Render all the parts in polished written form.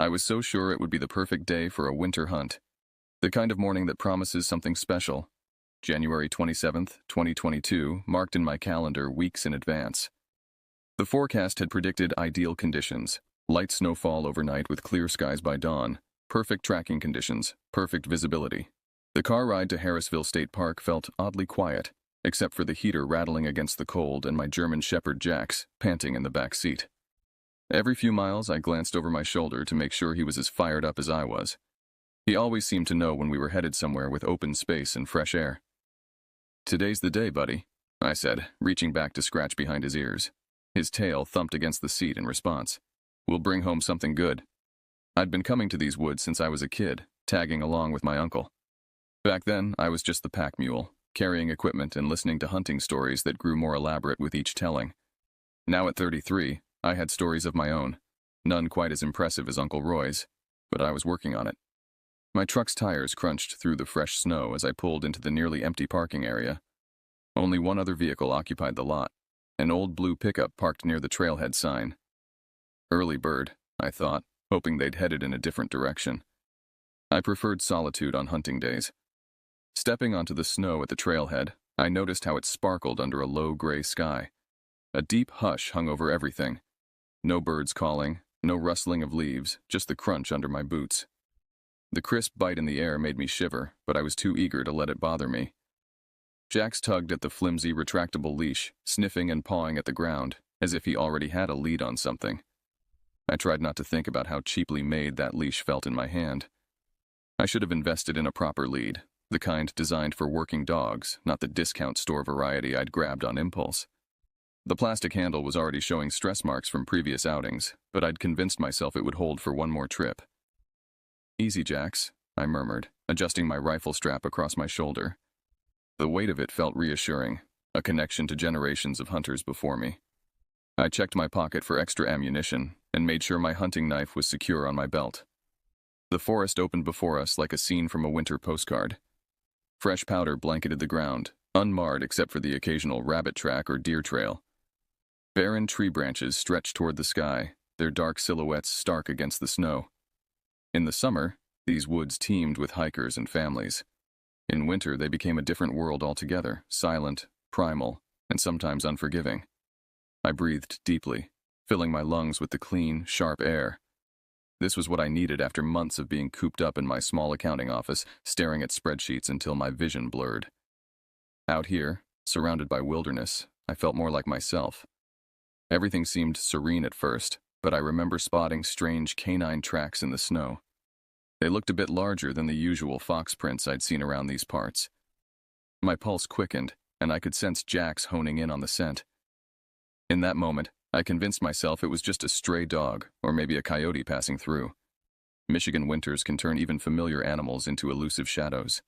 I was so sure it would be the perfect day for a winter hunt. The kind of morning that promises something special. January 27th, 2022, marked in my calendar weeks in advance. The forecast had predicted ideal conditions. Light snowfall overnight with clear skies by dawn. Perfect tracking conditions, perfect visibility. The car ride to Harrisville State Park felt oddly quiet, except for the heater rattling against the cold and my German Shepherd Jax panting in the back seat. Every few miles I glanced over my shoulder to make sure he was as fired up as I was. He always seemed to know when we were headed somewhere with open space and fresh air. "Today's the day, buddy," I said, reaching back to scratch behind his ears. His tail thumped against the seat in response. "We'll bring home something good." I'd been coming to these woods since I was a kid, tagging along with my uncle. Back then, I was just the pack mule, carrying equipment and listening to hunting stories that grew more elaborate with each telling. Now at 33, I had stories of my own, none quite as impressive as Uncle Roy's, but I was working on it. My truck's tires crunched through the fresh snow as I pulled into the nearly empty parking area. Only one other vehicle occupied the lot, an old blue pickup parked near the trailhead sign. Early bird, I thought, hoping they'd headed in a different direction. I preferred solitude on hunting days. Stepping onto the snow at the trailhead, I noticed how it sparkled under a low gray sky. A deep hush hung over everything. No birds calling, no rustling of leaves, just the crunch under my boots. The crisp bite in the air made me shiver, but I was too eager to let it bother me. Jax tugged at the flimsy, retractable leash, sniffing and pawing at the ground, as if he already had a lead on something. I tried not to think about how cheaply made that leash felt in my hand. I should have invested in a proper lead, the kind designed for working dogs, not the discount store variety I'd grabbed on impulse. The plastic handle was already showing stress marks from previous outings, but I'd convinced myself it would hold for one more trip. "Easy, Jax," I murmured, adjusting my rifle strap across my shoulder. The weight of it felt reassuring, a connection to generations of hunters before me. I checked my pocket for extra ammunition and made sure my hunting knife was secure on my belt. The forest opened before us like a scene from a winter postcard. Fresh powder blanketed the ground, unmarred except for the occasional rabbit track or deer trail. Barren tree branches stretched toward the sky, their dark silhouettes stark against the snow. In the summer, these woods teemed with hikers and families. In winter, they became a different world altogether, silent, primal, and sometimes unforgiving. I breathed deeply, filling my lungs with the clean, sharp air. This was what I needed after months of being cooped up in my small accounting office, staring at spreadsheets until my vision blurred. Out here, surrounded by wilderness, I felt more like myself. Everything seemed serene at first, but I remember spotting strange canine tracks in the snow. They looked a bit larger than the usual fox prints I'd seen around these parts. My pulse quickened, and I could sense Jax honing in on the scent. In that moment, I convinced myself it was just a stray dog, or maybe a coyote passing through. Michigan winters can turn even familiar animals into elusive shadows.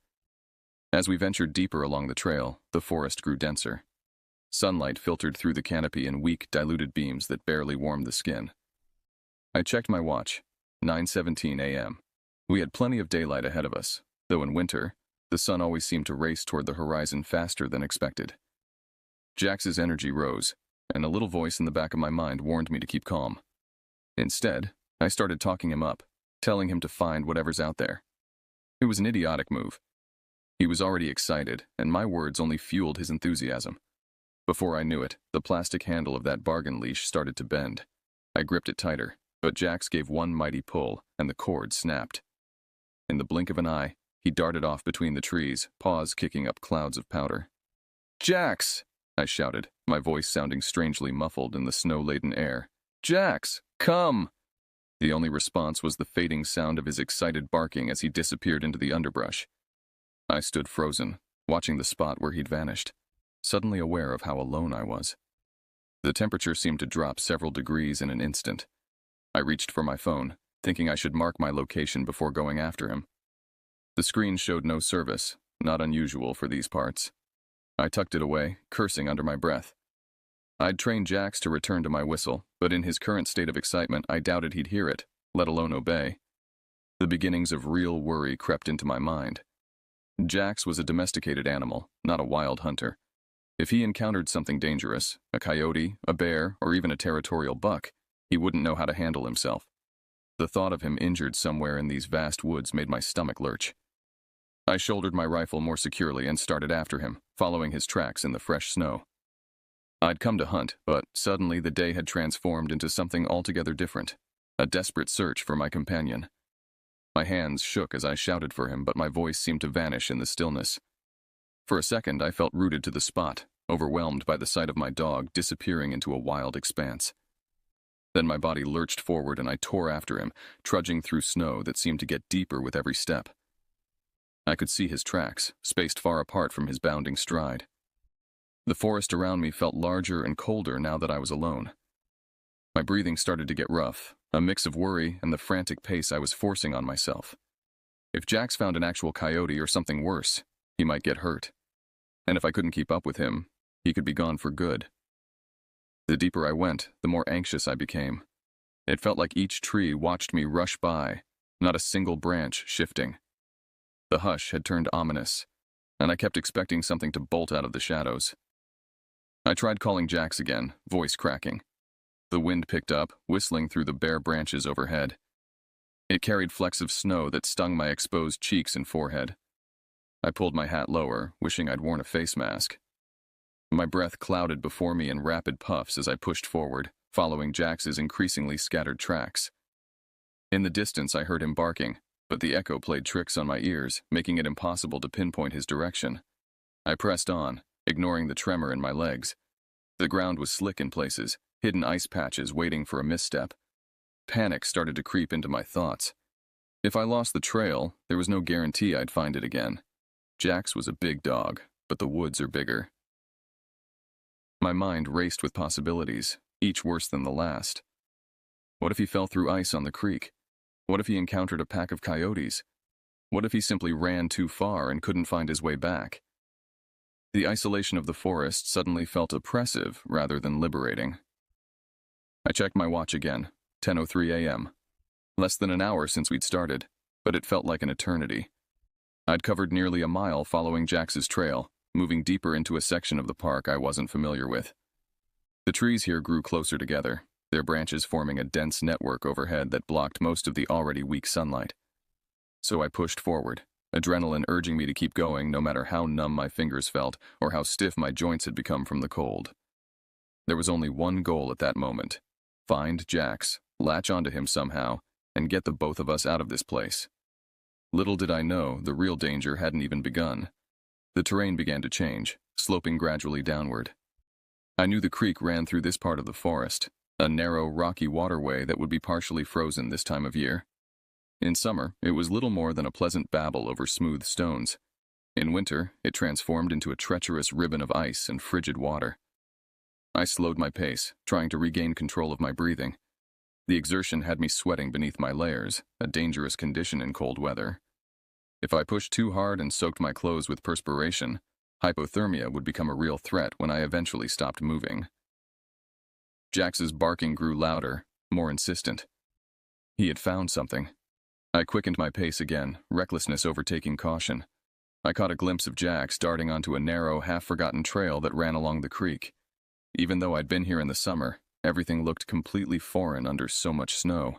As we ventured deeper along the trail, the forest grew denser. Sunlight filtered through the canopy in weak, diluted beams that barely warmed the skin. I checked my watch, 9:17 a.m. We had plenty of daylight ahead of us, though in winter, the sun always seemed to race toward the horizon faster than expected. Jax's energy rose, and a little voice in the back of my mind warned me to keep calm. Instead, I started talking him up, telling him to find whatever's out there. It was an idiotic move. He was already excited, and my words only fueled his enthusiasm. Before I knew it, the plastic handle of that bargain leash started to bend. I gripped it tighter, but Jax gave one mighty pull, and the cord snapped. In the blink of an eye, he darted off between the trees, paws kicking up clouds of powder. "Jax!" I shouted, my voice sounding strangely muffled in the snow-laden air. "Jax, come!" The only response was the fading sound of his excited barking as he disappeared into the underbrush. I stood frozen, watching the spot where he'd vanished, suddenly aware of how alone I was. The temperature seemed to drop several degrees in an instant. I reached for my phone, thinking I should mark my location before going after him. The screen showed no service, not unusual for these parts. I tucked it away, cursing under my breath. I'd trained Jax to return to my whistle, but in his current state of excitement, I doubted he'd hear it, let alone obey. The beginnings of real worry crept into my mind. Jax was a domesticated animal, not a wild hunter. If he encountered something dangerous, a coyote, a bear, or even a territorial buck, he wouldn't know how to handle himself. The thought of him injured somewhere in these vast woods made my stomach lurch. I shouldered my rifle more securely and started after him, following his tracks in the fresh snow. I'd come to hunt, but suddenly the day had transformed into something altogether different, a desperate search for my companion. My hands shook as I shouted for him, but my voice seemed to vanish in the stillness. For a second, I felt rooted to the spot, overwhelmed by the sight of my dog disappearing into a wild expanse. Then my body lurched forward and I tore after him, trudging through snow that seemed to get deeper with every step. I could see his tracks, spaced far apart from his bounding stride. The forest around me felt larger and colder now that I was alone. My breathing started to get rough, a mix of worry and the frantic pace I was forcing on myself. If Jax found an actual coyote or something worse, he might get hurt. And if I couldn't keep up with him, he could be gone for good. The deeper I went, the more anxious I became. It felt like each tree watched me rush by, not a single branch shifting. The hush had turned ominous, and I kept expecting something to bolt out of the shadows. I tried calling Jax again, voice cracking. The wind picked up, whistling through the bare branches overhead. It carried flecks of snow that stung my exposed cheeks and forehead. I pulled my hat lower, wishing I'd worn a face mask. My breath clouded before me in rapid puffs as I pushed forward, following Jax's increasingly scattered tracks. In the distance, I heard him barking, but the echo played tricks on my ears, making it impossible to pinpoint his direction. I pressed on, ignoring the tremor in my legs. The ground was slick in places, hidden ice patches waiting for a misstep. Panic started to creep into my thoughts. If I lost the trail, there was no guarantee I'd find it again. Jax was a big dog, but the woods are bigger. My mind raced with possibilities, each worse than the last. What if he fell through ice on the creek? What if he encountered a pack of coyotes? What if he simply ran too far and couldn't find his way back? The isolation of the forest suddenly felt oppressive rather than liberating. I checked my watch again, 10:03 a.m. Less than an hour since we'd started, but it felt like an eternity. I'd covered nearly a mile following Jax's trail, moving deeper into a section of the park I wasn't familiar with. The trees here grew closer together, their branches forming a dense network overhead that blocked most of the already weak sunlight. So I pushed forward, adrenaline urging me to keep going no matter how numb my fingers felt or how stiff my joints had become from the cold. There was only one goal at that moment: find Jax, latch onto him somehow, and get the both of us out of this place. Little did I know, the real danger hadn't even begun. The terrain began to change, sloping gradually downward. I knew the creek ran through this part of the forest, a narrow, rocky waterway that would be partially frozen this time of year. In summer, it was little more than a pleasant babble over smooth stones. In winter, it transformed into a treacherous ribbon of ice and frigid water. I slowed my pace, trying to regain control of my breathing. The exertion had me sweating beneath my layers, a dangerous condition in cold weather. If I pushed too hard and soaked my clothes with perspiration, hypothermia would become a real threat when I eventually stopped moving. Jax's barking grew louder, more insistent. He had found something. I quickened my pace again, recklessness overtaking caution. I caught a glimpse of Jax darting onto a narrow, half-forgotten trail that ran along the creek. Even though I'd been here in the summer, everything looked completely foreign under so much snow.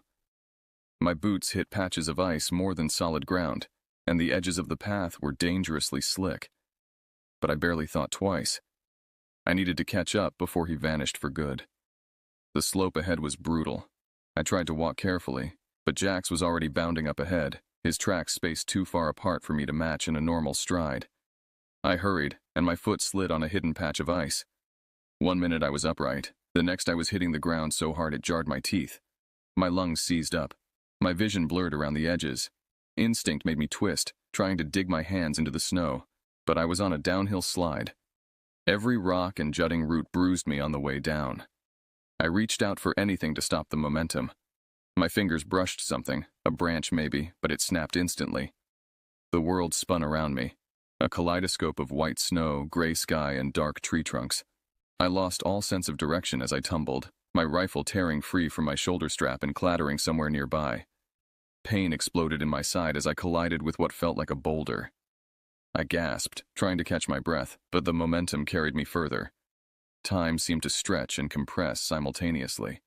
My boots hit patches of ice more than solid ground, and the edges of the path were dangerously slick. But I barely thought twice. I needed to catch up before he vanished for good. The slope ahead was brutal. I tried to walk carefully, but Jax was already bounding up ahead, his tracks spaced too far apart for me to match in a normal stride. I hurried, and my foot slid on a hidden patch of ice. 1 minute I was upright, the next I was hitting the ground so hard it jarred my teeth. My lungs seized up. My vision blurred around the edges. Instinct made me twist, trying to dig my hands into the snow, but I was on a downhill slide. Every rock and jutting root bruised me on the way down. I reached out for anything to stop the momentum. My fingers brushed something, a branch maybe, but it snapped instantly. The world spun around me, a kaleidoscope of white snow, gray sky, and dark tree trunks. I lost all sense of direction as I tumbled, my rifle tearing free from my shoulder strap and clattering somewhere nearby. Pain exploded in my side as I collided with what felt like a boulder. I gasped, trying to catch my breath, but the momentum carried me further. Time seemed to stretch and compress simultaneously.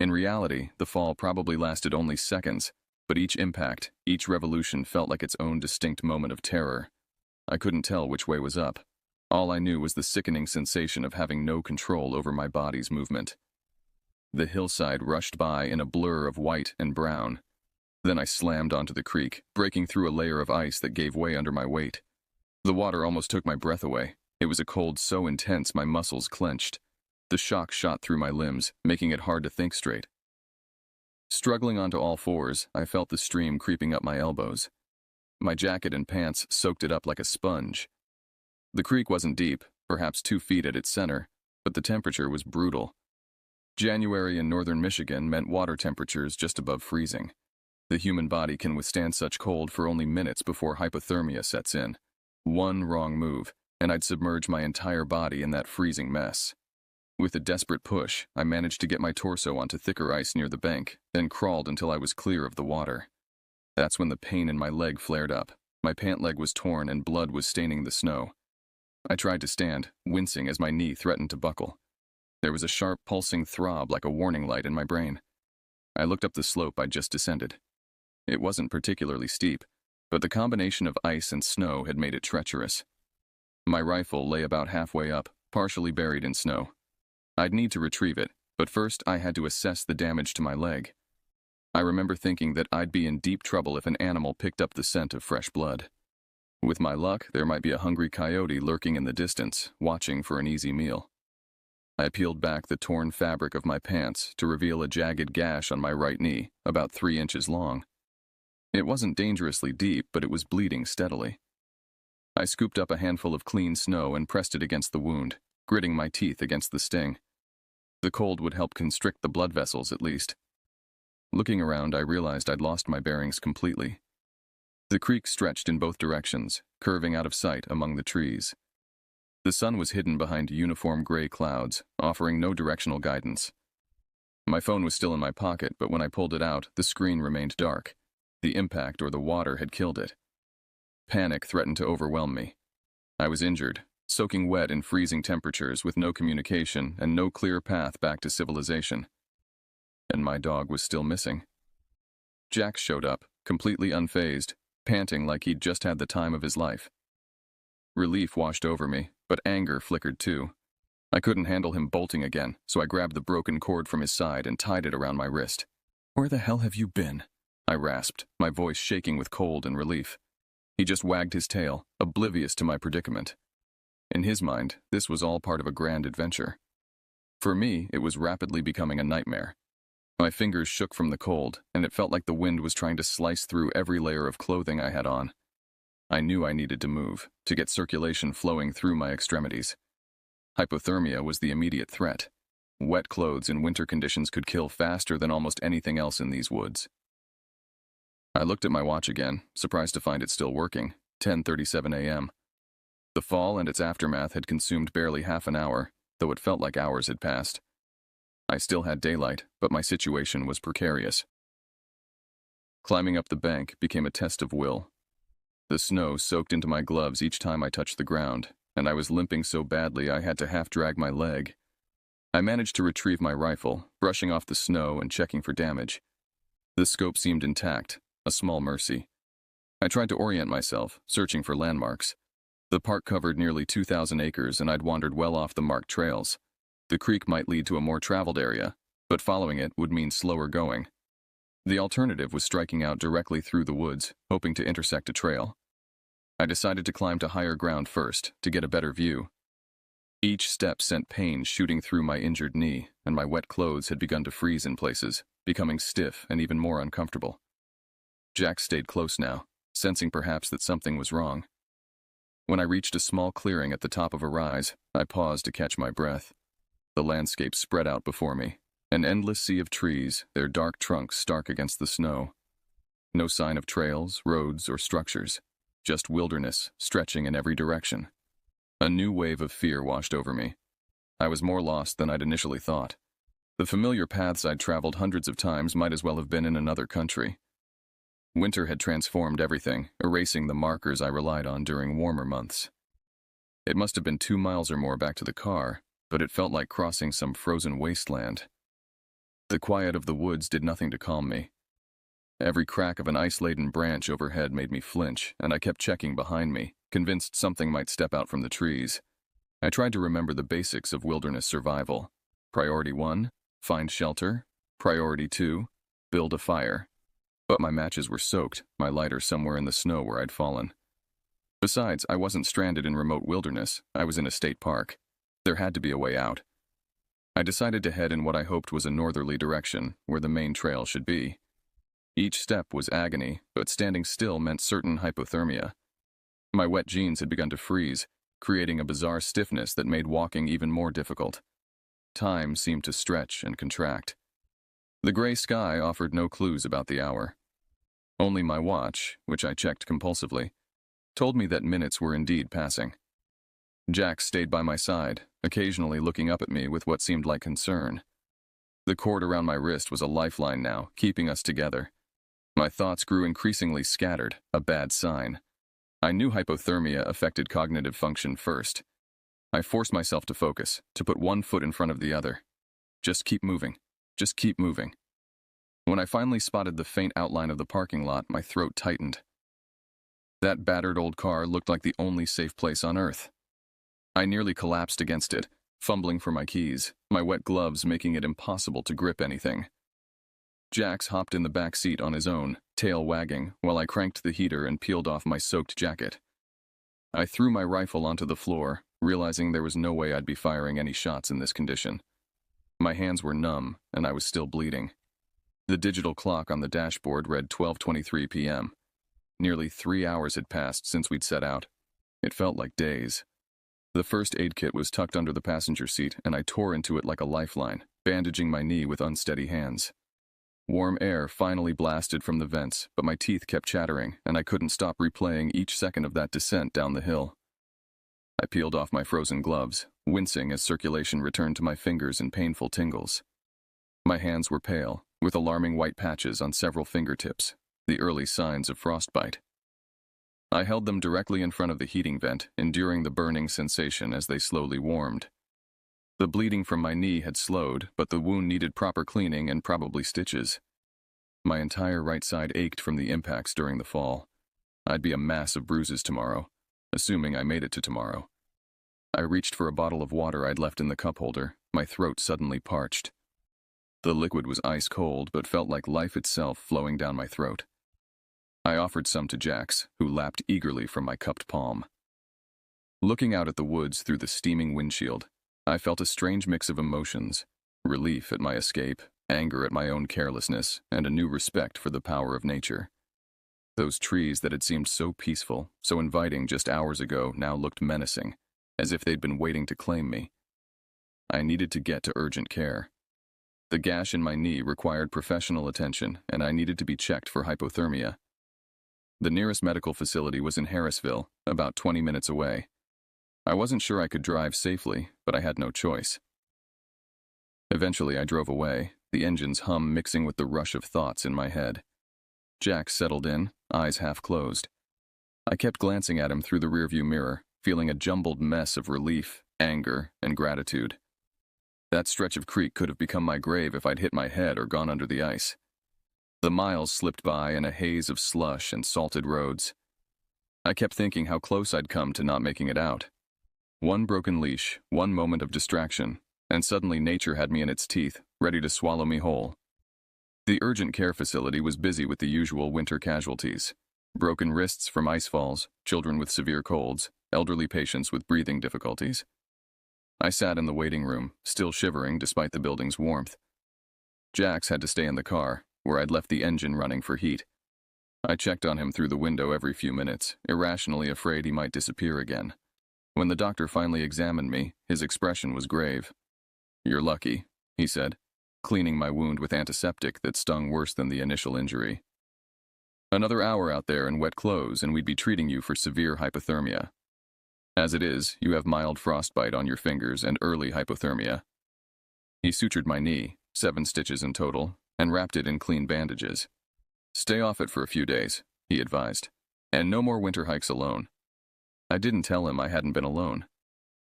In reality, the fall probably lasted only seconds, but each impact, each revolution felt like its own distinct moment of terror. I couldn't tell which way was up. All I knew was the sickening sensation of having no control over my body's movement. The hillside rushed by in a blur of white and brown. Then I slammed onto the creek, breaking through a layer of ice that gave way under my weight. The water almost took my breath away. It was a cold so intense my muscles clenched. The shock shot through my limbs, making it hard to think straight. Struggling onto all fours, I felt the stream creeping up my elbows. My jacket and pants soaked it up like a sponge. The creek wasn't deep, perhaps 2 feet at its center, but the temperature was brutal. January in northern Michigan meant water temperatures just above freezing. The human body can withstand such cold for only minutes before hypothermia sets in. One wrong move, and I'd submerge my entire body in that freezing mess. With a desperate push, I managed to get my torso onto thicker ice near the bank, then crawled until I was clear of the water. That's when the pain in my leg flared up. My pant leg was torn and blood was staining the snow. I tried to stand, wincing as my knee threatened to buckle. There was a sharp, pulsing throb like a warning light in my brain. I looked up the slope I'd just descended. It wasn't particularly steep, but the combination of ice and snow had made it treacherous. My rifle lay about halfway up, partially buried in snow. I'd need to retrieve it, but first I had to assess the damage to my leg. I remember thinking that I'd be in deep trouble if an animal picked up the scent of fresh blood. With my luck, there might be a hungry coyote lurking in the distance, watching for an easy meal. I peeled back the torn fabric of my pants to reveal a jagged gash on my right knee, about 3 inches long. It wasn't dangerously deep, but it was bleeding steadily. I scooped up a handful of clean snow and pressed it against the wound, gritting my teeth against the sting. The cold would help constrict the blood vessels at least. Looking around, I realized I'd lost my bearings completely. The creek stretched in both directions, curving out of sight among the trees. The sun was hidden behind uniform gray clouds, offering no directional guidance. My phone was still in my pocket, but when I pulled it out, the screen remained dark. The impact or the water had killed it. Panic threatened to overwhelm me. I was injured, soaking wet in freezing temperatures with no communication and no clear path back to civilization. And my dog was still missing. Jax showed up, completely unfazed, panting like he'd just had the time of his life. Relief washed over me, but anger flickered too. I couldn't handle him bolting again, so I grabbed the broken cord from his side and tied it around my wrist. "Where the hell have you been?" I rasped, my voice shaking with cold and relief. He just wagged his tail, oblivious to my predicament. In his mind, this was all part of a grand adventure. For me, it was rapidly becoming a nightmare. My fingers shook from the cold, and it felt like the wind was trying to slice through every layer of clothing I had on. I knew I needed to move, to get circulation flowing through my extremities. Hypothermia was the immediate threat. Wet clothes in winter conditions could kill faster than almost anything else in these woods. I looked at my watch again, surprised to find it still working, 10:37 a.m. The fall and its aftermath had consumed barely half an hour, though it felt like hours had passed. I still had daylight, but my situation was precarious. Climbing up the bank became a test of will. The snow soaked into my gloves each time I touched the ground, and I was limping so badly I had to half-drag my leg. I managed to retrieve my rifle, brushing off the snow and checking for damage. The scope seemed intact, a small mercy. I tried to orient myself, searching for landmarks. The park covered nearly 2,000 acres, and I'd wandered well off the marked trails. The creek might lead to a more traveled area, but following it would mean slower going. The alternative was striking out directly through the woods, hoping to intersect a trail. I decided to climb to higher ground first, to get a better view. Each step sent pain shooting through my injured knee, and my wet clothes had begun to freeze in places, becoming stiff and even more uncomfortable. Jax stayed close now, sensing perhaps that something was wrong. When I reached a small clearing at the top of a rise, I paused to catch my breath. The landscape spread out before me, an endless sea of trees, their dark trunks stark against the snow. No sign of trails, roads, or structures, just wilderness stretching in every direction. A new wave of fear washed over me. I was more lost than I'd initially thought. The familiar paths I'd traveled hundreds of times might as well have been in another country. Winter had transformed everything, erasing the markers I relied on during warmer months. It must have been 2 miles or more back to the car, but it felt like crossing some frozen wasteland. The quiet of the woods did nothing to calm me. Every crack of an ice-laden branch overhead made me flinch, and I kept checking behind me, convinced something might step out from the trees. I tried to remember the basics of wilderness survival. Priority 1, find shelter. Priority 2, build a fire. But my matches were soaked, my lighter somewhere in the snow where I'd fallen. Besides, I wasn't stranded in remote wilderness, I was in a state park. There had to be a way out. I decided to head in what I hoped was a northerly direction, where the main trail should be. Each step was agony, but standing still meant certain hypothermia. My wet jeans had begun to freeze, creating a bizarre stiffness that made walking even more difficult. Time seemed to stretch and contract. The gray sky offered no clues about the hour. Only my watch, which I checked compulsively, told me that minutes were indeed passing. Jax stayed by my side, occasionally looking up at me with what seemed like concern. The cord around my wrist was a lifeline now, keeping us together. My thoughts grew increasingly scattered, a bad sign. I knew hypothermia affected cognitive function first. I forced myself to focus, to put one foot in front of the other. Just keep moving. Just keep moving. When I finally spotted the faint outline of the parking lot, my throat tightened. That battered old car looked like the only safe place on earth. I nearly collapsed against it, fumbling for my keys, my wet gloves making it impossible to grip anything. Jax hopped in the back seat on his own, tail wagging, while I cranked the heater and peeled off my soaked jacket. I threw my rifle onto the floor, realizing there was no way I'd be firing any shots in this condition. My hands were numb, and I was still bleeding. The digital clock on the dashboard read 12:23 p.m. Nearly 3 hours had passed since we'd set out. It felt like days. The first aid kit was tucked under the passenger seat, and I tore into it like a lifeline, bandaging my knee with unsteady hands. Warm air finally blasted from the vents, but my teeth kept chattering, and I couldn't stop replaying each second of that descent down the hill. I peeled off my frozen gloves, wincing as circulation returned to my fingers in painful tingles. My hands were pale, with alarming white patches on several fingertips, the early signs of frostbite. I held them directly in front of the heating vent, enduring the burning sensation as they slowly warmed. The bleeding from my knee had slowed, but the wound needed proper cleaning and probably stitches. My entire right side ached from the impacts during the fall. I'd be a mass of bruises tomorrow, assuming I made it to tomorrow. I reached for a bottle of water I'd left in the cup holder, my throat suddenly parched. The liquid was ice cold, but felt like life itself flowing down my throat. I offered some to Jax, who lapped eagerly from my cupped palm. Looking out at the woods through the steaming windshield, I felt a strange mix of emotions: relief at my escape, anger at my own carelessness, and a new respect for the power of nature. Those trees that had seemed so peaceful, so inviting just hours ago, now looked menacing, as if they'd been waiting to claim me. I needed to get to urgent care. The gash in my knee required professional attention, and I needed to be checked for hypothermia. The nearest medical facility was in Harrisville, about 20 minutes away. I wasn't sure I could drive safely, but I had no choice. Eventually, I drove away, the engine's hum mixing with the rush of thoughts in my head. Jax settled in, eyes half closed. I kept glancing at him through the rearview mirror, feeling a jumbled mess of relief, anger, and gratitude. That stretch of creek could have become my grave if I'd hit my head or gone under the ice. The miles slipped by in a haze of slush and salted roads. I kept thinking how close I'd come to not making it out. One broken leash, one moment of distraction, and suddenly nature had me in its teeth, ready to swallow me whole. The urgent care facility was busy with the usual winter casualties: broken wrists from ice falls, children with severe colds, elderly patients with breathing difficulties. I sat in the waiting room, still shivering despite the building's warmth. Jax had to stay in the car, where I'd left the engine running for heat. I checked on him through the window every few minutes, irrationally afraid he might disappear again. When the doctor finally examined me, his expression was grave. "You're lucky," he said, cleaning my wound with antiseptic that stung worse than the initial injury. "Another hour out there in wet clothes and we'd be treating you for severe hypothermia. As it is, you have mild frostbite on your fingers and early hypothermia." He sutured my knee, 7 stitches in total, and wrapped it in clean bandages. "Stay off it for a few days," he advised, "and no more winter hikes alone." I didn't tell him I hadn't been alone.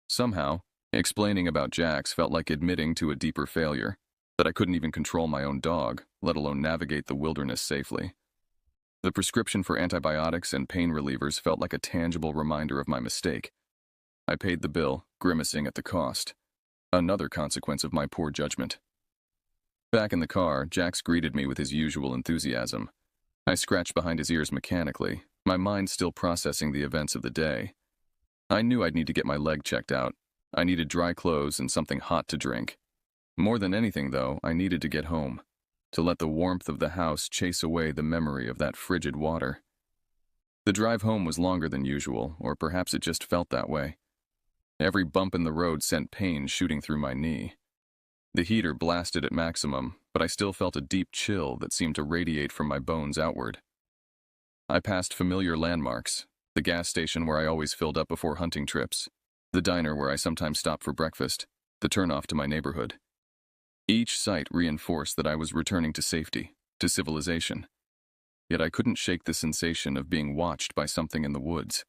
Somehow, explaining about Jax felt like admitting to a deeper failure. that I couldn't even control my own dog, let alone navigate the wilderness safely. The prescription for antibiotics and pain relievers felt like a tangible reminder of my mistake. I paid the bill, grimacing at the cost. Another consequence of my poor judgment. Back in the car, Jax greeted me with his usual enthusiasm. I scratched behind his ears mechanically, my mind still processing the events of the day. I knew I'd need to get my leg checked out. I needed dry clothes and something hot to drink. More than anything, though, I needed to get home, to let the warmth of the house chase away the memory of that frigid water. The drive home was longer than usual, or perhaps it just felt that way. Every bump in the road sent pain shooting through my knee. The heater blasted at maximum, but I still felt a deep chill that seemed to radiate from my bones outward. I passed familiar landmarks, the gas station where I always filled up before hunting trips, the diner where I sometimes stopped for breakfast, the turnoff to my neighborhood. Each sight reinforced that I was returning to safety, to civilization. Yet I couldn't shake the sensation of being watched by something in the woods.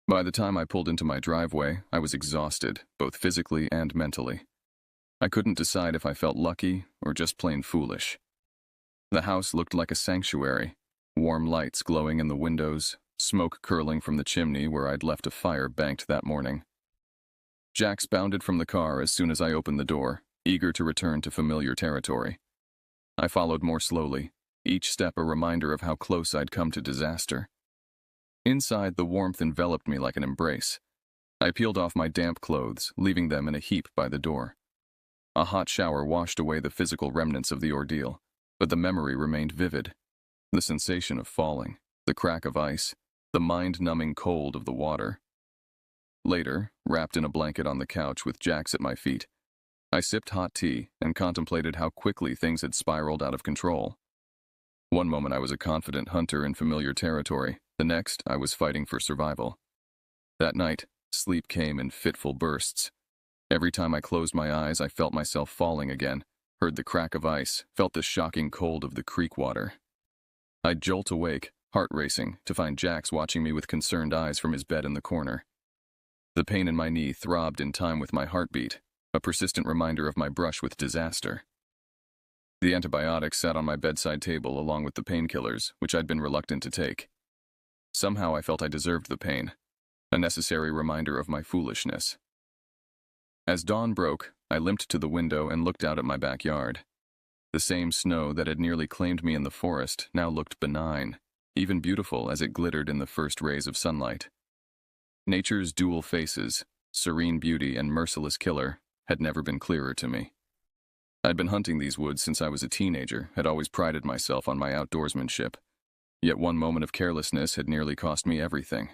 By the time I pulled into my driveway, I was exhausted, both physically and mentally. I couldn't decide if I felt lucky or just plain foolish. The house looked like a sanctuary, warm lights glowing in the windows, smoke curling from the chimney where I'd left a fire banked that morning. Jax bounded from the car as soon as I opened the door, eager to return to familiar territory. I followed more slowly, each step a reminder of how close I'd come to disaster. Inside, the warmth enveloped me like an embrace. I peeled off my damp clothes, leaving them in a heap by the door. A hot shower washed away the physical remnants of the ordeal, but the memory remained vivid. The sensation of falling, the crack of ice, the mind-numbing cold of the water. Later, wrapped in a blanket on the couch with Jax at my feet, I sipped hot tea and contemplated how quickly things had spiraled out of control. One moment I was a confident hunter in familiar territory, the next I was fighting for survival. That night, sleep came in fitful bursts. Every time I closed my eyes, I felt myself falling again, heard the crack of ice, felt the shocking cold of the creek water. I'd jolt awake, heart racing, to find Jax watching me with concerned eyes from his bed in the corner. The pain in my knee throbbed in time with my heartbeat, a persistent reminder of my brush with disaster. The antibiotics sat on my bedside table along with the painkillers, which I'd been reluctant to take. Somehow I felt I deserved the pain, a necessary reminder of my foolishness. As dawn broke, I limped to the window and looked out at my backyard. The same snow that had nearly claimed me in the forest now looked benign, even beautiful as it glittered in the first rays of sunlight. Nature's dual faces, serene beauty and merciless killer, had never been clearer to me. I'd been hunting these woods since I was a teenager, had always prided myself on my outdoorsmanship. Yet one moment of carelessness had nearly cost me everything.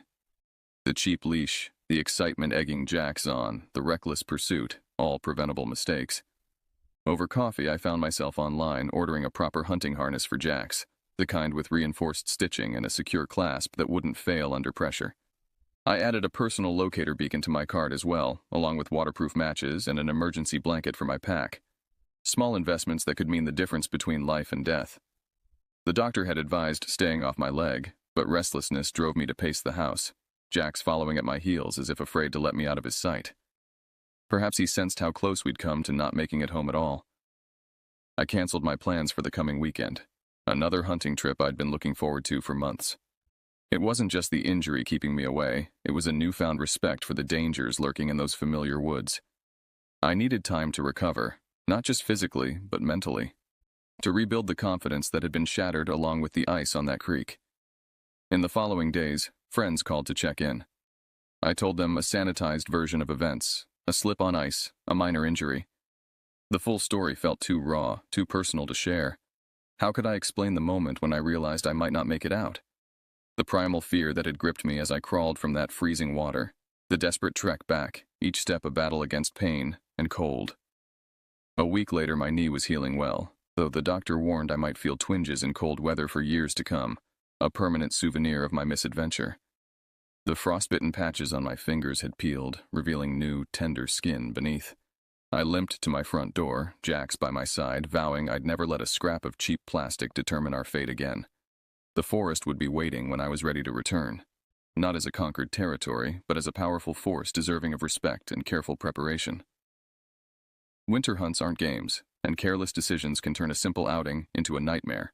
The cheap leash, the excitement egging Jax on, the reckless pursuit, all preventable mistakes. Over coffee, I found myself online ordering a proper hunting harness for Jax, the kind with reinforced stitching and a secure clasp that wouldn't fail under pressure. I added a personal locator beacon to my cart as well, along with waterproof matches and an emergency blanket for my pack. Small investments that could mean the difference between life and death. The doctor had advised staying off my leg, but restlessness drove me to pace the house, Jax following at my heels as if afraid to let me out of his sight. Perhaps he sensed how close we'd come to not making it home at all. I canceled my plans for the coming weekend, another hunting trip I'd been looking forward to for months. It wasn't just the injury keeping me away, it was a newfound respect for the dangers lurking in those familiar woods. I needed time to recover, not just physically, but mentally, to rebuild the confidence that had been shattered along with the ice on that creek. In the following days, friends called to check in. I told them a sanitized version of events, a slip on ice, a minor injury. The full story felt too raw, too personal to share. How could I explain the moment when I realized I might not make it out? The primal fear that had gripped me as I crawled from that freezing water, the desperate trek back, each step a battle against pain and cold. A week later, my knee was healing well, though the doctor warned I might feel twinges in cold weather for years to come, a permanent souvenir of my misadventure. The frostbitten patches on my fingers had peeled, revealing new, tender skin beneath. I limped to my front door, Jax by my side, vowing I'd never let a scrap of cheap plastic determine our fate again. The forest would be waiting when I was ready to return, not as a conquered territory, but as a powerful force deserving of respect and careful preparation. Winter hunts aren't games, and careless decisions can turn a simple outing into a nightmare.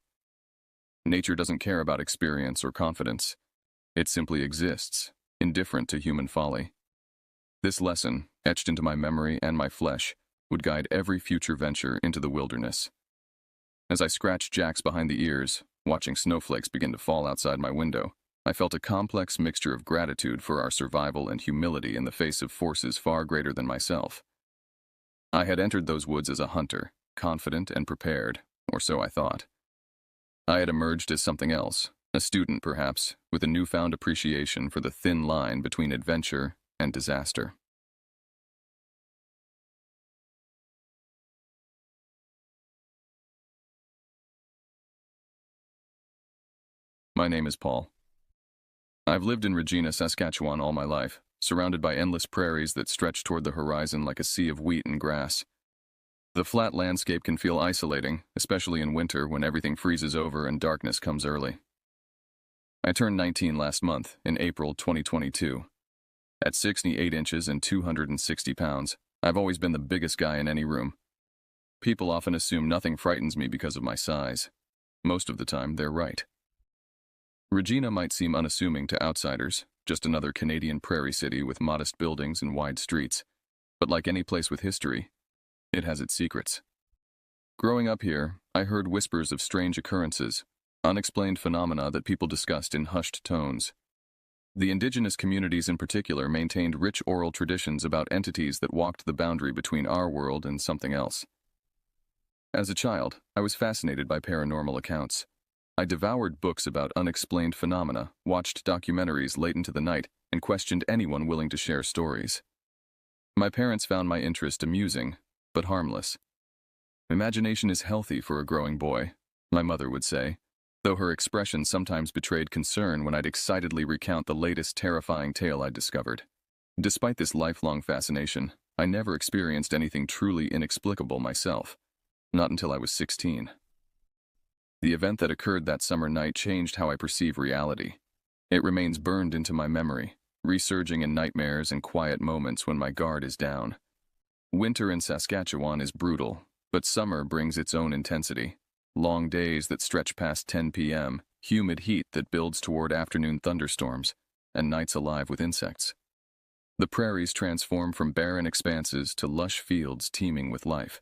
Nature doesn't care about experience or confidence. It simply exists, indifferent to human folly. This lesson, etched into my memory and my flesh, would guide every future venture into the wilderness. As I scratched Jax behind the ears, watching snowflakes begin to fall outside my window, I felt a complex mixture of gratitude for our survival and humility in the face of forces far greater than myself. I had entered those woods as a hunter, confident and prepared, or so I thought. I had emerged as something else, a student perhaps, with a newfound appreciation for the thin line between adventure and disaster. My name is Paul. I've lived in Regina, Saskatchewan all my life, surrounded by endless prairies that stretch toward the horizon like a sea of wheat and grass. The flat landscape can feel isolating, especially in winter when everything freezes over and darkness comes early. I turned 19 last month, in April 2022. At 68 inches and 260 pounds, I've always been the biggest guy in any room. People often assume nothing frightens me because of my size. Most of the time, they're right. Regina might seem unassuming to outsiders, just another Canadian prairie city with modest buildings and wide streets. But like any place with history, it has its secrets. Growing up here, I heard whispers of strange occurrences, unexplained phenomena that people discussed in hushed tones. The indigenous communities in particular maintained rich oral traditions about entities that walked the boundary between our world and something else. As a child, I was fascinated by paranormal accounts. I devoured books about unexplained phenomena, watched documentaries late into the night, and questioned anyone willing to share stories. My parents found my interest amusing, but harmless. Imagination is healthy for a growing boy, my mother would say, though her expression sometimes betrayed concern when I'd excitedly recount the latest terrifying tale I'd discovered. Despite this lifelong fascination, I never experienced anything truly inexplicable myself, not until I was 16. The event that occurred that summer night changed how I perceive reality. It remains burned into my memory, resurging in nightmares and quiet moments when my guard is down. Winter in Saskatchewan is brutal, but summer brings its own intensity. Long days that stretch past 10 p.m., humid heat that builds toward afternoon thunderstorms, and nights alive with insects. The prairies transform from barren expanses to lush fields teeming with life.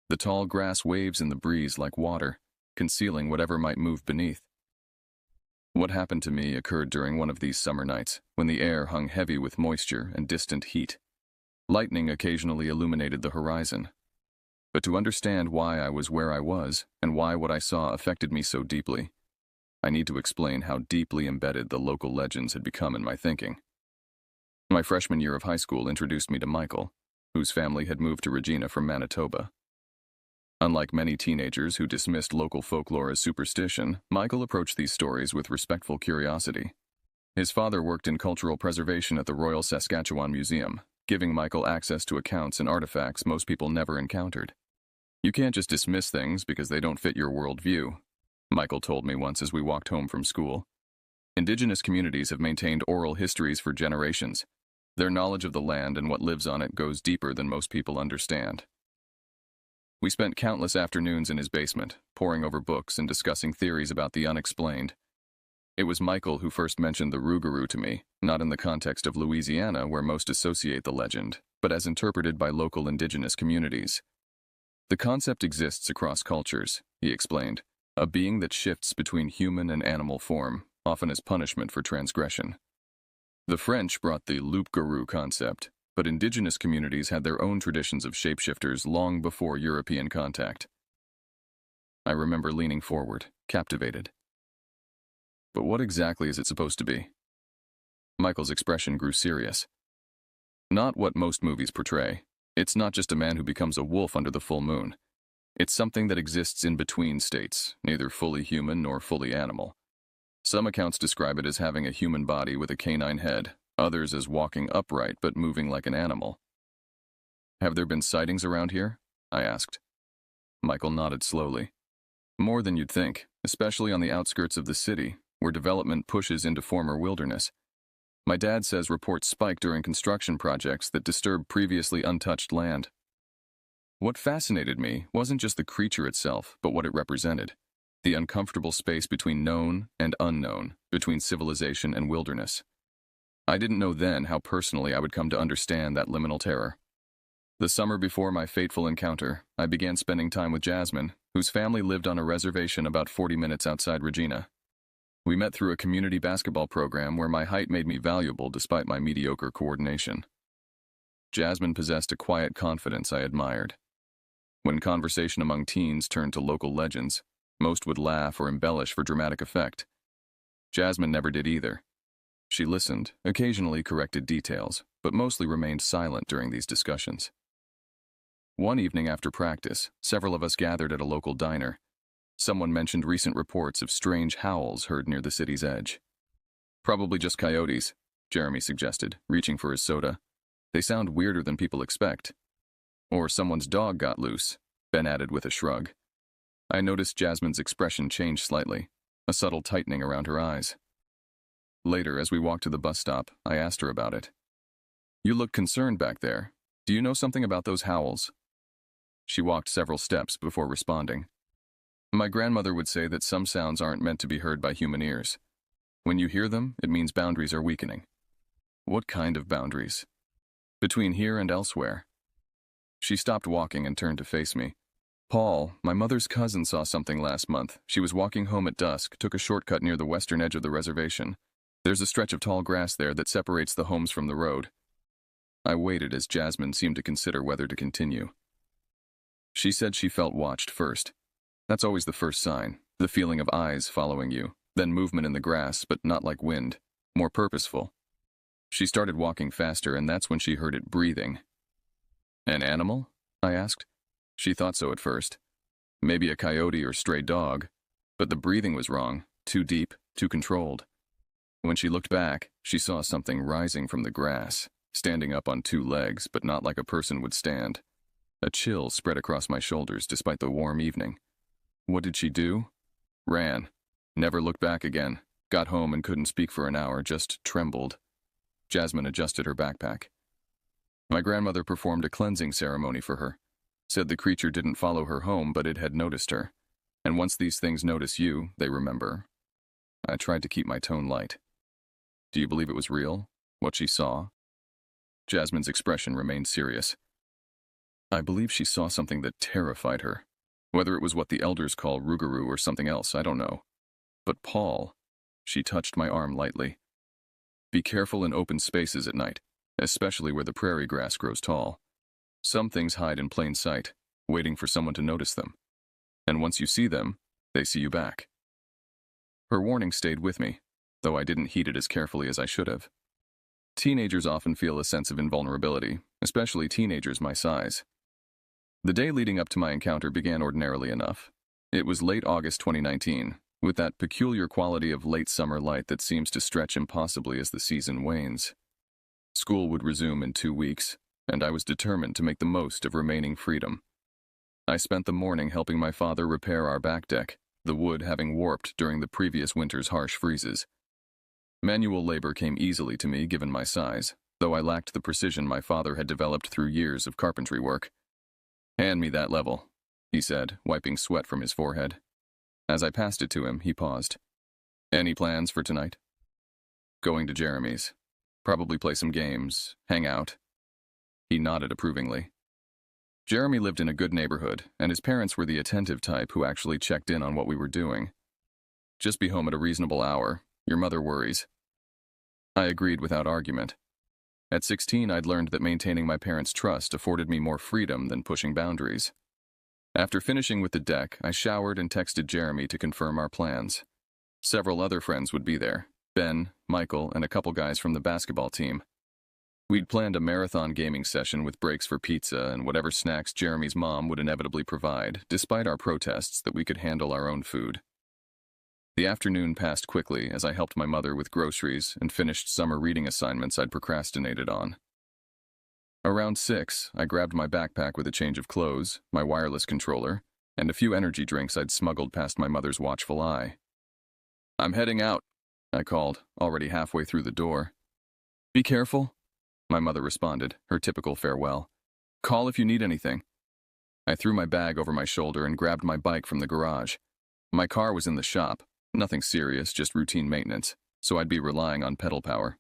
The tall grass waves in the breeze like water, concealing whatever might move beneath. What happened to me occurred during one of these summer nights, when the air hung heavy with moisture and distant heat. Lightning occasionally illuminated the horizon. But to understand why I was where I was, and why what I saw affected me so deeply, I need to explain how deeply embedded the local legends had become in my thinking. My freshman year of high school introduced me to Michael, whose family had moved to Regina from Manitoba. Unlike many teenagers who dismissed local folklore as superstition, Michael approached these stories with respectful curiosity. His father worked in cultural preservation at the Royal Saskatchewan Museum, giving Michael access to accounts and artifacts most people never encountered. "You can't just dismiss things because they don't fit your worldview," Michael told me once as we walked home from school. Indigenous communities have maintained oral histories for generations. Their knowledge of the land and what lives on it goes deeper than most people understand. We spent countless afternoons in his basement, poring over books and discussing theories about the unexplained. It was Michael who first mentioned the Rougarou to me, not in the context of Louisiana where most associate the legend, but as interpreted by local indigenous communities. "The concept exists across cultures," he explained, "a being that shifts between human and animal form, often as punishment for transgression. The French brought the loup-garou concept, but indigenous communities had their own traditions of shapeshifters long before European contact." I remember leaning forward, captivated. "But what exactly is it supposed to be?" Michael's expression grew serious. "Not what most movies portray. It's not just a man who becomes a wolf under the full moon. It's something that exists in between states, neither fully human nor fully animal. Some accounts describe it as having a human body with a canine head, others as walking upright but moving like an animal." "Have there been sightings around here?" I asked. Michael nodded slowly. "More than you'd think, especially on the outskirts of the city, where development pushes into former wilderness. My dad says reports spike during construction projects that disturb previously untouched land." What fascinated me wasn't just the creature itself, but what it represented. The uncomfortable space between known and unknown, between civilization and wilderness. I didn't know then how personally I would come to understand that liminal terror. The summer before my fateful encounter, I began spending time with Jasmine, whose family lived on a reservation about 40 minutes outside Regina. We met through a community basketball program where my height made me valuable despite my mediocre coordination. Jasmine possessed a quiet confidence I admired. When conversation among teens turned to local legends, most would laugh or embellish for dramatic effect. Jasmine never did either. She listened, occasionally corrected details, but mostly remained silent during these discussions. One evening after practice, several of us gathered at a local diner. Someone mentioned recent reports of strange howls heard near the city's edge. Probably just coyotes, Jeremy suggested, reaching for his soda. They sound weirder than people expect. Or someone's dog got loose, Ben added with a shrug. I noticed Jasmine's expression change slightly, a subtle tightening around her eyes. Later, as we walked to the bus stop, I asked her about it. You look concerned back there. Do you know something about those howls? She walked several steps before responding. My grandmother would say that some sounds aren't meant to be heard by human ears. When you hear them, it means boundaries are weakening. What kind of boundaries? Between here and elsewhere. She stopped walking and turned to face me. Paul, my mother's cousin, saw something last month. She was walking home at dusk, took a shortcut near the western edge of the reservation. There's a stretch of tall grass there that separates the homes from the road. I waited as Jasmine seemed to consider whether to continue. She said she felt watched first. That's always the first sign, the feeling of eyes following you, then movement in the grass, but not like wind, more purposeful. She started walking faster, and that's when she heard it breathing. An animal? I asked. She thought so at first. Maybe a coyote or stray dog. But the breathing was wrong, too deep, too controlled. When she looked back, she saw something rising from the grass, standing up on two legs, but not like a person would stand. A chill spread across my shoulders despite the warm evening. What did she do? Ran. Never looked back again. Got home and couldn't speak for an hour, just trembled. Jasmine adjusted her backpack. My grandmother performed a cleansing ceremony for her. Said the creature didn't follow her home, but it had noticed her. And once these things notice you, they remember. I tried to keep my tone light. Do you believe it was real? What she saw? Jasmine's expression remained serious. I believe she saw something that terrified her. Whether it was what the elders call rougarou or something else, I don't know. But Paul, she touched my arm lightly. Be careful in open spaces at night, especially where the prairie grass grows tall. Some things hide in plain sight, waiting for someone to notice them. And once you see them, they see you back. Her warning stayed with me, though I didn't heed it as carefully as I should have. Teenagers often feel a sense of invulnerability, especially teenagers my size. The day leading up to my encounter began ordinarily enough. It was late August 2019, with that peculiar quality of late summer light that seems to stretch impossibly as the season wanes. School would resume in 2 weeks, and I was determined to make the most of remaining freedom. I spent the morning helping my father repair our back deck, the wood having warped during the previous winter's harsh freezes. Manual labor came easily to me given my size, though I lacked the precision my father had developed through years of carpentry work. Hand me that level, he said, wiping sweat from his forehead. As I passed it to him, he paused. Any plans for tonight? Going to Jeremy's. Probably play some games, hang out. He nodded approvingly. Jeremy lived in a good neighborhood, and his parents were the attentive type who actually checked in on what we were doing. Just be home at a reasonable hour. Your mother worries. I agreed without argument. At 16, I'd learned that maintaining my parents' trust afforded me more freedom than pushing boundaries. After finishing with the deck, I showered and texted Jeremy to confirm our plans. Several other friends would be there, Ben, Michael, and a couple guys from the basketball team. We'd planned a marathon gaming session with breaks for pizza and whatever snacks Jeremy's mom would inevitably provide, despite our protests that we could handle our own food. The afternoon passed quickly as I helped my mother with groceries and finished summer reading assignments I'd procrastinated on. Around 6, I grabbed my backpack with a change of clothes, my wireless controller, and a few energy drinks I'd smuggled past my mother's watchful eye. I'm heading out, I called, already halfway through the door. Be careful, my mother responded, her typical farewell. Call if you need anything. I threw my bag over my shoulder and grabbed my bike from the garage. My car was in the shop, nothing serious, just routine maintenance, so I'd be relying on pedal power.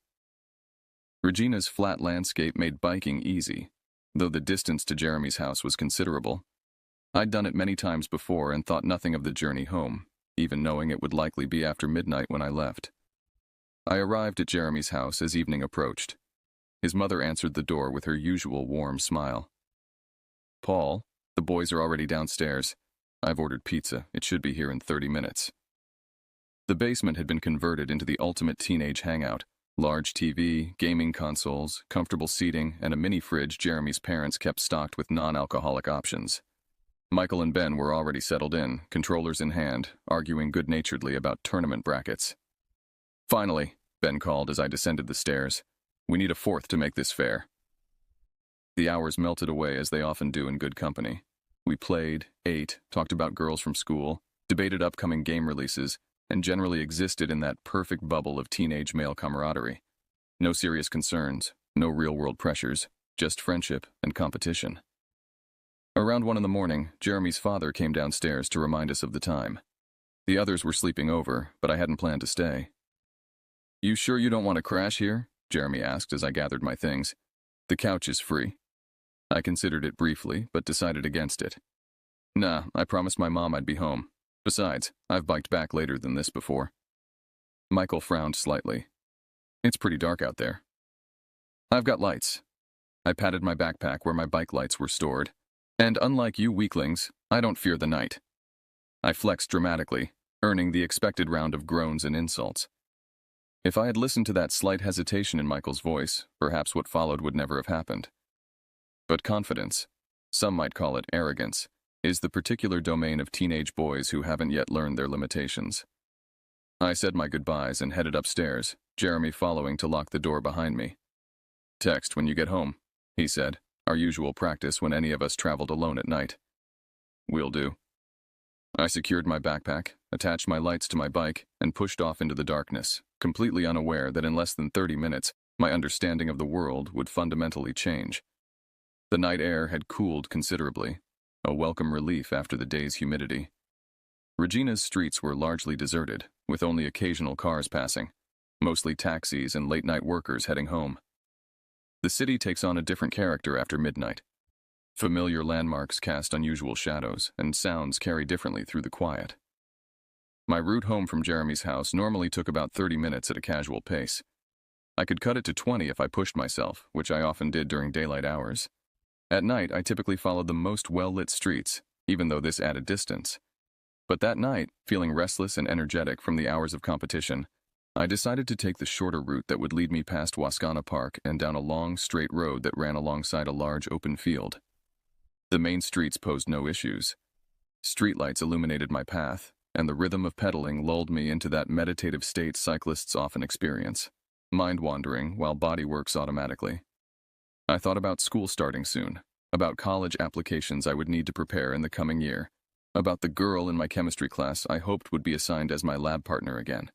Regina's flat landscape made biking easy, though the distance to Jeremy's house was considerable. I'd done it many times before and thought nothing of the journey home, even knowing it would likely be after midnight when I left. I arrived at Jeremy's house as evening approached. His mother answered the door with her usual warm smile. "Paul, the boys are already downstairs. I've ordered pizza. It should be here in 30 minutes. The basement had been converted into the ultimate teenage hangout. Large TV, gaming consoles, comfortable seating, and a mini fridge Jeremy's parents kept stocked with non-alcoholic options. Michael and Ben were already settled in, controllers in hand, arguing good-naturedly about tournament brackets. "Finally," Ben called as I descended the stairs. "We need a fourth to make this fair." The hours melted away as they often do in good company. We played, ate, talked about girls from school, debated upcoming game releases, and generally existed in that perfect bubble of teenage male camaraderie. No serious concerns, no real-world pressures, just friendship and competition. Around 1 a.m, Jeremy's father came downstairs to remind us of the time. The others were sleeping over, but I hadn't planned to stay. "You sure you don't want to crash here?" Jeremy asked as I gathered my things. "The couch is free." I considered it briefly, but decided against it. "Nah, I promised my mom I'd be home. Besides, I've biked back later than this before." Michael frowned slightly. "It's pretty dark out there." "I've got lights." I patted my backpack where my bike lights were stored. "And unlike you weaklings, I don't fear the night." I flexed dramatically, earning the expected round of groans and insults. If I had listened to that slight hesitation in Michael's voice, perhaps what followed would never have happened. But confidence, some might call it arrogance, is the particular domain of teenage boys who haven't yet learned their limitations. I said my goodbyes and headed upstairs, Jeremy following to lock the door behind me. "Text when you get home," he said, our usual practice when any of us traveled alone at night. "Will do." I secured my backpack, attached my lights to my bike, and pushed off into the darkness, completely unaware that in less than 30 minutes, my understanding of the world would fundamentally change. The night air had cooled considerably, a welcome relief after the day's humidity. Regina's streets were largely deserted, with only occasional cars passing, mostly taxis and late-night workers heading home. The city takes on a different character after midnight. Familiar landmarks cast unusual shadows, and sounds carry differently through the quiet. My route home from Jeremy's house normally took about 30 minutes at a casual pace. I could cut it to 20 if I pushed myself, which I often did during daylight hours. At night, I typically followed the most well-lit streets, even though this added distance. But that night, feeling restless and energetic from the hours of competition, I decided to take the shorter route that would lead me past Wascana Park and down a long, straight road that ran alongside a large open field. The main streets posed no issues. Streetlights illuminated my path, and the rhythm of pedaling lulled me into that meditative state cyclists often experience, mind-wandering while body works automatically. I thought about school starting soon, about college applications I would need to prepare in the coming year, about the girl in my chemistry class I hoped would be assigned as my lab partner again.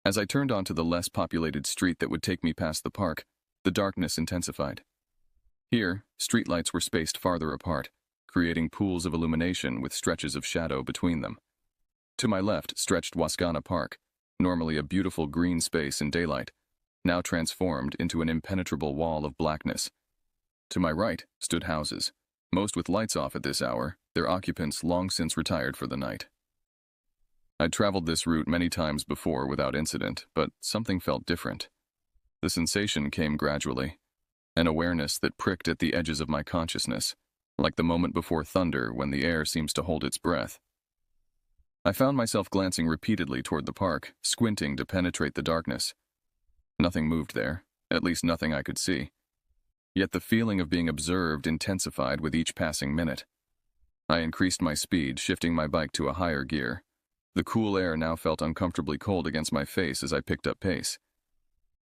As I turned onto the less populated street that would take me past the park, the darkness intensified. Here, streetlights were spaced farther apart, creating pools of illumination with stretches of shadow between them. To my left stretched Wascana Park, normally a beautiful green space in daylight, now transformed into an impenetrable wall of blackness. To my right stood houses, most with lights off at this hour, their occupants long since retired for the night. I'd traveled this route many times before without incident, but something felt different. The sensation came gradually, an awareness that pricked at the edges of my consciousness, like the moment before thunder when the air seems to hold its breath. I found myself glancing repeatedly toward the park, squinting to penetrate the darkness. Nothing moved there, at least nothing I could see. Yet the feeling of being observed intensified with each passing minute. I increased my speed, shifting my bike to a higher gear. The cool air now felt uncomfortably cold against my face as I picked up pace.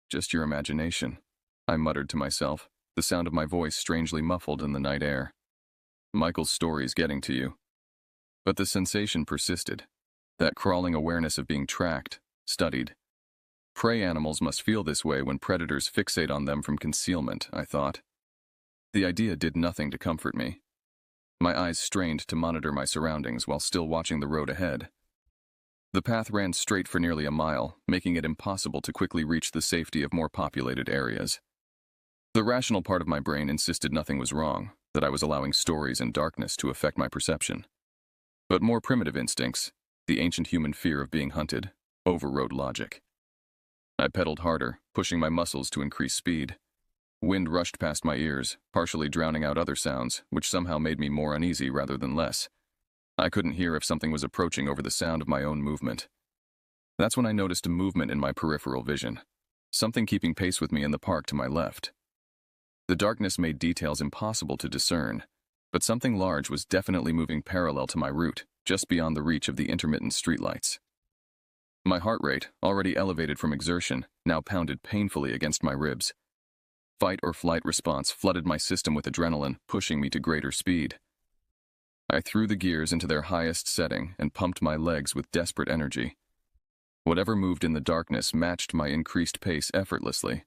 "Just your imagination," I muttered to myself, the sound of my voice strangely muffled in the night air. "Michael's story's getting to you." But the sensation persisted, that crawling awareness of being tracked, studied. Prey animals must feel this way when predators fixate on them from concealment, I thought. The idea did nothing to comfort me. my eyes strained to monitor my surroundings while still watching the road ahead. The path ran straight for nearly a mile, making it impossible to quickly reach the safety of more populated areas. The rational part of my brain insisted nothing was wrong, that I was allowing stories and darkness to affect my perception. But more primitive instincts, the ancient human fear of being hunted, overrode logic. I pedaled harder, pushing my muscles to increase speed. Wind rushed past my ears, partially drowning out other sounds, which somehow made me more uneasy rather than less. I couldn't hear if something was approaching over the sound of my own movement. That's when I noticed a movement in my peripheral vision, something keeping pace with me in the park to my left. The darkness made details impossible to discern, but something large was definitely moving parallel to my route, just beyond the reach of the intermittent streetlights. My heart rate, already elevated from exertion, now pounded painfully against my ribs. Fight or flight response flooded my system with adrenaline, pushing me to greater speed. I threw the gears into their highest setting and pumped my legs with desperate energy. Whatever moved in the darkness matched my increased pace effortlessly.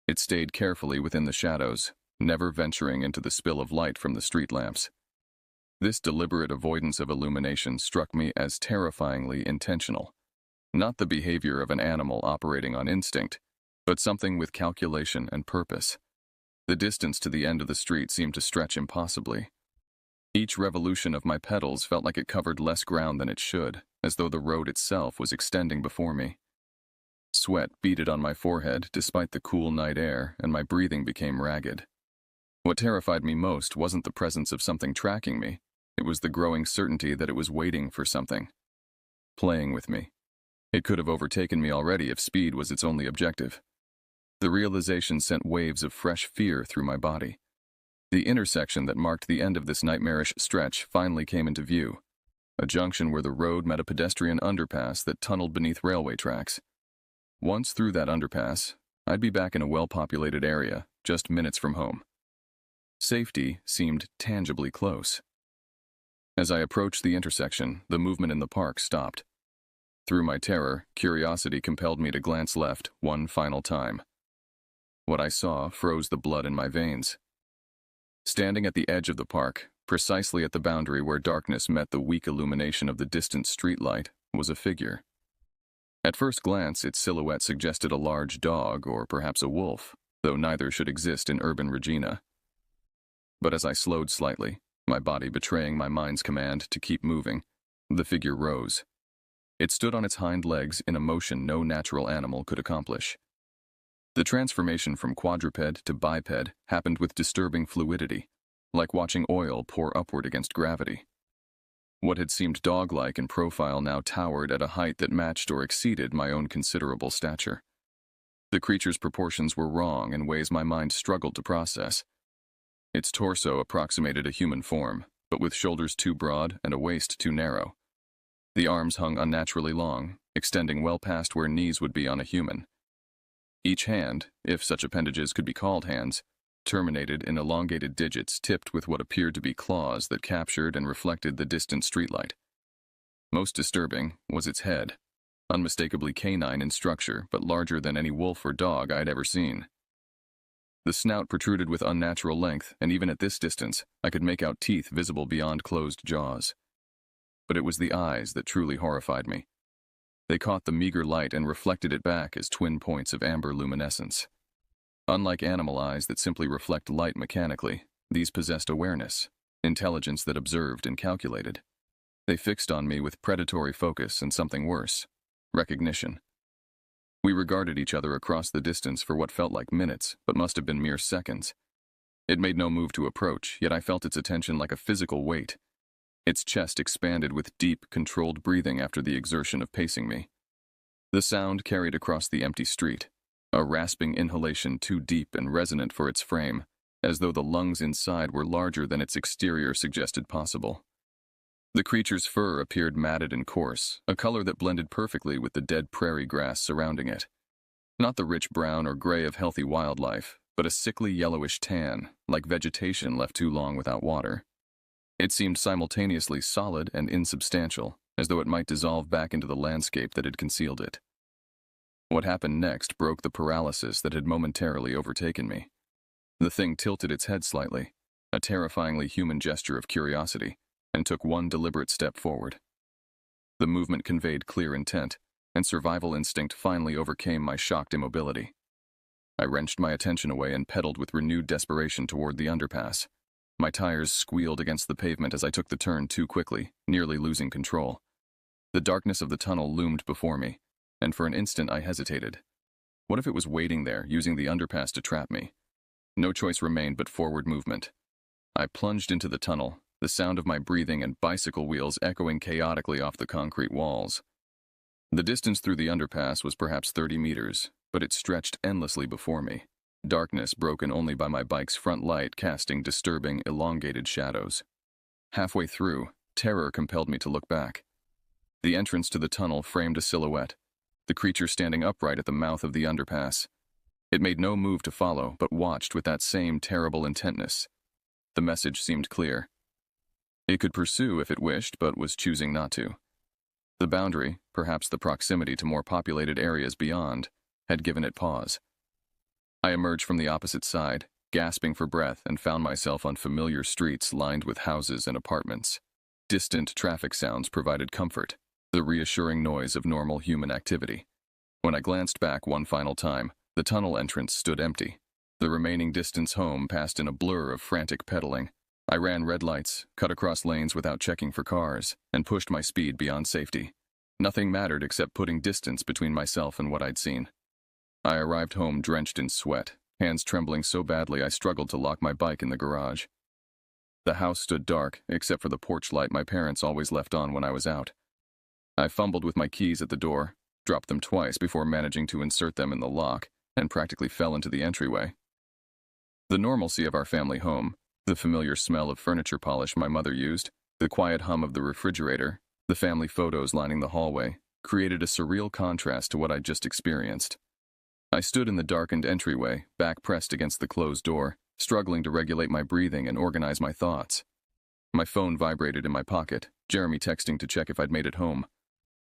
It stayed carefully within the shadows, never venturing into the spill of light from the street lamps. This deliberate avoidance of illumination struck me as terrifyingly intentional. Not the behavior of an animal operating on instinct, but something with calculation and purpose. The distance to the end of the street seemed to stretch impossibly. Each revolution of my pedals felt like it covered less ground than it should, as though the road itself was extending before me. Sweat beaded on my forehead despite the cool night air, and my breathing became ragged. What terrified me most wasn't the presence of something tracking me. It was the growing certainty that it was waiting for something, playing with me. It could have overtaken me already if speed was its only objective. The realization sent waves of fresh fear through my body. The intersection that marked the end of this nightmarish stretch finally came into view, a junction where the road met a pedestrian underpass that tunneled beneath railway tracks. Once through that underpass, I'd be back in a well-populated area, just minutes from home. Safety seemed tangibly close. As I approached the intersection, the movement in the park stopped. Through my terror, curiosity compelled me to glance left one final time. What I saw froze the blood in my veins. Standing at the edge of the park, precisely at the boundary where darkness met the weak illumination of the distant streetlight, was a figure. At first glance, its silhouette suggested a large dog or perhaps a wolf, though neither should exist in urban Regina. But as I slowed slightly, my body betraying my mind's command to keep moving, the figure rose. It stood on its hind legs in a motion no natural animal could accomplish. The transformation from quadruped to biped happened with disturbing fluidity, like watching oil pour upward against gravity. What had seemed dog-like in profile now towered at a height that matched or exceeded my own considerable stature. The creature's proportions were wrong in ways my mind struggled to process. Its torso approximated a human form, but with shoulders too broad and a waist too narrow. The arms hung unnaturally long, extending well past where knees would be on a human. Each hand, if such appendages could be called hands, terminated in elongated digits tipped with what appeared to be claws that captured and reflected the distant streetlight. Most disturbing was its head, unmistakably canine in structure but larger than any wolf or dog I'd ever seen. The snout protruded with unnatural length, and even at this distance, I could make out teeth visible beyond closed jaws. But it was the eyes that truly horrified me. They caught the meager light and reflected it back as twin points of amber luminescence. Unlike animal eyes that simply reflect light mechanically, these possessed awareness, intelligence that observed and calculated. They fixed on me with predatory focus and something worse, recognition. We regarded each other across the distance for what felt like minutes, but must have been mere seconds. It made no move to approach, yet I felt its attention like a physical weight. Its chest expanded with deep, controlled breathing after the exertion of pacing me. The sound carried across the empty street, a rasping inhalation too deep and resonant for its frame, as though the lungs inside were larger than its exterior suggested possible. The creature's fur appeared matted and coarse, a color that blended perfectly with the dead prairie grass surrounding it. Not the rich brown or gray of healthy wildlife, but a sickly yellowish tan, like vegetation left too long without water. It seemed simultaneously solid and insubstantial, as though it might dissolve back into the landscape that had concealed it. What happened next broke the paralysis that had momentarily overtaken me. The thing tilted its head slightly, a terrifyingly human gesture of curiosity, and took one deliberate step forward. The movement conveyed clear intent, and survival instinct finally overcame my shocked immobility. I wrenched my attention away and pedaled with renewed desperation toward the underpass. My tires squealed against the pavement as I took the turn too quickly, nearly losing control. The darkness of the tunnel loomed before me, and for an instant I hesitated. What if it was waiting there, using the underpass to trap me? No choice remained but forward movement. I plunged into the tunnel, the sound of my breathing and bicycle wheels echoing chaotically off the concrete walls. The distance through the underpass was perhaps 30 meters, but it stretched endlessly before me, darkness broken only by my bike's front light casting disturbing, elongated shadows. Halfway through, terror compelled me to look back. The entrance to the tunnel framed a silhouette, the creature standing upright at the mouth of the underpass. It made no move to follow, but watched with that same terrible intentness. The message seemed clear. It could pursue if it wished, but was choosing not to. The boundary, perhaps the proximity to more populated areas beyond, had given it pause. I emerged from the opposite side, gasping for breath, and found myself on familiar streets lined with houses and apartments. Distant traffic sounds provided comfort, the reassuring noise of normal human activity. When I glanced back one final time, the tunnel entrance stood empty. The remaining distance home passed in a blur of frantic pedaling. I ran red lights, cut across lanes without checking for cars, and pushed my speed beyond safety. Nothing mattered except putting distance between myself and what I'd seen. I arrived home drenched in sweat, hands trembling so badly I struggled to lock my bike in the garage. The house stood dark, except for the porch light my parents always left on when I was out. I fumbled with my keys at the door, dropped them twice before managing to insert them in the lock, and practically fell into the entryway. The normalcy of our family home, the familiar smell of furniture polish my mother used, the quiet hum of the refrigerator, the family photos lining the hallway, created a surreal contrast to what I'd just experienced. I stood in the darkened entryway, back pressed against the closed door, struggling to regulate my breathing and organize my thoughts. My phone vibrated in my pocket, Jeremy texting to check if I'd made it home.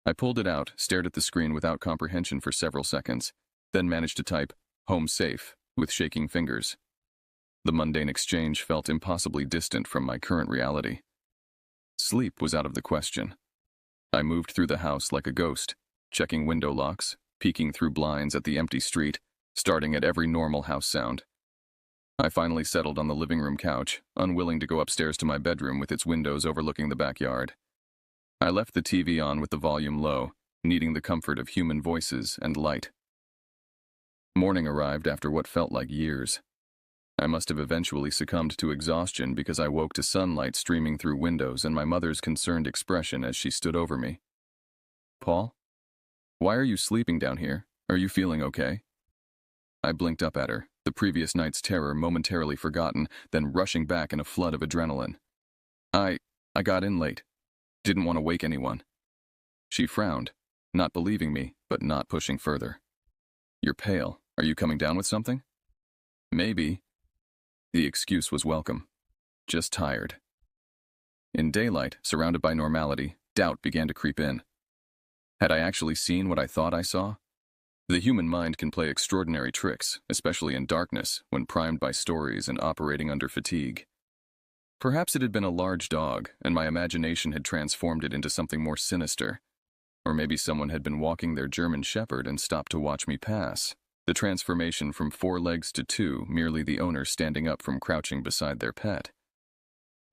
I pulled it out, stared at the screen without comprehension for several seconds, then managed to type, "Home safe," with shaking fingers. The mundane exchange felt impossibly distant from my current reality. Sleep was out of the question. I moved through the house like a ghost, checking window locks, peeking through blinds at the empty street, starting at every normal house sound. I finally settled on the living room couch, unwilling to go upstairs to my bedroom with its windows overlooking the backyard. I left the TV on with the volume low, needing the comfort of human voices and light. Morning arrived after what felt like years. I must have eventually succumbed to exhaustion because I woke to sunlight streaming through windows and my mother's concerned expression as she stood over me. "Paul? Why are you sleeping down here? Are you feeling okay?" I blinked up at her, the previous night's terror momentarily forgotten, then rushing back in a flood of adrenaline. I got in late. Didn't want to wake anyone." She frowned, not believing me, but not pushing further. "You're pale. Are you coming down with something?" "Maybe." The excuse was welcome. Just tired. In daylight, surrounded by normality, doubt began to creep in. Had I actually seen what I thought I saw? The human mind can play extraordinary tricks, especially in darkness, when primed by stories and operating under fatigue. Perhaps it had been a large dog, and my imagination had transformed it into something more sinister. Or maybe someone had been walking their German Shepherd and stopped to watch me pass. The transformation from 4 legs to 2, merely the owner standing up from crouching beside their pet.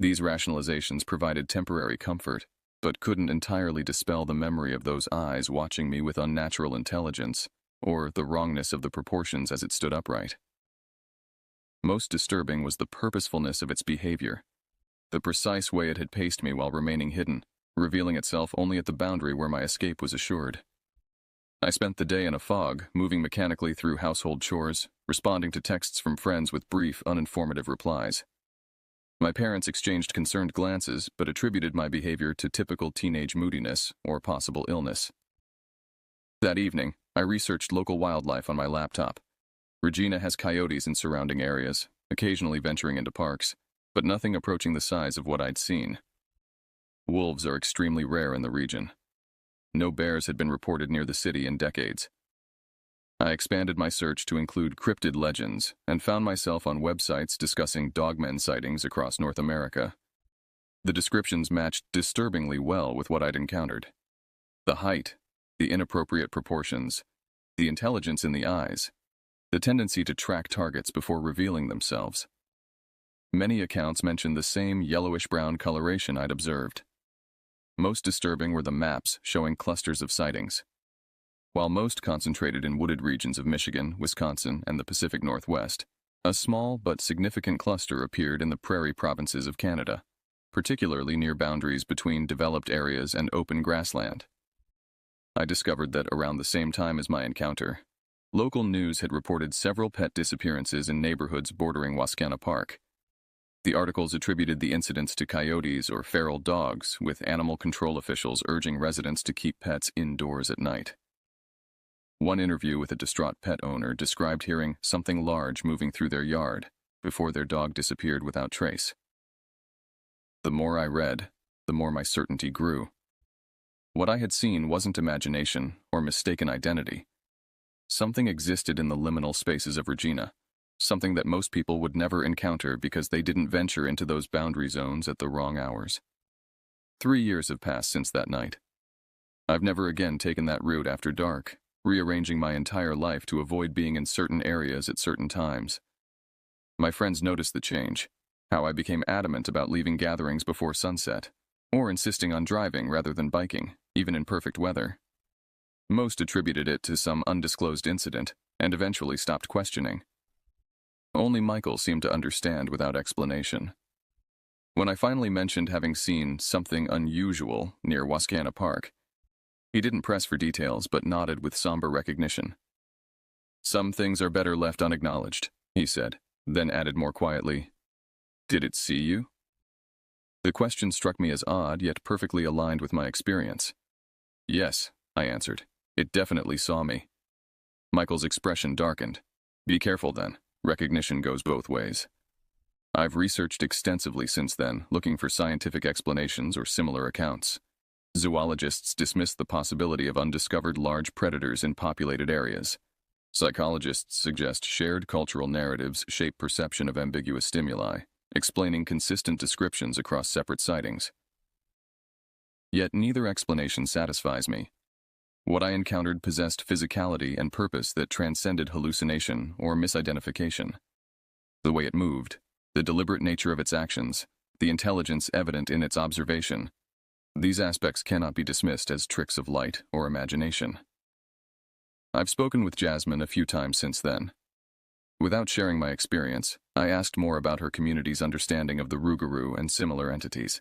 These rationalizations provided temporary comfort, but couldn't entirely dispel the memory of those eyes watching me with unnatural intelligence, or the wrongness of the proportions as it stood upright. Most disturbing was the purposefulness of its behavior, the precise way it had paced me while remaining hidden, revealing itself only at the boundary where my escape was assured. I spent the day in a fog, moving mechanically through household chores, responding to texts from friends with brief, uninformative replies. My parents exchanged concerned glances, but attributed my behavior to typical teenage moodiness or possible illness. That evening, I researched local wildlife on my laptop. Regina has coyotes in surrounding areas, occasionally venturing into parks, but nothing approaching the size of what I'd seen. Wolves are extremely rare in the region. No bears had been reported near the city in decades. I expanded my search to include cryptid legends and found myself on websites discussing dogmen sightings across North America. The descriptions matched disturbingly well with what I'd encountered. The height, the inappropriate proportions, the intelligence in the eyes, the tendency to track targets before revealing themselves. Many accounts mentioned the same yellowish-brown coloration I'd observed. Most disturbing were the maps showing clusters of sightings. While most concentrated in wooded regions of Michigan, Wisconsin, and the Pacific Northwest, a small but significant cluster appeared in the prairie provinces of Canada, particularly near boundaries between developed areas and open grassland. I discovered that around the same time as my encounter, local news had reported several pet disappearances in neighborhoods bordering Wascana Park. The articles attributed the incidents to coyotes or feral dogs, with animal control officials urging residents to keep pets indoors at night. One interview with a distraught pet owner described hearing something large moving through their yard before their dog disappeared without trace. The more I read, the more my certainty grew. What I had seen wasn't imagination or mistaken identity. Something existed in the liminal spaces of Regina, something that most people would never encounter because they didn't venture into those boundary zones at the wrong hours. 3 years have passed since that night. I've never again taken that route after dark, rearranging my entire life to avoid being in certain areas at certain times. My friends noticed the change, how I became adamant about leaving gatherings before sunset, or insisting on driving rather than biking, even in perfect weather. Most attributed it to some undisclosed incident, and eventually stopped questioning. Only Michael seemed to understand without explanation. When I finally mentioned having seen something unusual near Wascana Park, he didn't press for details but nodded with somber recognition. "Some things are better left unacknowledged," he said, then added more quietly, "Did it see you?" The question struck me as odd yet perfectly aligned with my experience. "Yes," I answered. "It definitely saw me." Michael's expression darkened. "Be careful then. Recognition goes both ways." I've researched extensively since then, looking for scientific explanations or similar accounts. Zoologists dismiss the possibility of undiscovered large predators in populated areas. Psychologists suggest shared cultural narratives shape perception of ambiguous stimuli, explaining consistent descriptions across separate sightings. Yet neither explanation satisfies me. What I encountered possessed physicality and purpose that transcended hallucination or misidentification. The way it moved, the deliberate nature of its actions, the intelligence evident in its observation, these aspects cannot be dismissed as tricks of light or imagination. I've spoken with Jasmine a few times since then. Without sharing my experience, I asked more about her community's understanding of the Rougarou and similar entities.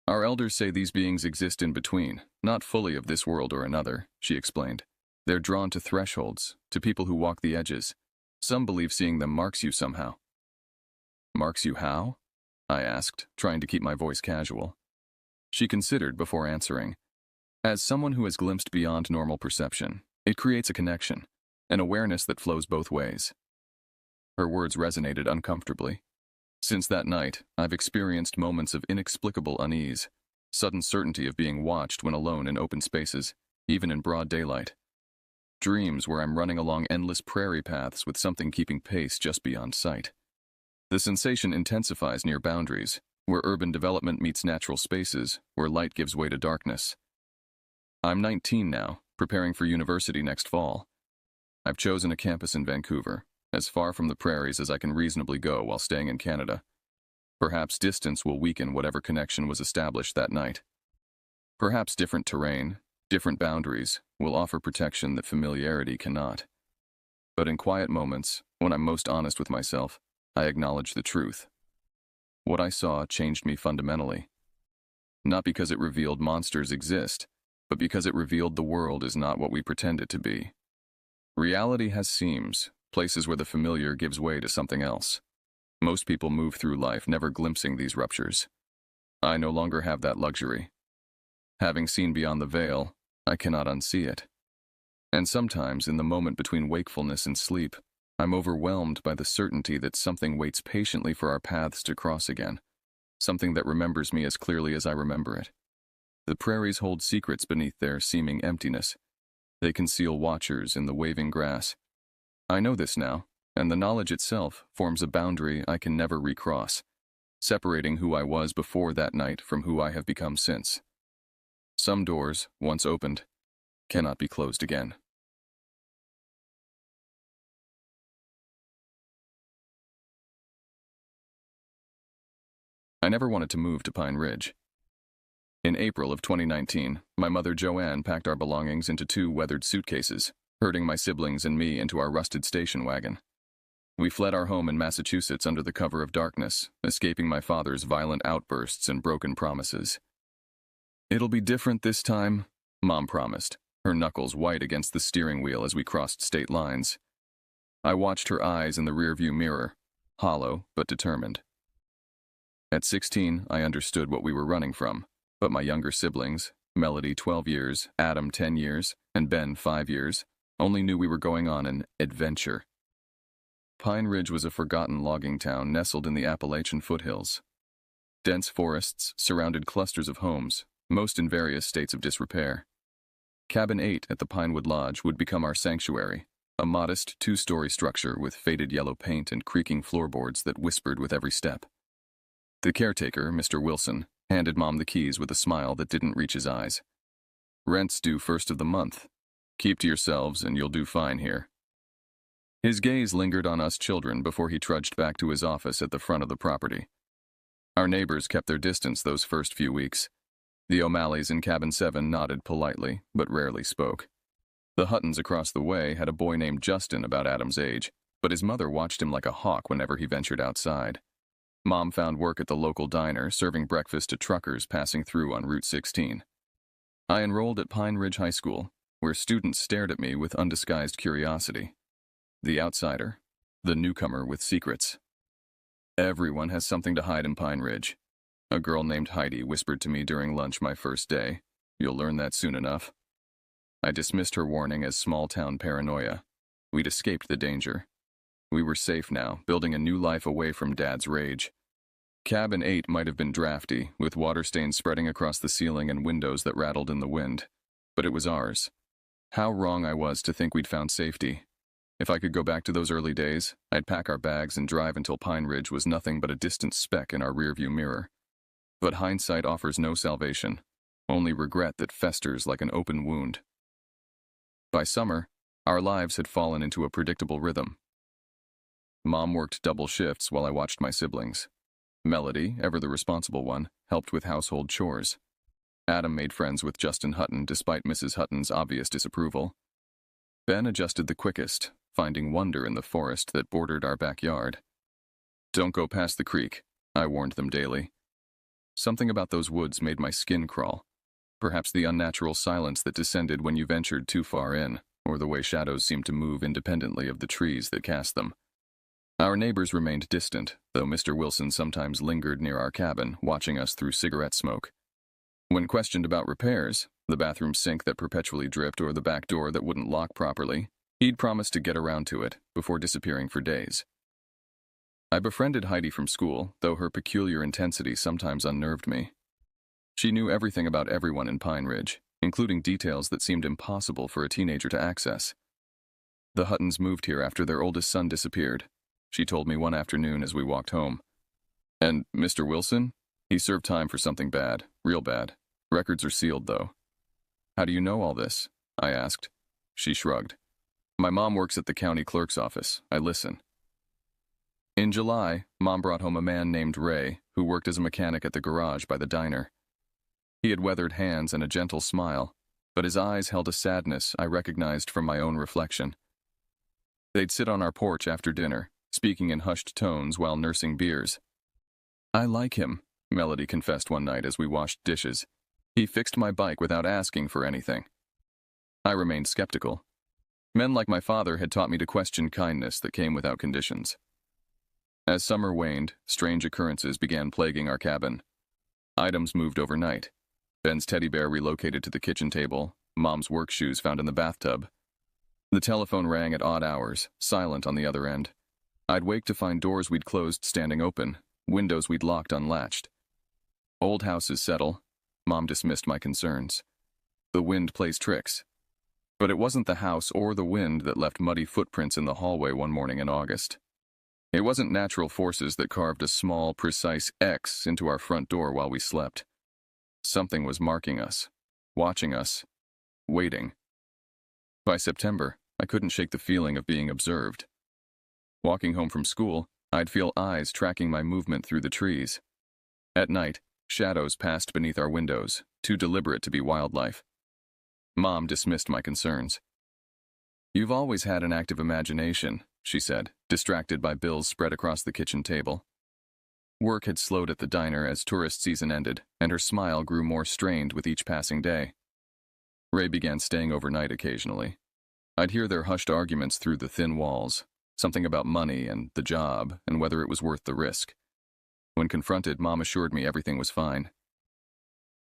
"Our elders say these beings exist in between, not fully of this world or another," she explained. "They're drawn to thresholds, to people who walk the edges. Some believe seeing them marks you somehow." "Marks you how?" I asked, trying to keep my voice casual. She considered before answering. "As someone who has glimpsed beyond normal perception, it creates a connection, an awareness that flows both ways." Her words resonated uncomfortably. Since that night, I've experienced moments of inexplicable unease, sudden certainty of being watched when alone in open spaces, even in broad daylight. Dreams where I'm running along endless prairie paths with something keeping pace just beyond sight. The sensation intensifies near boundaries, where urban development meets natural spaces, where light gives way to darkness. I'm 19 now, preparing for university next fall. I've chosen a campus in Vancouver, as far from the prairies as I can reasonably go while staying in Canada. Perhaps distance will weaken whatever connection was established that night. Perhaps different terrain, different boundaries, will offer protection that familiarity cannot. But in quiet moments, when I'm most honest with myself, I acknowledge the truth. What I saw changed me fundamentally. Not because it revealed monsters exist, but because it revealed the world is not what we pretend it to be. Reality has seams, places where the familiar gives way to something else. Most people move through life never glimpsing these ruptures. I no longer have that luxury. Having seen beyond the veil, I cannot unsee it. And sometimes, in the moment between wakefulness and sleep, I'm overwhelmed by the certainty that something waits patiently for our paths to cross again, something that remembers me as clearly as I remember it. The prairies hold secrets beneath their seeming emptiness, They conceal watchers in the waving grass. I know this now, and the knowledge itself forms a boundary I can never recross, separating who I was before that night from who I have become since. Some doors, once opened, cannot be closed again. I never wanted to move to Pine Ridge. In April of 2019, my mother Joanne packed our belongings into 2 weathered suitcases, herding my siblings and me into our rusted station wagon. We fled our home in Massachusetts under the cover of darkness, escaping my father's violent outbursts and broken promises. "It'll be different this time," Mom promised, her knuckles white against the steering wheel as we crossed state lines. I watched her eyes in the rearview mirror, hollow but determined. At 16, I understood what we were running from, but my younger siblings, Melody 12 years, Adam 10 years, and Ben 5 years, only knew we were going on an adventure. Pine Ridge was a forgotten logging town nestled in the Appalachian foothills. Dense forests surrounded clusters of homes, most in various states of disrepair. Cabin 8 at the Pinewood Lodge would become our sanctuary, a modest 2-story structure with faded yellow paint and creaking floorboards that whispered with every step. The caretaker, Mr. Wilson, handed Mom the keys with a smile that didn't reach his eyes. "Rent's due first of the month. Keep to yourselves and you'll do fine here." His gaze lingered on us children before he trudged back to his office at the front of the property. Our neighbors kept their distance those first few weeks. The O'Malleys in Cabin 7 nodded politely, but rarely spoke. The Huttons across the way had a boy named Justin about Adam's age, but his mother watched him like a hawk whenever he ventured outside. Mom found work at the local diner, serving breakfast to truckers passing through on Route 16. I enrolled at Pine Ridge High School, where students stared at me with undisguised curiosity. The outsider, the newcomer with secrets. "Everyone has something to hide in Pine Ridge," a girl named Heidi whispered to me during lunch my first day. "You'll learn that soon enough." I dismissed her warning as small-town paranoia. We'd escaped the danger. We were safe now, building a new life away from Dad's rage. Cabin 8 might have been drafty, with water stains spreading across the ceiling and windows that rattled in the wind. But it was ours. How wrong I was to think we'd found safety. If I could go back to those early days, I'd pack our bags and drive until Pine Ridge was nothing but a distant speck in our rearview mirror. But hindsight offers no salvation, only regret that festers like an open wound. By summer, our lives had fallen into a predictable rhythm. Mom worked double shifts while I watched my siblings. Melody, ever the responsible one, helped with household chores. Adam made friends with Justin Hutton despite Mrs. Hutton's obvious disapproval. Ben adjusted the quickest, finding wonder in the forest that bordered our backyard. "Don't go past the creek," I warned them daily. Something about those woods made my skin crawl. Perhaps the unnatural silence that descended when you ventured too far in, or the way shadows seemed to move independently of the trees that cast them. Our neighbors remained distant, though Mr. Wilson sometimes lingered near our cabin, watching us through cigarette smoke. When questioned about repairs, the bathroom sink that perpetually dripped or the back door that wouldn't lock properly, he'd promised to get around to it before disappearing for days. I befriended Heidi from school, though her peculiar intensity sometimes unnerved me. She knew everything about everyone in Pine Ridge, including details that seemed impossible for a teenager to access. The Huttons moved here after their oldest son disappeared, she told me one afternoon as we walked home. "And Mr. Wilson? He served time for something bad, real bad. Records are sealed, though." "How do you know all this?" I asked. She shrugged. "My mom works at the county clerk's office. I listen." In July, Mom brought home a man named Ray, who worked as a mechanic at the garage by the diner. He had weathered hands and a gentle smile, but his eyes held a sadness I recognized from my own reflection. They'd sit on our porch after dinner, speaking in hushed tones while nursing beers. "I like him," Melody confessed one night as we washed dishes. "He fixed my bike without asking for anything." I remained skeptical. Men like my father had taught me to question kindness that came without conditions. As summer waned, strange occurrences began plaguing our cabin. Items moved overnight. Ben's teddy bear relocated to the kitchen table, Mom's work shoes found in the bathtub. The telephone rang at odd hours, silent on the other end. I'd wake to find doors we'd closed standing open, windows we'd locked unlatched. Old houses settle. Mom dismissed my concerns. The wind plays tricks. But it wasn't the house or the wind that left muddy footprints in the hallway one morning in August. It wasn't natural forces that carved a small, precise X into our front door while we slept. Something was marking us, watching us, waiting. By September, I couldn't shake the feeling of being observed. Walking home from school, I'd feel eyes tracking my movement through the trees. At night, shadows passed beneath our windows, too deliberate to be wildlife. Mom dismissed my concerns. "You've always had an active imagination," she said, distracted by bills spread across the kitchen table. Work had slowed at the diner as tourist season ended, and her smile grew more strained with each passing day. Ray began staying overnight occasionally. I'd hear their hushed arguments through the thin walls, something about money and the job and whether it was worth the risk. When confronted, Mom assured me everything was fine.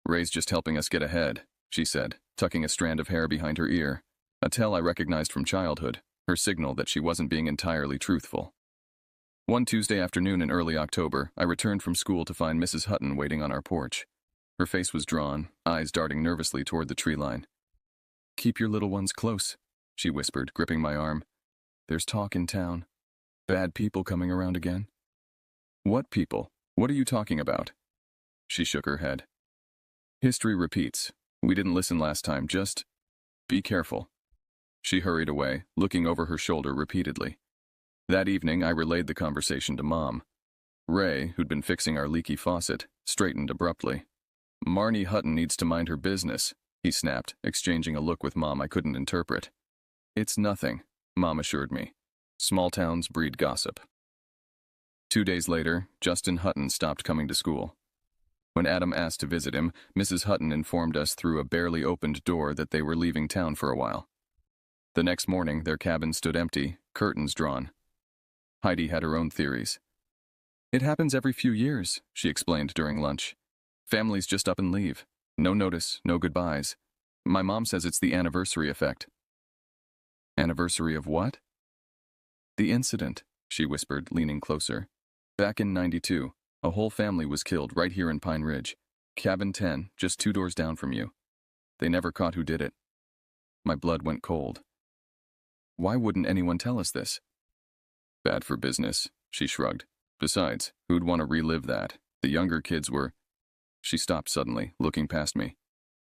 "Ray's just helping us get ahead," she said, tucking a strand of hair behind her ear, a tell I recognized from childhood, her signal that she wasn't being entirely truthful. One Tuesday afternoon in early October, I returned from school to find Mrs. Hutton waiting on our porch. Her face was drawn, eyes darting nervously toward the tree line. "Keep your little ones close," she whispered, gripping my arm. "There's talk in town. Bad people coming around again." "What people? What are you talking about?" She shook her head. "History repeats. We didn't listen last time, just be careful." She hurried away, looking over her shoulder repeatedly. That evening, I relayed the conversation to Mom. Ray, who'd been fixing our leaky faucet, straightened abruptly. "Marnie Hutton needs to mind her business," he snapped, exchanging a look with Mom I couldn't interpret. "It's nothing," Mom assured me. "Small towns breed gossip." 2 days later, Justin Hutton stopped coming to school. When Adam asked to visit him, Mrs. Hutton informed us through a barely opened door that they were leaving town for a while. The next morning, their cabin stood empty, curtains drawn. Heidi had her own theories. "It happens every few years," she explained during lunch. "Families just up and leave. No notice, no goodbyes. My mom says it's the anniversary effect." "Anniversary of what?" "The incident," she whispered, leaning closer. "Back in '92, a whole family was killed right here in Pine Ridge. Cabin 10, just 2 doors down from you. They never caught who did it." My blood went cold. "Why wouldn't anyone tell us this?" "Bad for business," she shrugged. "Besides, who'd want to relive that? The younger kids were—" She stopped suddenly, looking past me.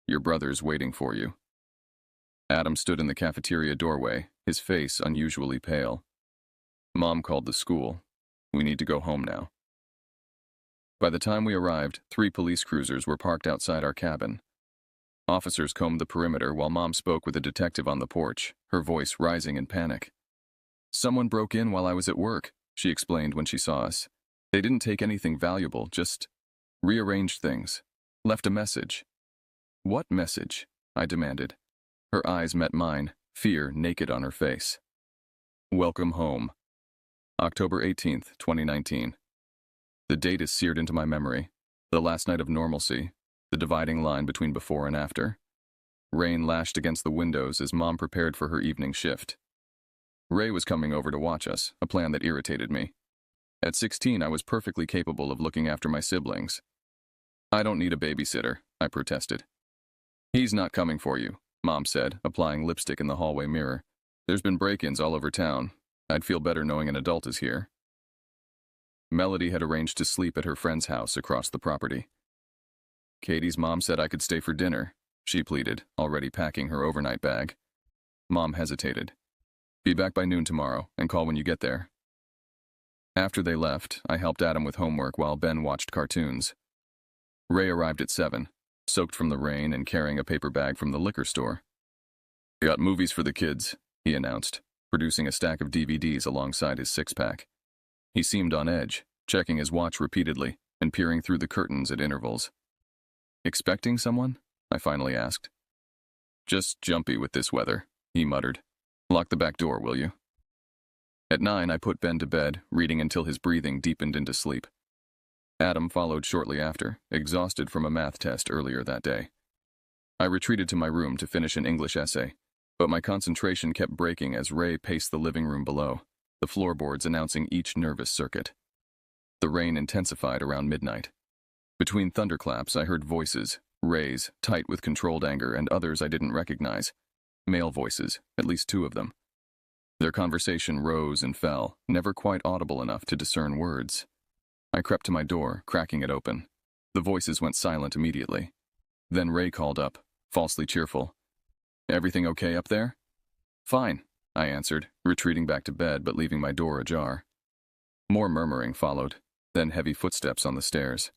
"Your brother's waiting for you." Adam stood in the cafeteria doorway, his face unusually pale. "Mom called the school. We need to go home now." By the time we arrived, 3 police cruisers were parked outside our cabin. Officers combed the perimeter while Mom spoke with a detective on the porch, her voice rising in panic. "Someone broke in while I was at work," she explained when she saw us. "They didn't take anything valuable, just rearranged things. Left a message." "What message?" I demanded. Her eyes met mine, fear naked on her face. "Welcome home. October 18th, 2019. The date is seared into my memory. The last night of normalcy, the dividing line between before and after. Rain lashed against the windows as Mom prepared for her evening shift. Ray was coming over to watch us, a plan that irritated me. At 16, I was perfectly capable of looking after my siblings. "I don't need a babysitter," I protested. "He's not coming for you," Mom said, applying lipstick in the hallway mirror. "There's been break-ins all over town. I'd feel better knowing an adult is here." Melody had arranged to sleep at her friend's house across the property. "Katie's mom said I could stay for dinner," she pleaded, already packing her overnight bag. Mom hesitated. "Be back by noon tomorrow, and call when you get there." After they left, I helped Adam with homework while Ben watched cartoons. Ray arrived at 7, soaked from the rain and carrying a paper bag from the liquor store. "Got movies for the kids," he announced, producing a stack of DVDs alongside his six-pack. He seemed on edge, checking his watch repeatedly and peering through the curtains at intervals. "Expecting someone?" I finally asked. "Just jumpy with this weather," he muttered. "Lock the back door, will you?" At 9, I put Ben to bed, reading until his breathing deepened into sleep. Adam followed shortly after, exhausted from a math test earlier that day. I retreated to my room to finish an English essay, but my concentration kept breaking as Ray paced the living room below, the floorboards announcing each nervous circuit. The rain intensified around midnight. Between thunderclaps, I heard voices, Ray's, tight with controlled anger, and others I didn't recognize. male voices, at least two of them. Their conversation rose and fell, never quite audible enough to discern words. I crept to my door, cracking it open. The voices went silent immediately. Then Ray called up, falsely cheerful. "Everything okay up there?" "Fine," I answered, retreating back to bed but leaving my door ajar. More murmuring followed, then heavy footsteps on the stairs.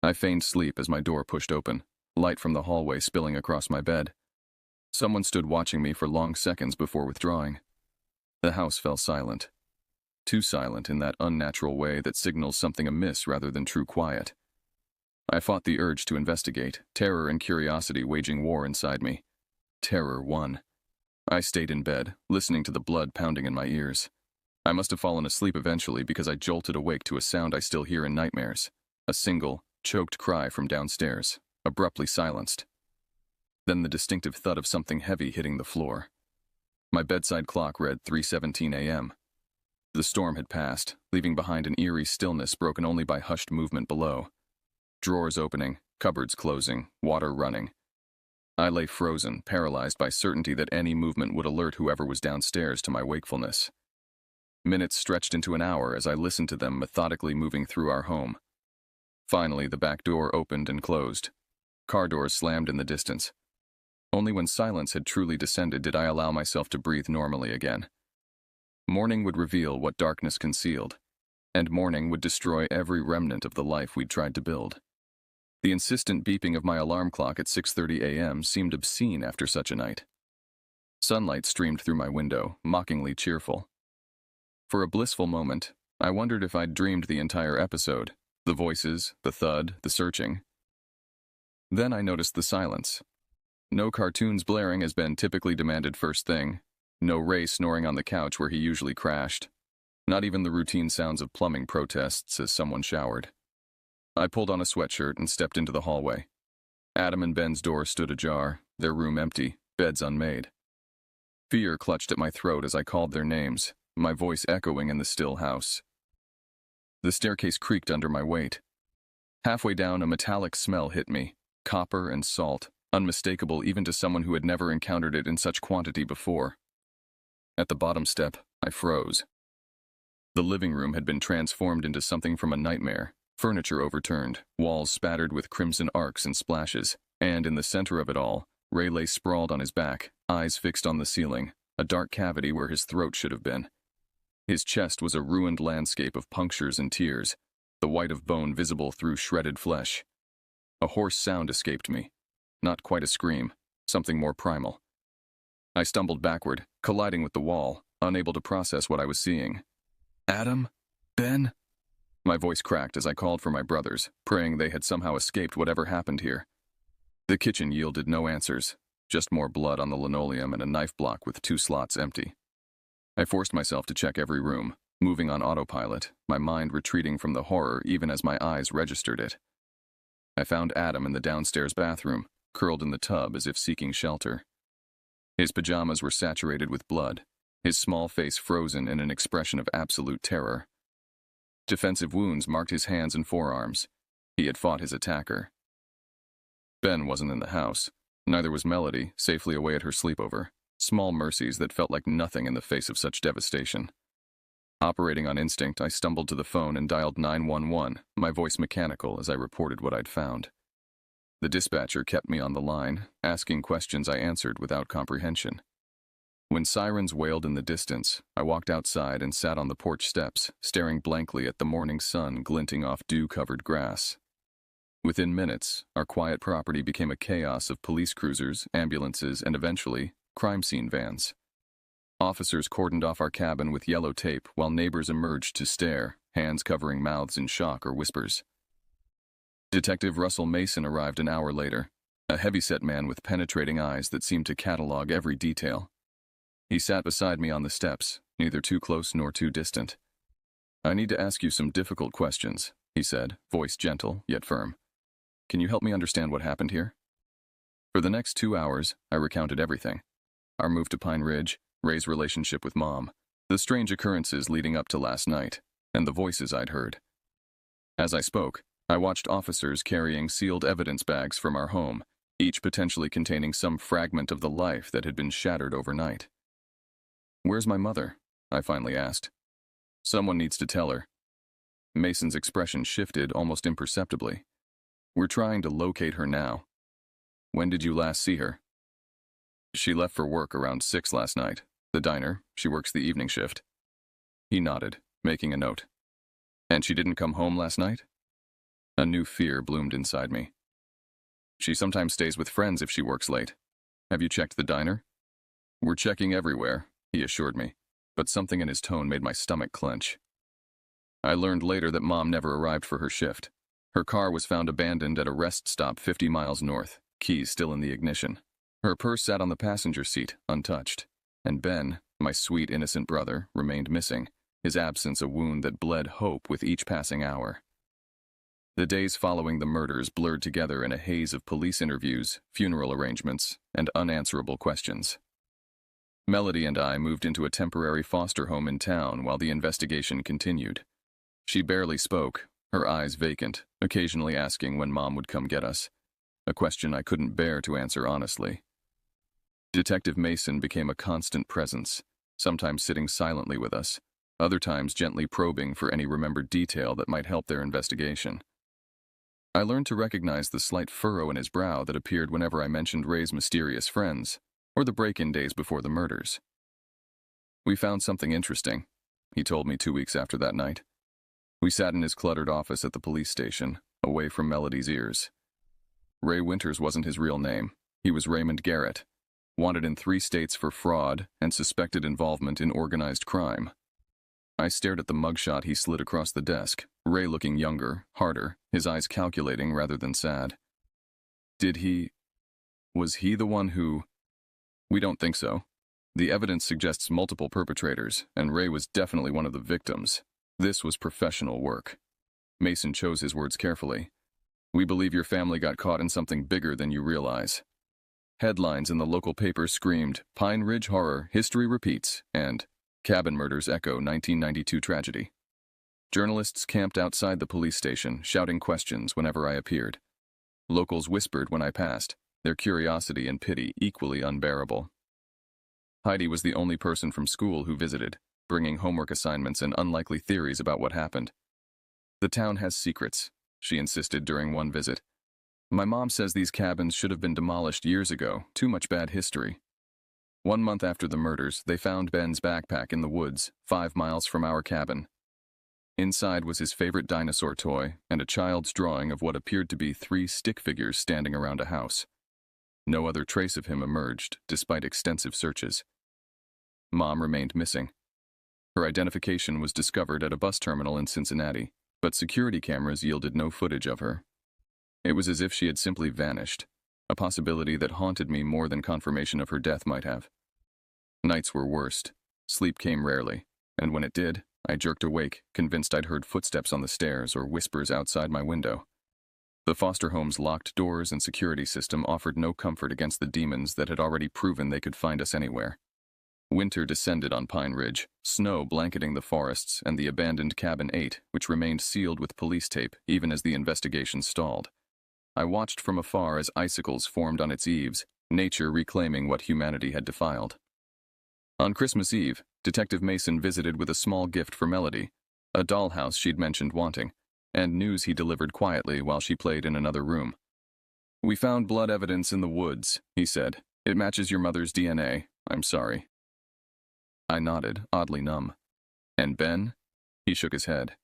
I feigned sleep as my door pushed open, light from the hallway spilling across my bed. Someone stood watching me for long seconds before withdrawing. The house fell silent. Too silent in that unnatural way that signals something amiss rather than true quiet. I fought the urge to investigate, terror and curiosity waging war inside me. Terror won. I stayed in bed, listening to the blood pounding in my ears. I must have fallen asleep eventually because I jolted awake to a sound I still hear in nightmares. A single, choked cry from downstairs, abruptly silenced. Then the distinctive thud of something heavy hitting the floor. My bedside clock read 3:17 a.m. The storm had passed, leaving behind an eerie stillness broken only by hushed movement below. Drawers opening, cupboards closing, water running. I lay frozen, paralyzed by certainty that any movement would alert whoever was downstairs to my wakefulness. Minutes stretched into an hour as I listened to them methodically moving through our home. Finally, the back door opened and closed. Car doors slammed in the distance. Only when silence had truly descended did I allow myself to breathe normally again. Morning would reveal what darkness concealed, and morning would destroy every remnant of the life we'd tried to build. The insistent beeping of my alarm clock at 6:30 a.m. seemed obscene after such a night. Sunlight streamed through my window, mockingly cheerful. For a blissful moment, I wondered if I'd dreamed the entire episode, the voices, the thud, the searching. Then I noticed the silence. No cartoons blaring as Ben typically demanded first thing. No Ray snoring on the couch where he usually crashed. Not even the routine sounds of plumbing protests as someone showered. I pulled on a sweatshirt and stepped into the hallway. Adam and Ben's door stood ajar, their room empty, beds unmade. Fear clutched at my throat as I called their names, my voice echoing in the still house. The staircase creaked under my weight. Halfway down, a metallic smell hit me, copper and salt, unmistakable even to someone who had never encountered it in such quantity before. At the bottom step, I froze. The living room had been transformed into something from a nightmare, furniture overturned, walls spattered with crimson arcs and splashes, and in the center of it all, Ray lay sprawled on his back, eyes fixed on the ceiling, a dark cavity where his throat should have been. His chest was a ruined landscape of punctures and tears, the white of bone visible through shredded flesh. A hoarse sound escaped me. Not quite a scream, something more primal. I stumbled backward, colliding with the wall, unable to process what I was seeing. "Adam? Ben?" My voice cracked as I called for my brothers, praying they had somehow escaped whatever happened here. The kitchen yielded no answers, just more blood on the linoleum and a knife block with 2 slots empty. I forced myself to check every room, moving on autopilot, my mind retreating from the horror even as my eyes registered it. I found Adam in the downstairs bathroom, curled in the tub as if seeking shelter. His pajamas were saturated with blood, his small face frozen in an expression of absolute terror. Defensive wounds marked his hands and forearms. He had fought his attacker. Ben wasn't in the house. Neither was Melody, safely away at her sleepover. Small mercies that felt like nothing in the face of such devastation. Operating on instinct, I stumbled to the phone and dialed 911, my voice mechanical as I reported what I'd found. The dispatcher kept me on the line, asking questions I answered without comprehension. When sirens wailed in the distance, I walked outside and sat on the porch steps, staring blankly at the morning sun glinting off dew-covered grass. Within minutes, our quiet property became a chaos of police cruisers, ambulances, and eventually, crime scene vans. Officers cordoned off our cabin with yellow tape while neighbors emerged to stare, hands covering mouths in shock or whispers. Detective Russell Mason arrived an hour later, a heavyset man with penetrating eyes that seemed to catalog every detail. He sat beside me on the steps, neither too close nor too distant. "I need to ask you some difficult questions," he said, voice gentle yet firm. "Can you help me understand what happened here?" For the next 2 hours, I recounted everything. Our move to Pine Ridge, Ray's relationship with Mom, the strange occurrences leading up to last night, and the voices I'd heard. As I spoke, I watched officers carrying sealed evidence bags from our home, each potentially containing some fragment of the life that had been shattered overnight. "Where's my mother?" I finally asked. "Someone needs to tell her." Mason's expression shifted almost imperceptibly. "We're trying to locate her now." "When did you last see her?" "She left for work around 6 last night. The diner. She works the evening shift." He nodded, making a note. "And she didn't come home last night?" A new fear bloomed inside me. "She sometimes stays with friends if she works late. Have you checked the diner?" "We're checking everywhere," he assured me, but something in his tone made my stomach clench. I learned later that Mom never arrived for her shift. Her car was found abandoned at a rest stop 50 miles north, keys still in the ignition. Her purse sat on the passenger seat, untouched. And Ben, my sweet innocent brother, remained missing, his absence a wound that bled hope with each passing hour. The days following the murders blurred together in a haze of police interviews, funeral arrangements, and unanswerable questions. Melody and I moved into a temporary foster home in town while the investigation continued. She barely spoke, her eyes vacant, occasionally asking when Mom would come get us, a question I couldn't bear to answer honestly. Detective Mason became a constant presence, sometimes sitting silently with us, other times gently probing for any remembered detail that might help their investigation. I learned to recognize the slight furrow in his brow that appeared whenever I mentioned Ray's mysterious friends, or the break-in days before the murders. "We found something interesting," he told me 2 weeks after that night. We sat in his cluttered office at the police station, away from Melody's ears. Ray Winters wasn't his real name. He was Raymond Garrett, wanted in 3 states for fraud and suspected involvement in organized crime. I stared at the mugshot he slid across the desk, Ray looking younger, harder, his eyes calculating rather than sad. Was he the one who... "We don't think so. The evidence suggests multiple perpetrators, and Ray was definitely one of the victims. This was professional work." Mason chose his words carefully. "We believe your family got caught in something bigger than you realize." Headlines in the local paper screamed, "Pine Ridge Horror, History Repeats," and "Cabin Murders Echo 1992 Tragedy." Journalists camped outside the police station, shouting questions whenever I appeared. Locals whispered when I passed, their curiosity and pity equally unbearable. Heidi was the only person from school who visited, bringing homework assignments and unlikely theories about what happened. "The town has secrets," she insisted during one visit. "My mom says these cabins should have been demolished years ago, too much bad history." 1 month after the murders, they found Ben's backpack in the woods, 5 miles from our cabin. Inside was his favorite dinosaur toy and a child's drawing of what appeared to be 3 stick figures standing around a house. No other trace of him emerged, despite extensive searches. Mom remained missing. Her identification was discovered at a bus terminal in Cincinnati, but security cameras yielded no footage of her. It was as if she had simply vanished, a possibility that haunted me more than confirmation of her death might have. Nights were worst. Sleep came rarely, and when it did, I jerked awake, convinced I'd heard footsteps on the stairs or whispers outside my window. The foster home's locked doors and security system offered no comfort against the demons that had already proven they could find us anywhere. Winter descended on Pine Ridge, snow blanketing the forests and the abandoned Cabin 8, which remained sealed with police tape even as the investigation stalled. I watched from afar as icicles formed on its eaves, nature reclaiming what humanity had defiled. On Christmas Eve, Detective Mason visited with a small gift for Melody, a dollhouse she'd mentioned wanting, and news he delivered quietly while she played in another room. "We found blood evidence in the woods," he said. "It matches your mother's DNA. I'm sorry." I nodded, oddly numb. "And Ben?" He shook his head.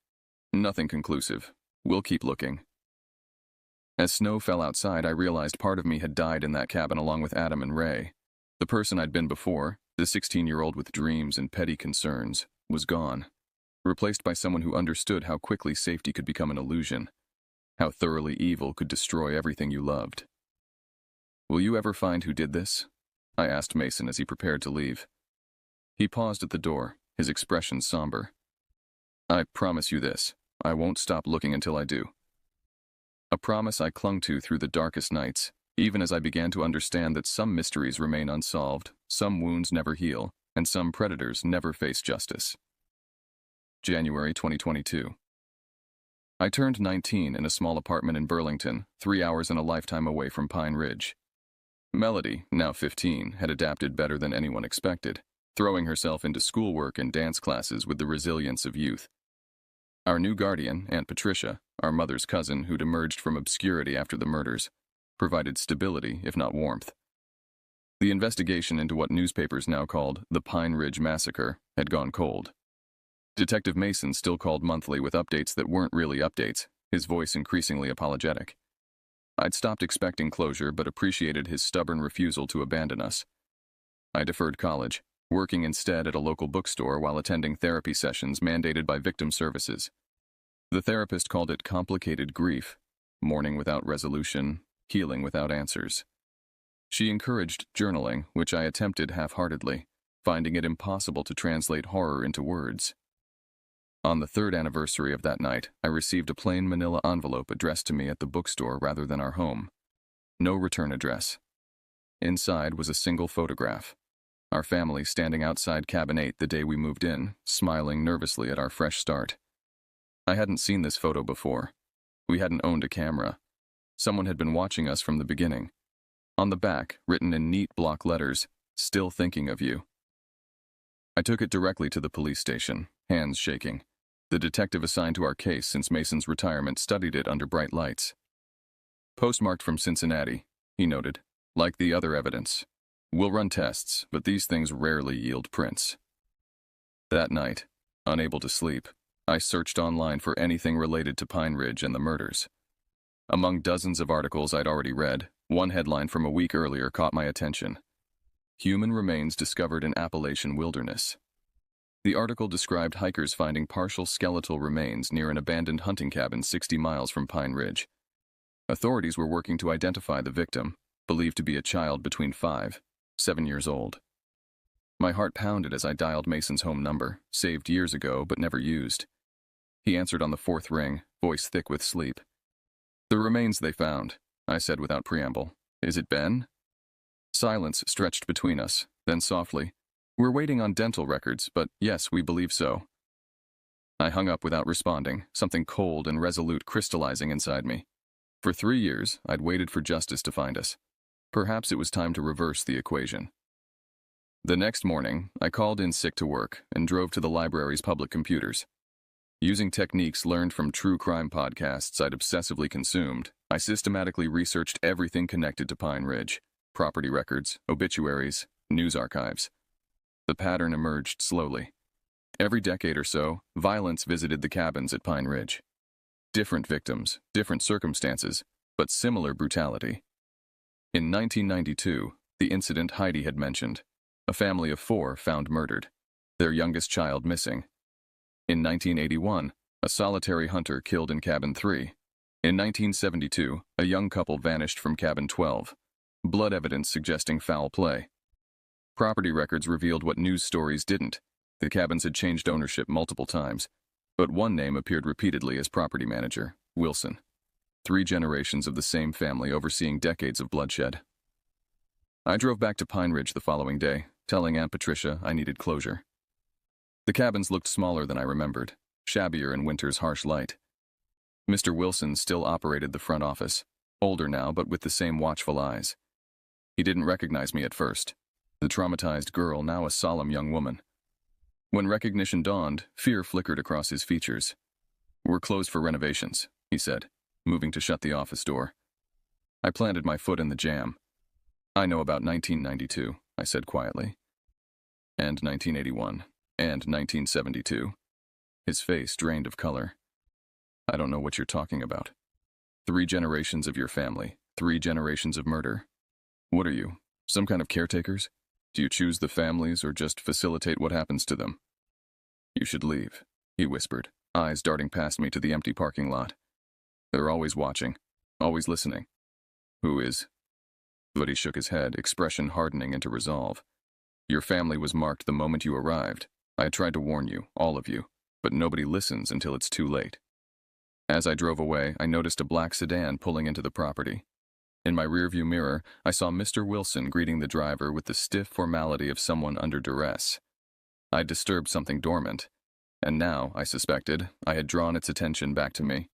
"Nothing conclusive. We'll keep looking." As snow fell outside, I realized part of me had died in that cabin along with Adam and Ray. The person I'd been before, the 16-year-old with dreams and petty concerns, was gone, replaced by someone who understood how quickly safety could become an illusion, how thoroughly evil could destroy everything you loved. "Will you ever find who did this?" I asked Mason as he prepared to leave. He paused at the door, his expression somber. "I promise you this, I won't stop looking until I do." A promise I clung to through the darkest nights, even as I began to understand that some mysteries remain unsolved, some wounds never heal, and some predators never face justice. January 2022. I turned 19 in a small apartment in Burlington, 3 hours and a lifetime away from Pine Ridge. Melody, now 15, had adapted better than anyone expected, throwing herself into schoolwork and dance classes with the resilience of youth. Our new guardian, Aunt Patricia, our mother's cousin who'd emerged from obscurity after the murders, provided stability, if not warmth. The investigation into what newspapers now called the Pine Ridge Massacre had gone cold. Detective Mason still called monthly with updates that weren't really updates, his voice increasingly apologetic. I'd stopped expecting closure but appreciated his stubborn refusal to abandon us. I deferred college, working instead at a local bookstore while attending therapy sessions mandated by victim services. The therapist called it complicated grief, mourning without resolution, healing without answers. She encouraged journaling, which I attempted half-heartedly, finding it impossible to translate horror into words. On the third anniversary of that night, I received a plain manila envelope addressed to me at the bookstore rather than our home. No return address. Inside was a single photograph. Our family standing outside cabin 8 the day we moved in, smiling nervously at our fresh start. I hadn't seen this photo before. We hadn't owned a camera. Someone had been watching us from the beginning. On the back, written in neat block letters, "Still thinking of you." I took it directly to the police station, hands shaking. The detective assigned to our case since Mason's retirement studied it under bright lights. "Postmarked from Cincinnati," he noted, "like the other evidence. We'll run tests, but these things rarely yield prints." That night, unable to sleep, I searched online for anything related to Pine Ridge and the murders. Among dozens of articles I'd already read, one headline from a week earlier caught my attention. "Human remains discovered in Appalachian wilderness." The article described hikers finding partial skeletal remains near an abandoned hunting cabin 60 miles from Pine Ridge. Authorities were working to identify the victim, believed to be a child between 5-7 years old. My heart pounded as I dialed Mason's home number, saved years ago but never used. He answered on the fourth ring, voice thick with sleep. "The remains they found," I said without preamble. "Is it Ben?" Silence stretched between us, then softly, "We're waiting on dental records, but yes, we believe so." I hung up without responding, something cold and resolute crystallizing inside me. For 3 years, I'd waited for justice to find us. Perhaps it was time to reverse the equation. The next morning, I called in sick to work and drove to the library's public computers. Using techniques learned from true crime podcasts I'd obsessively consumed, I systematically researched everything connected to Pine Ridge: property records, obituaries, news archives. The pattern emerged slowly. Every decade or so, violence visited the cabins at Pine Ridge. Different victims, different circumstances, but similar brutality. In 1992, the incident Heidi had mentioned, a family of 4 found murdered, their youngest child missing. In 1981, a solitary hunter killed in cabin 3. In 1972, a young couple vanished from cabin 12, blood evidence suggesting foul play. Property records revealed what news stories didn't. The cabins had changed ownership multiple times, but one name appeared repeatedly as property manager: Wilson. 3 generations of the same family overseeing decades of bloodshed. I drove back to Pine Ridge the following day, telling Aunt Patricia I needed closure. The cabins looked smaller than I remembered, shabbier in winter's harsh light. Mr. Wilson still operated the front office, older now but with the same watchful eyes. He didn't recognize me at first, the traumatized girl now a solemn young woman. When recognition dawned, fear flickered across his features. "We're closed for renovations," he said, moving to shut the office door. I planted my foot in the jam. "I know about 1992, I said quietly. "And 1981, and 1972. His face drained of color. "I don't know what you're talking about. 3 generations of your family, 3 generations of murder. What are you, some kind of caretakers? Do you choose the families or just facilitate what happens to them?" "You should leave," he whispered, eyes darting past me to the empty parking lot. "They're always watching, always listening." "Who is?" But he shook his head, expression hardening into resolve. "Your family was marked the moment you arrived. I had tried to warn you, all of you, but nobody listens until it's too late." As I drove away, I noticed a black sedan pulling into the property. In my rearview mirror, I saw Mr. Wilson greeting the driver with the stiff formality of someone under duress. I'd disturbed something dormant, and now, I suspected, I had drawn its attention back to me.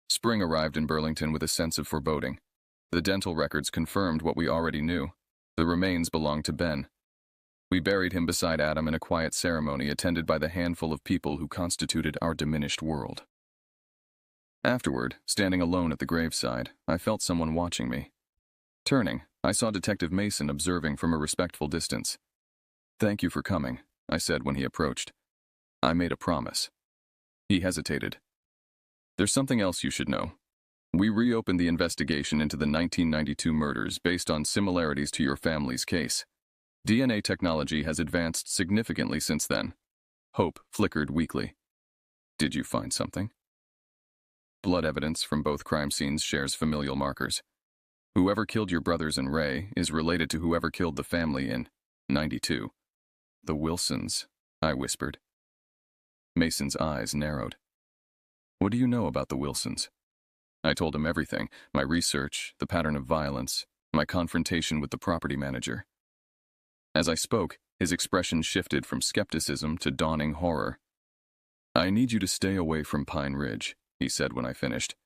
Spring arrived in Burlington with a sense of foreboding. The dental records confirmed what we already knew. The remains belonged to Ben. We buried him beside Adam in a quiet ceremony attended by the handful of people who constituted our diminished world. Afterward, standing alone at the graveside, I felt someone watching me. Turning, I saw Detective Mason observing from a respectful distance. "Thank you for coming," I said when he approached. "I made a promise." He hesitated. "There's something else you should know. We reopened the investigation into the 1992 murders based on similarities to your family's case. DNA technology has advanced significantly since then." Hope flickered weakly. "Did you find something?" "Blood evidence from both crime scenes shares familial markers. Whoever killed your brothers and Ray is related to whoever killed the family in 92. "The Wilsons," I whispered. Mason's eyes narrowed. "What do you know about the Wilsons?" I told him everything, my research, the pattern of violence, my confrontation with the property manager. As I spoke, his expression shifted from skepticism to dawning horror. "I need you to stay away from Pine Ridge," he said when I finished.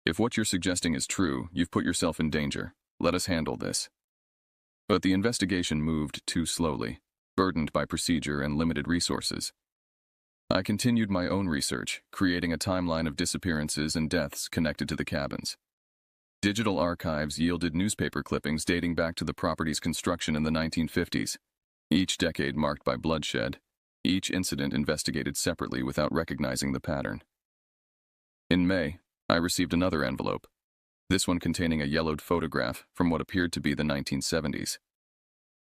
"If what you're suggesting is true, you've put yourself in danger. Let us handle this." But the investigation moved too slowly, burdened by procedure and limited resources. I continued my own research, creating a timeline of disappearances and deaths connected to the cabins. Digital archives yielded newspaper clippings dating back to the property's construction in the 1950s, each decade marked by bloodshed, each incident investigated separately without recognizing the pattern. In May, I received another envelope, this one containing a yellowed photograph from what appeared to be the 1970s.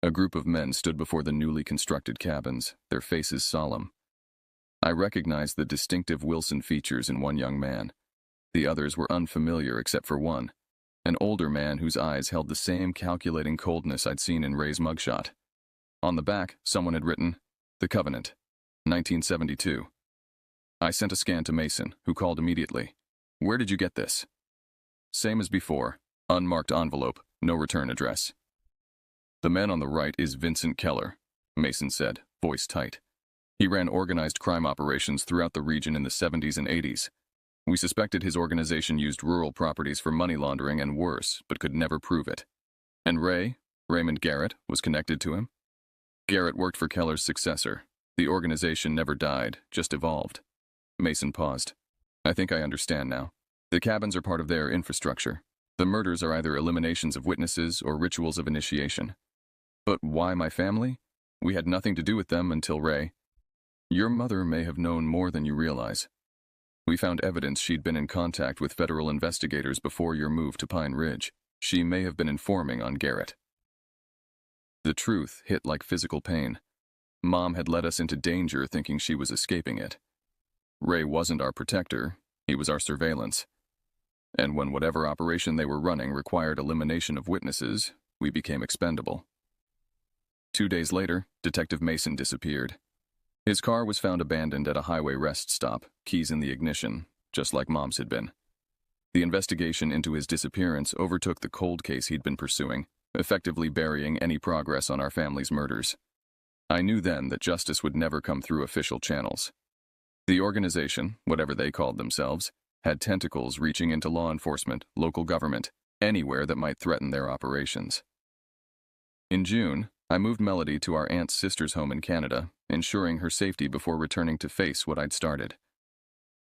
A group of men stood before the newly constructed cabins, their faces solemn. I recognized the distinctive Wilson features in one young man. The others were unfamiliar except for one, an older man whose eyes held the same calculating coldness I'd seen in Ray's mugshot. On the back, someone had written, "The Covenant, 1972. I sent a scan to Mason, who called immediately. "Where did you get this?" "Same as before. Unmarked envelope, no return address." "The man on the right is Vincent Keller," Mason said, voice tight. "He ran organized crime operations throughout the region in the 70s and 80s. We suspected his organization used rural properties for money laundering and worse, but could never prove it. And Ray, Raymond Garrett, was connected to him? Garrett worked for Keller's successor. The organization never died, just evolved." Mason paused. "I think I understand now. The cabins are part of their infrastructure. The murders are either eliminations of witnesses or rituals of initiation. But why my family? We had nothing to do with them until Ray. Your mother may have known more than you realize. We found evidence she'd been in contact with federal investigators before your move to Pine Ridge. She may have been informing on Garrett." The truth hit like physical pain. Mom had led us into danger thinking she was escaping it. Ray wasn't our protector, he was our surveillance. And when whatever operation they were running required elimination of witnesses, we became expendable. 2 days later, Detective Mason disappeared. His car was found abandoned at a highway rest stop, keys in the ignition, just like Mom's had been. The investigation into his disappearance overtook the cold case he'd been pursuing, effectively burying any progress on our family's murders. I knew then that justice would never come through official channels. The organization, whatever they called themselves, had tentacles reaching into law enforcement, local government, anywhere that might threaten their operations. In June, I moved Melody to our aunt's sister's home in Canada, ensuring her safety before returning to face what I'd started.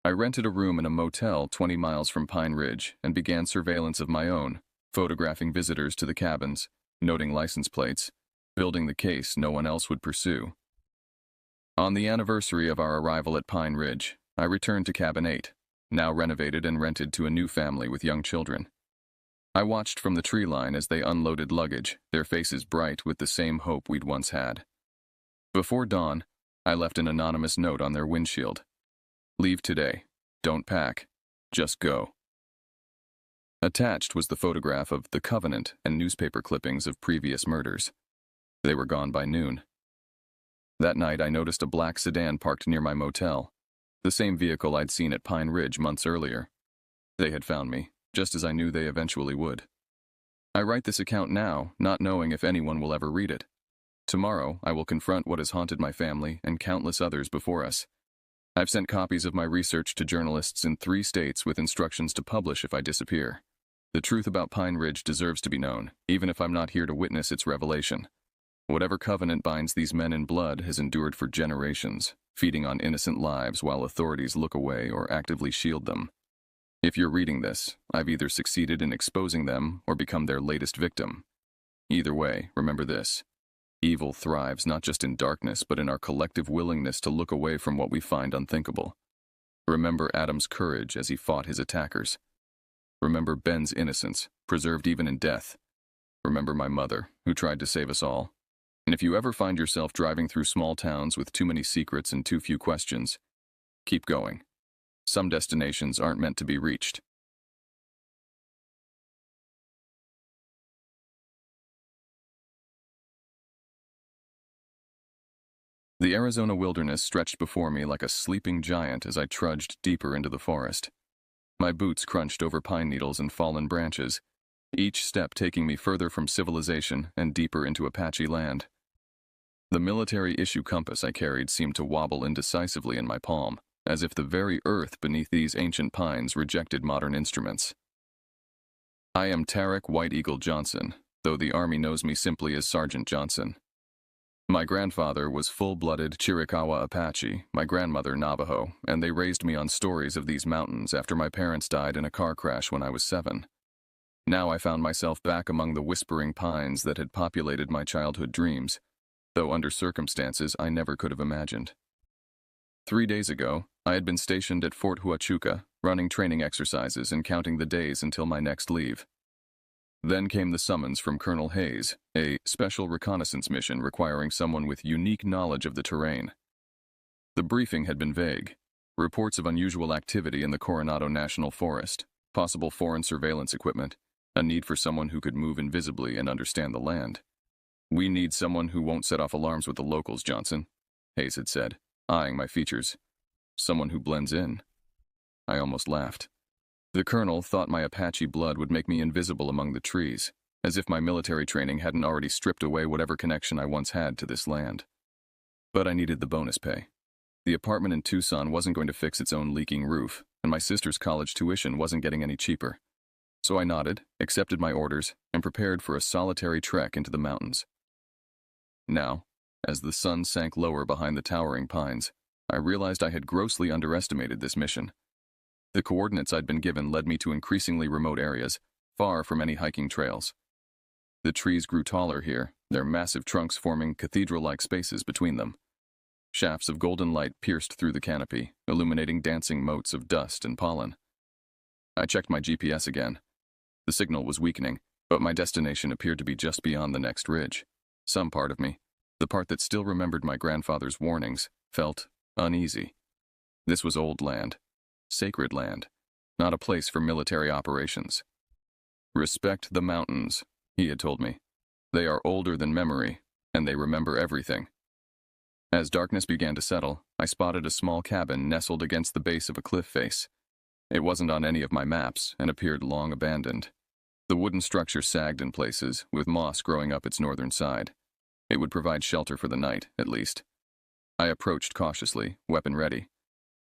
I rented a room in a motel 20 miles from Pine Ridge and began surveillance of my own, photographing visitors to the cabins, noting license plates, building the case no one else would pursue. On the anniversary of our arrival at Pine Ridge, I returned to Cabin 8, now renovated and rented to a new family with young children. I watched from the tree line as they unloaded luggage, their faces bright with the same hope we'd once had. Before dawn, I left an anonymous note on their windshield. "Leave today. Don't pack. Just go." Attached was the photograph of the Covenant and newspaper clippings of previous murders. They were gone by noon. That night, I noticed a black sedan parked near my motel, the same vehicle I'd seen at Pine Ridge months earlier. They had found me, just as I knew they eventually would. I write this account now, not knowing if anyone will ever read it. Tomorrow, I will confront what has haunted my family and countless others before us. I've sent copies of my research to journalists in 3 states with instructions to publish if I disappear. The truth about Pine Ridge deserves to be known, even if I'm not here to witness its revelation. Whatever covenant binds these men in blood has endured for generations, feeding on innocent lives while authorities look away or actively shield them. If you're reading this, I've either succeeded in exposing them or become their latest victim. Either way, remember this. Evil thrives not just in darkness, but in our collective willingness to look away from what we find unthinkable. Remember Adam's courage as he fought his attackers. Remember Ben's innocence, preserved even in death. Remember my mother, who tried to save us all. And if you ever find yourself driving through small towns with too many secrets and too few questions, keep going. Some destinations aren't meant to be reached. The Arizona wilderness stretched before me like a sleeping giant as I trudged deeper into the forest. My boots crunched over pine needles and fallen branches, each step taking me further from civilization and deeper into Apache land. The military-issue compass I carried seemed to wobble indecisively in my palm, as if the very earth beneath these ancient pines rejected modern instruments. I am Tarek White Eagle Johnson, though the Army knows me simply as Sergeant Johnson. My grandfather was full-blooded Chiricahua Apache, my grandmother Navajo, and they raised me on stories of these mountains after my parents died in a car crash when I was 7. Now I found myself back among the whispering pines that had populated my childhood dreams, though under circumstances I never could have imagined. 3 days ago, I had been stationed at Fort Huachuca, running training exercises and counting the days until my next leave. Then came the summons from Colonel Hayes, a special reconnaissance mission requiring someone with unique knowledge of the terrain. The briefing had been vague. Reports of unusual activity in the Coronado National Forest, possible foreign surveillance equipment, a need for someone who could move invisibly and understand the land. "We need someone who won't set off alarms with the locals, Johnson," Hayes had said, eyeing my features. "Someone who blends in." I almost laughed. The colonel thought my Apache blood would make me invisible among the trees, as if my military training hadn't already stripped away whatever connection I once had to this land. But I needed the bonus pay. The apartment in Tucson wasn't going to fix its own leaking roof, and my sister's college tuition wasn't getting any cheaper. So I nodded, accepted my orders, and prepared for a solitary trek into the mountains. Now, as the sun sank lower behind the towering pines, I realized I had grossly underestimated this mission. The coordinates I'd been given led me to increasingly remote areas, far from any hiking trails. The trees grew taller here, their massive trunks forming cathedral-like spaces between them. Shafts of golden light pierced through the canopy, illuminating dancing motes of dust and pollen. I checked my GPS again. The signal was weakening, but my destination appeared to be just beyond the next ridge. Some part of me, the part that still remembered my grandfather's warnings, felt uneasy. This was old land. Sacred land, not a place for military operations. "Respect the mountains," he had told me. "They are older than memory, and they remember everything." As darkness began to settle, I spotted a small cabin nestled against the base of a cliff face. It wasn't on any of my maps and appeared long abandoned. The wooden structure sagged in places, with moss growing up its northern side. It would provide shelter for the night, at least. I approached cautiously, weapon ready.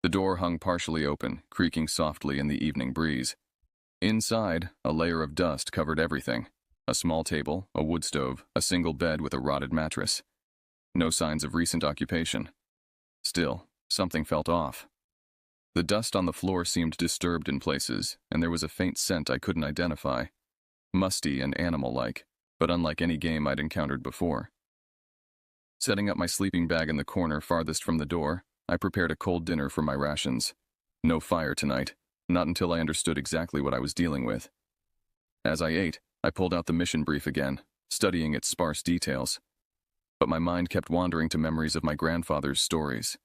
The door hung partially open, creaking softly in the evening breeze. Inside, a layer of dust covered everything. A small table, a wood stove, a single bed with a rotted mattress. No signs of recent occupation. Still, something felt off. The dust on the floor seemed disturbed in places, and there was a faint scent I couldn't identify. Musty and animal-like, but unlike any game I'd encountered before. Setting up my sleeping bag in the corner farthest from the door, I prepared a cold dinner for my rations. No fire tonight, not until I understood exactly what I was dealing with. As I ate, I pulled out the mission brief again, studying its sparse details. But my mind kept wandering to memories of my grandfather's stories.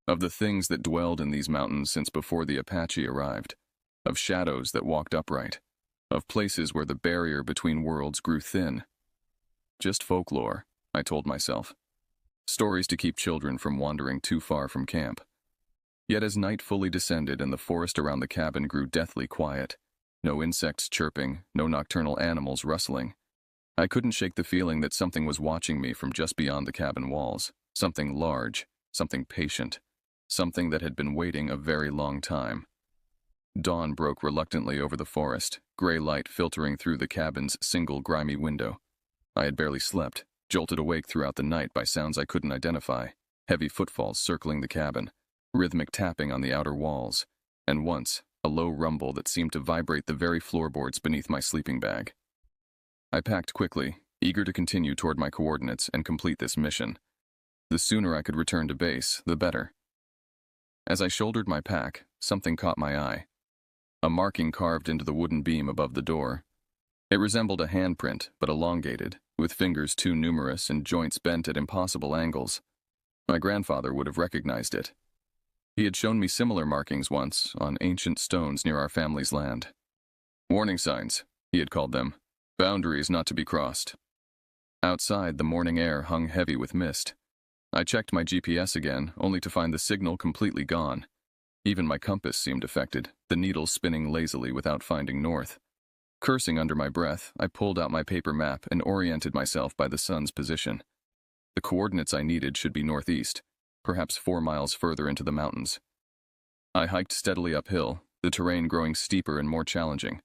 Of the things that dwelled in these mountains since before the Apache arrived. Of shadows that walked upright. Of places where the barrier between worlds grew thin. Just folklore, I told myself. Stories to keep children from wandering too far from camp. Yet as night fully descended and the forest around the cabin grew deathly quiet, no insects chirping, no nocturnal animals rustling, I couldn't shake the feeling that something was watching me from just beyond the cabin walls. Something large, something patient, something that had been waiting a very long time. Dawn broke reluctantly over the forest, gray light filtering through the cabin's single grimy window. I had barely slept, jolted awake throughout the night by sounds I couldn't identify, heavy footfalls circling the cabin, rhythmic tapping on the outer walls, and once, a low rumble that seemed to vibrate the very floorboards beneath my sleeping bag. I packed quickly, eager to continue toward my coordinates and complete this mission. The sooner I could return to base, the better. As I shouldered my pack, something caught my eye. A marking carved into the wooden beam above the door. It resembled a handprint, but elongated, with fingers too numerous and joints bent at impossible angles. My grandfather would have recognized it. He had shown me similar markings once, on ancient stones near our family's land. Warning signs, he had called them. Boundaries not to be crossed. Outside, the morning air hung heavy with mist. I checked my GPS again, only to find the signal completely gone. Even my compass seemed affected, the needle spinning lazily without finding north. Cursing under my breath, I pulled out my paper map and oriented myself by the sun's position. The coordinates I needed should be northeast, perhaps 4 miles further into the mountains. I hiked steadily uphill, the terrain growing steeper and more challenging.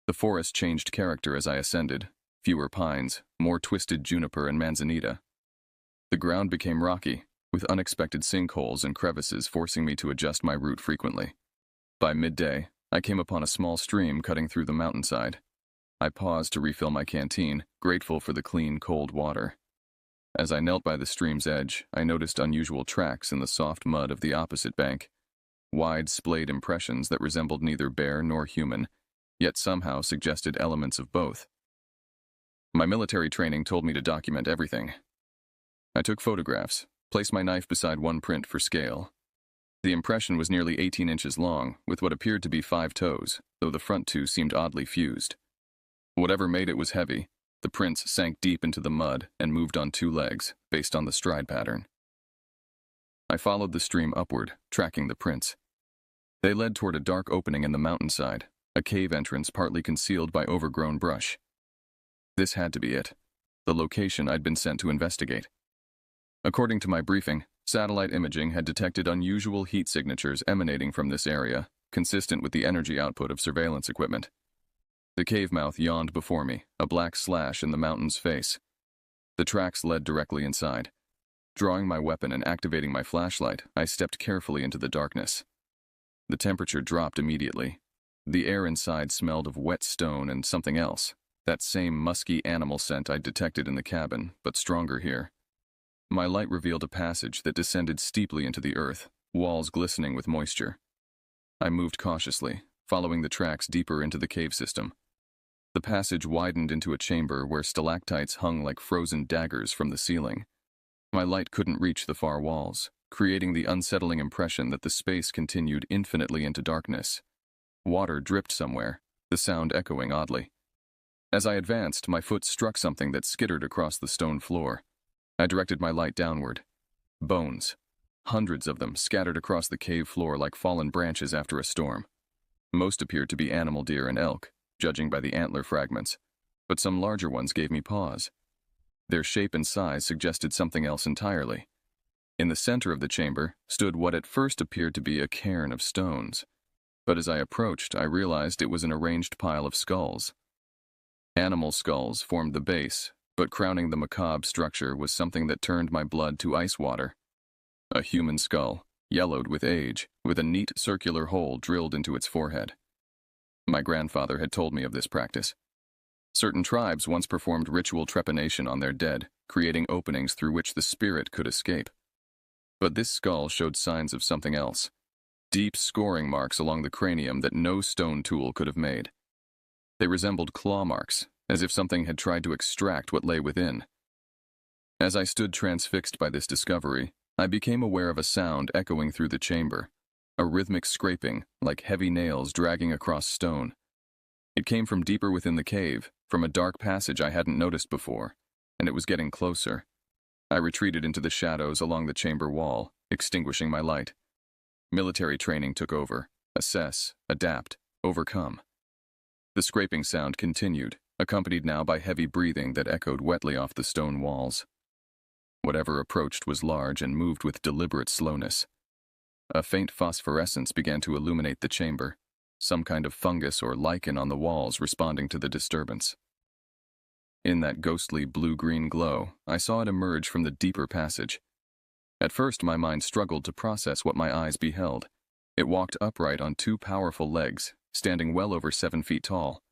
The forest changed character as I ascended, fewer pines, more twisted juniper and manzanita. The ground became rocky, with unexpected sinkholes and crevices forcing me to adjust my route frequently. By midday, I came upon a small stream cutting through the mountainside. I paused to refill my canteen, grateful for the clean, cold water. As I knelt by the stream's edge, I noticed unusual tracks in the soft mud of the opposite bank, wide, splayed impressions that resembled neither bear nor human, yet somehow suggested elements of both. My military training told me to document everything. I took photographs, placed my knife beside one print for scale. The impression was nearly 18 inches long, with what appeared to be 5 toes, though the front 2 seemed oddly fused. Whatever made it was heavy. The prints sank deep into the mud and moved on 2 legs, based on the stride pattern. I followed the stream upward, tracking the prints. They led toward a dark opening in the mountainside, a cave entrance partly concealed by overgrown brush. This had to be it, the location I'd been sent to investigate. According to my briefing, satellite imaging had detected unusual heat signatures emanating from this area, consistent with the energy output of surveillance equipment. The cave mouth yawned before me, a black slash in the mountain's face. The tracks led directly inside. Drawing my weapon and activating my flashlight, I stepped carefully into the darkness. The temperature dropped immediately. The air inside smelled of wet stone and something else, that same musky animal scent I'd detected in the cabin, but stronger here. My light revealed a passage that descended steeply into the earth, walls glistening with moisture. I moved cautiously, following the tracks deeper into the cave system. The passage widened into a chamber where stalactites hung like frozen daggers from the ceiling. My light couldn't reach the far walls, creating the unsettling impression that the space continued infinitely into darkness. Water dripped somewhere, the sound echoing oddly. As I advanced, my foot struck something that skittered across the stone floor. I directed my light downward. Bones. Hundreds of them scattered across the cave floor like fallen branches after a storm. Most appeared to be animal deer and elk, judging by the antler fragments, but some larger ones gave me pause. Their shape and size suggested something else entirely. In the center of the chamber stood what at first appeared to be a cairn of stones, but as I approached, I realized it was an arranged pile of skulls. Animal skulls formed the base, but crowning the macabre structure was something that turned my blood to ice water. A human skull, yellowed with age, with a neat circular hole drilled into its forehead. My grandfather had told me of this practice. Certain tribes once performed ritual trepanation on their dead, creating openings through which the spirit could escape. But this skull showed signs of something else. Deep scoring marks along the cranium that no stone tool could have made. They resembled claw marks, as if something had tried to extract what lay within. As I stood transfixed by this discovery, I became aware of a sound echoing through the chamber, a rhythmic scraping, like heavy nails dragging across stone. It came from deeper within the cave, from a dark passage I hadn't noticed before, and it was getting closer. I retreated into the shadows along the chamber wall, extinguishing my light. Military training took over. Assess, adapt, overcome. The scraping sound continued, accompanied now by heavy breathing that echoed wetly off the stone walls. Whatever approached was large and moved with deliberate slowness. A faint phosphorescence began to illuminate the chamber, some kind of fungus or lichen on the walls responding to the disturbance. In that ghostly blue-green glow, I saw it emerge from the deeper passage. At first, my mind struggled to process what my eyes beheld. It walked upright on two powerful legs, standing well over 7 feet tall.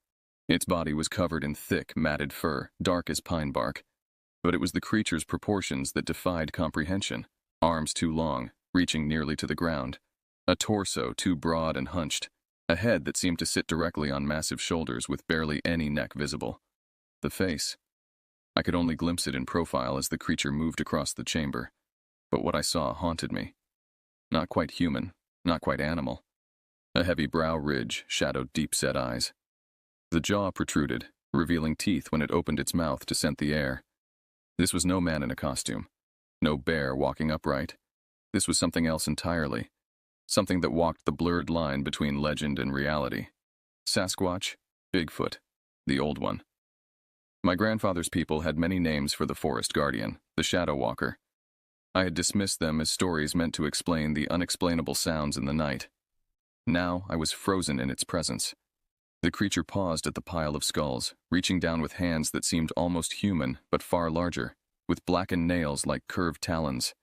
Its body was covered in thick, matted fur, dark as pine bark. But it was the creature's proportions that defied comprehension. Arms too long, reaching nearly to the ground. A torso too broad and hunched. A head that seemed to sit directly on massive shoulders with barely any neck visible. The face. I could only glimpse it in profile as the creature moved across the chamber. But what I saw haunted me. Not quite human, not quite animal. A heavy brow ridge shadowed deep-set eyes. The jaw protruded, revealing teeth when it opened its mouth to scent the air. This was no man in a costume. No bear walking upright. This was something else entirely. Something that walked the blurred line between legend and reality. Sasquatch, Bigfoot, the old one. My grandfather's people had many names for the forest guardian, the shadow walker. I had dismissed them as stories meant to explain the unexplainable sounds in the night. Now I was frozen in its presence. The creature paused at the pile of skulls, reaching down with hands that seemed almost human but far larger, with blackened nails like curved talons.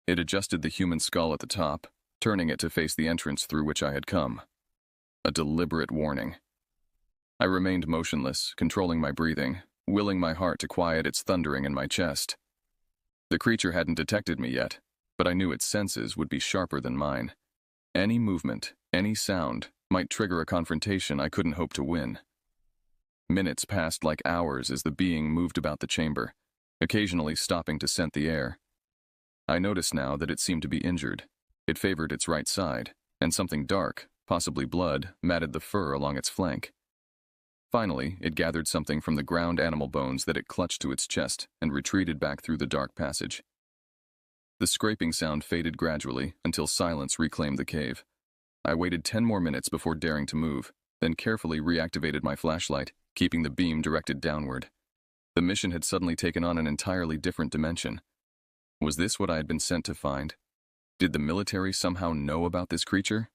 It adjusted the human skull at the top, turning it to face the entrance through which I had come. A deliberate warning. I remained motionless, controlling my breathing, willing my heart to quiet its thundering in my chest. The creature hadn't detected me yet, but I knew its senses would be sharper than mine. Any movement, any sound, might trigger a confrontation I couldn't hope to win. Minutes passed like hours as the being moved about the chamber, occasionally stopping to scent the air. I noticed now that it seemed to be injured. It favored its right side, and something dark, possibly blood, matted the fur along its flank. Finally, it gathered something from the ground animal bones that it clutched to its chest and retreated back through the dark passage. The scraping sound faded gradually until silence reclaimed the cave. I waited 10 more minutes before daring to move, then carefully reactivated my flashlight, keeping the beam directed downward. The mission had suddenly taken on an entirely different dimension. Was this what I had been sent to find? Did the military somehow know about this creature?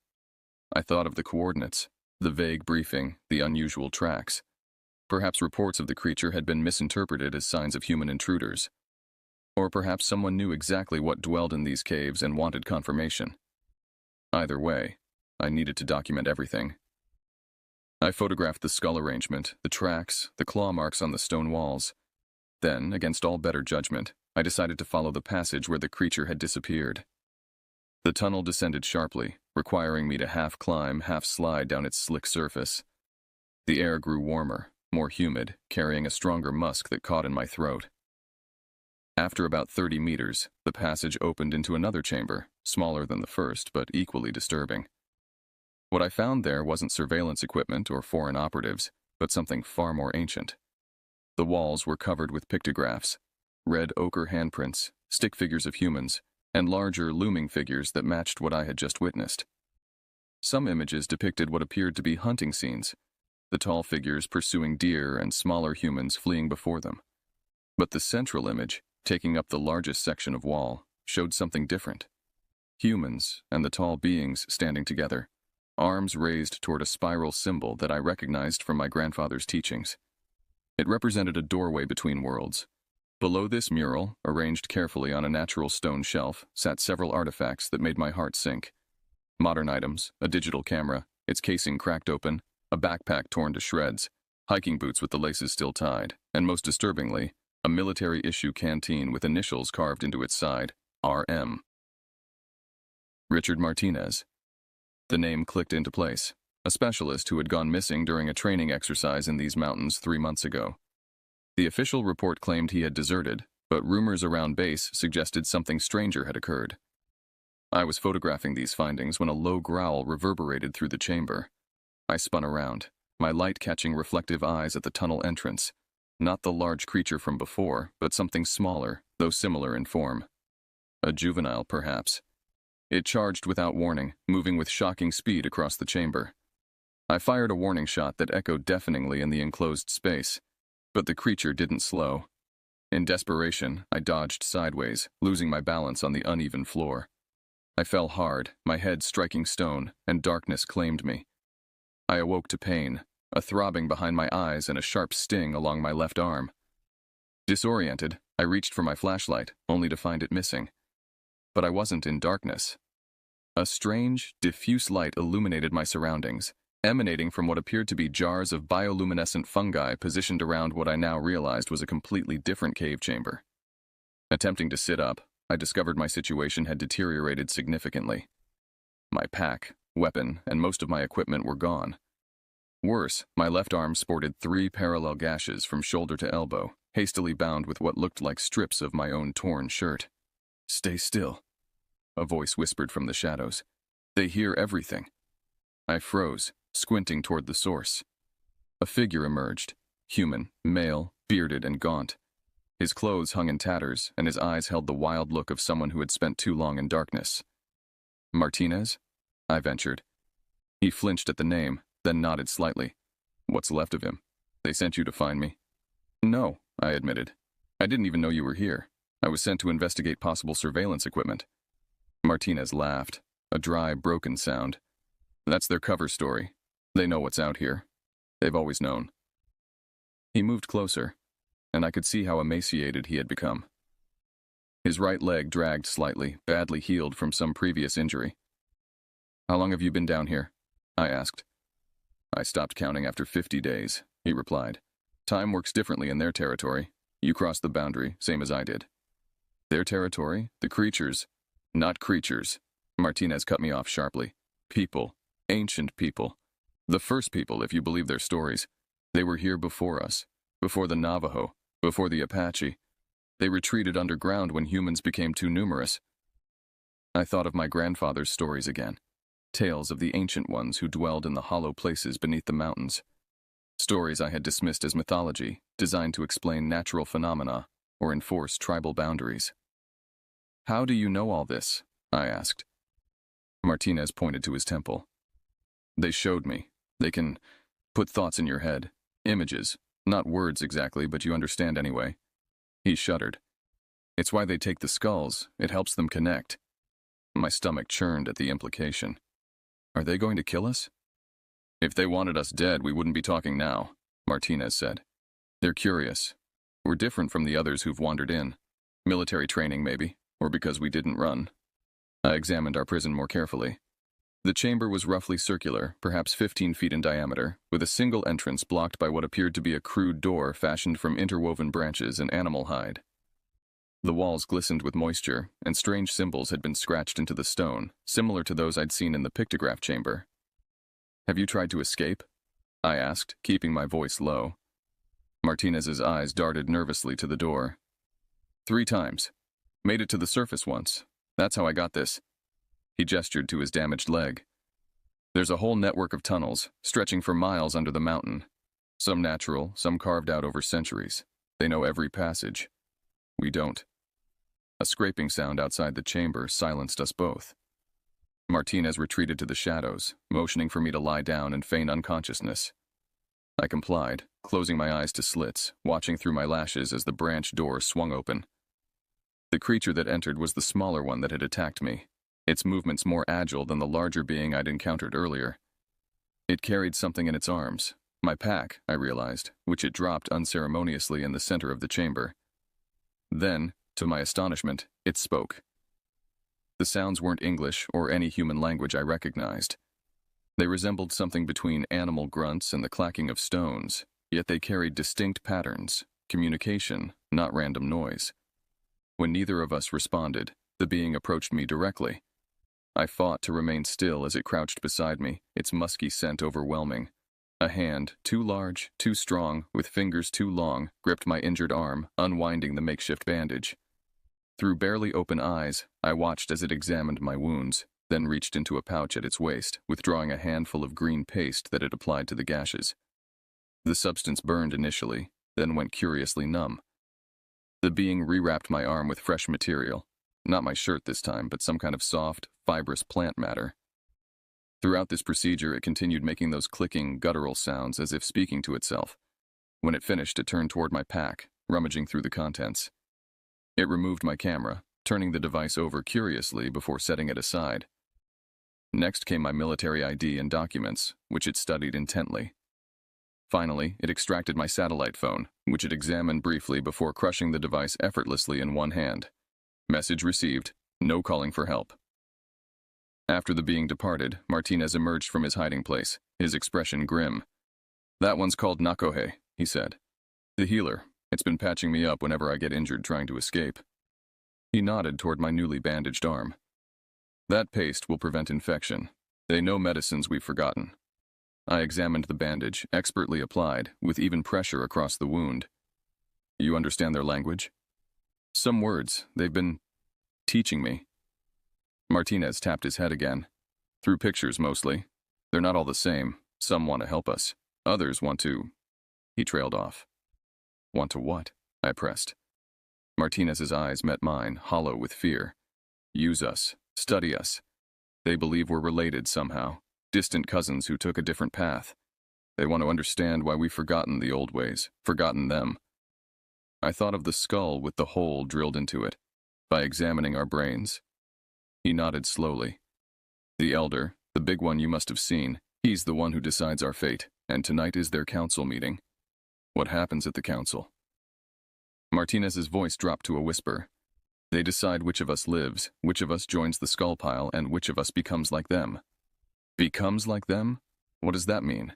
I thought of the coordinates, the vague briefing, the unusual tracks. Perhaps reports of the creature had been misinterpreted as signs of human intruders. Or perhaps someone knew exactly what dwelled in these caves and wanted confirmation. Either way, I needed to document everything. I photographed the skull arrangement, the tracks, the claw marks on the stone walls. Then, against all better judgment, I decided to follow the passage where the creature had disappeared. The tunnel descended sharply, requiring me to half climb, half slide down its slick surface. The air grew warmer, more humid, carrying a stronger musk that caught in my throat. After about 30 meters, the passage opened into another chamber, smaller than the first, but equally disturbing. What I found there wasn't surveillance equipment or foreign operatives, but something far more ancient. The walls were covered with pictographs, red ochre handprints, stick figures of humans, and larger looming figures that matched what I had just witnessed. Some images depicted what appeared to be hunting scenes, the tall figures pursuing deer and smaller humans fleeing before them. But the central image, taking up the largest section of wall, showed something different. Humans and the tall beings standing together, arms raised toward a spiral symbol that I recognized from my grandfather's teachings. It represented a doorway between worlds. Below this mural, arranged carefully on a natural stone shelf, sat several artifacts that made my heart sink. Modern items, a digital camera, its casing cracked open, a backpack torn to shreds, hiking boots with the laces still tied, and most disturbingly, a military-issue canteen with initials carved into its side, RM. Richard Martinez. The name clicked into place, a specialist who had gone missing during a training exercise in these mountains 3 months ago. The official report claimed he had deserted, but rumors around base suggested something stranger had occurred. I was photographing these findings when a low growl reverberated through the chamber. I spun around, my light catching reflective eyes at the tunnel entrance. Not the large creature from before, but something smaller, though similar in form. A juvenile, perhaps. It charged without warning, moving with shocking speed across the chamber. I fired a warning shot that echoed deafeningly in the enclosed space, but the creature didn't slow. In desperation, I dodged sideways, losing my balance on the uneven floor. I fell hard, my head striking stone, and darkness claimed me. I awoke to pain, a throbbing behind my eyes and a sharp sting along my left arm. Disoriented, I reached for my flashlight, only to find it missing. But I wasn't in darkness. A strange, diffuse light illuminated my surroundings, emanating from what appeared to be jars of bioluminescent fungi positioned around what I now realized was a completely different cave chamber. Attempting to sit up, I discovered my situation had deteriorated significantly. My pack, weapon, and most of my equipment were gone. Worse, my left arm sported 3 parallel gashes from shoulder to elbow, hastily bound with what looked like strips of my own torn shirt. "Stay still," a voice whispered from the shadows. "They hear everything." I froze, squinting toward the source. A figure emerged, human, male, bearded, and gaunt. His clothes hung in tatters, and his eyes held the wild look of someone who had spent too long in darkness. "Martinez?" I ventured. He flinched at the name, then nodded slightly. "What's left of him? They sent you to find me?" "No," I admitted. "I didn't even know you were here. I was sent to investigate possible surveillance equipment." Martinez laughed, a dry, broken sound. "That's their cover story. They know what's out here. They've always known." He moved closer, and I could see how emaciated he had become. His right leg dragged slightly, badly healed from some previous injury. "How long have you been down here?" I asked. "I stopped counting after 50 days, he replied. "Time works differently in their territory. You crossed the boundary, same as I did." "Their territory? The creatures?" "Not creatures," Martinez cut me off sharply. "People. Ancient people. The first people, if you believe their stories. They were here before us, before the Navajo, before the Apache. They retreated underground when humans became too numerous." I thought of my grandfather's stories again. Tales of the ancient ones who dwelled in the hollow places beneath the mountains. Stories I had dismissed as mythology, designed to explain natural phenomena or enforce tribal boundaries. "How do you know all this?" I asked. Martinez pointed to his temple. "They showed me. They can put thoughts in your head. Images. Not words exactly, but you understand anyway." He shuddered. "It's why they take the skulls. It helps them connect." My stomach churned at the implication. "Are they going to kill us?" "If they wanted us dead, we wouldn't be talking now," Martinez said. "They're curious. We're different from the others who've wandered in. Military training, maybe, or because we didn't run." I examined our prison more carefully. The chamber was roughly circular, perhaps 15 feet in diameter, with a single entrance blocked by what appeared to be a crude door fashioned from interwoven branches and animal hide. The walls glistened with moisture, and strange symbols had been scratched into the stone, similar to those I'd seen in the pictograph chamber. "Have you tried to escape?" I asked, keeping my voice low. Martinez's eyes darted nervously to the door. "3 times. Made it to the surface once. That's how I got this." He gestured to his damaged leg. "There's a whole network of tunnels, stretching for miles under the mountain. Some natural, some carved out over centuries. They know every passage. We don't." A scraping sound outside the chamber silenced us both. Martinez retreated to the shadows, motioning for me to lie down and feign unconsciousness. I complied, closing my eyes to slits, watching through my lashes as the branch door swung open. The creature that entered was the smaller one that had attacked me, its movements more agile than the larger being I'd encountered earlier. It carried something in its arms, my pack, I realized, which it dropped unceremoniously in the center of the chamber. Then, to my astonishment, it spoke. The sounds weren't English or any human language I recognized. They resembled something between animal grunts and the clacking of stones, yet they carried distinct patterns, communication, not random noise. When neither of us responded, the being approached me directly. I fought to remain still as it crouched beside me, its musky scent overwhelming. A hand, too large, too strong, with fingers too long, gripped my injured arm, unwinding the makeshift bandage. Through barely open eyes, I watched as it examined my wounds, then reached into a pouch at its waist, withdrawing a handful of green paste that it applied to the gashes. The substance burned initially, then went curiously numb. The being rewrapped my arm with fresh material, not my shirt this time, but some kind of soft, fibrous plant matter. Throughout this procedure, it continued making those clicking, guttural sounds as if speaking to itself. When it finished, it turned toward my pack, rummaging through the contents. It removed my camera, turning the device over curiously before setting it aside. Next came my military ID and documents, which it studied intently. Finally, it extracted my satellite phone, which it examined briefly before crushing the device effortlessly in one hand. Message received, no calling for help. After the being departed, Martinez emerged from his hiding place, his expression grim. "That one's called Nakohe," he said. "The healer. It's been patching me up whenever I get injured trying to escape." He nodded toward my newly bandaged arm. "That paste will prevent infection. They know medicines we've forgotten." I examined the bandage, expertly applied, with even pressure across the wound. "You understand their language?" "Some words. They've been teaching me." Martinez tapped his head again. "Through pictures, mostly. They're not all the same. Some want to help us. Others want to—" He trailed off. "Want to what?" I pressed. Martinez's eyes met mine, hollow with fear. "Use us. Study us. They believe we're related somehow. Distant cousins who took a different path. They want to understand why we've forgotten the old ways, forgotten them." I thought of the skull with the hole drilled into it, by examining our brains. He nodded slowly. "The elder, the big one you must have seen, he's the one who decides our fate, and tonight is their council meeting." "What happens at the council?" Martinez's voice dropped to a whisper. "They decide which of us lives, which of us joins the skull pile, and which of us becomes like them." "Becomes like them? What does that mean?"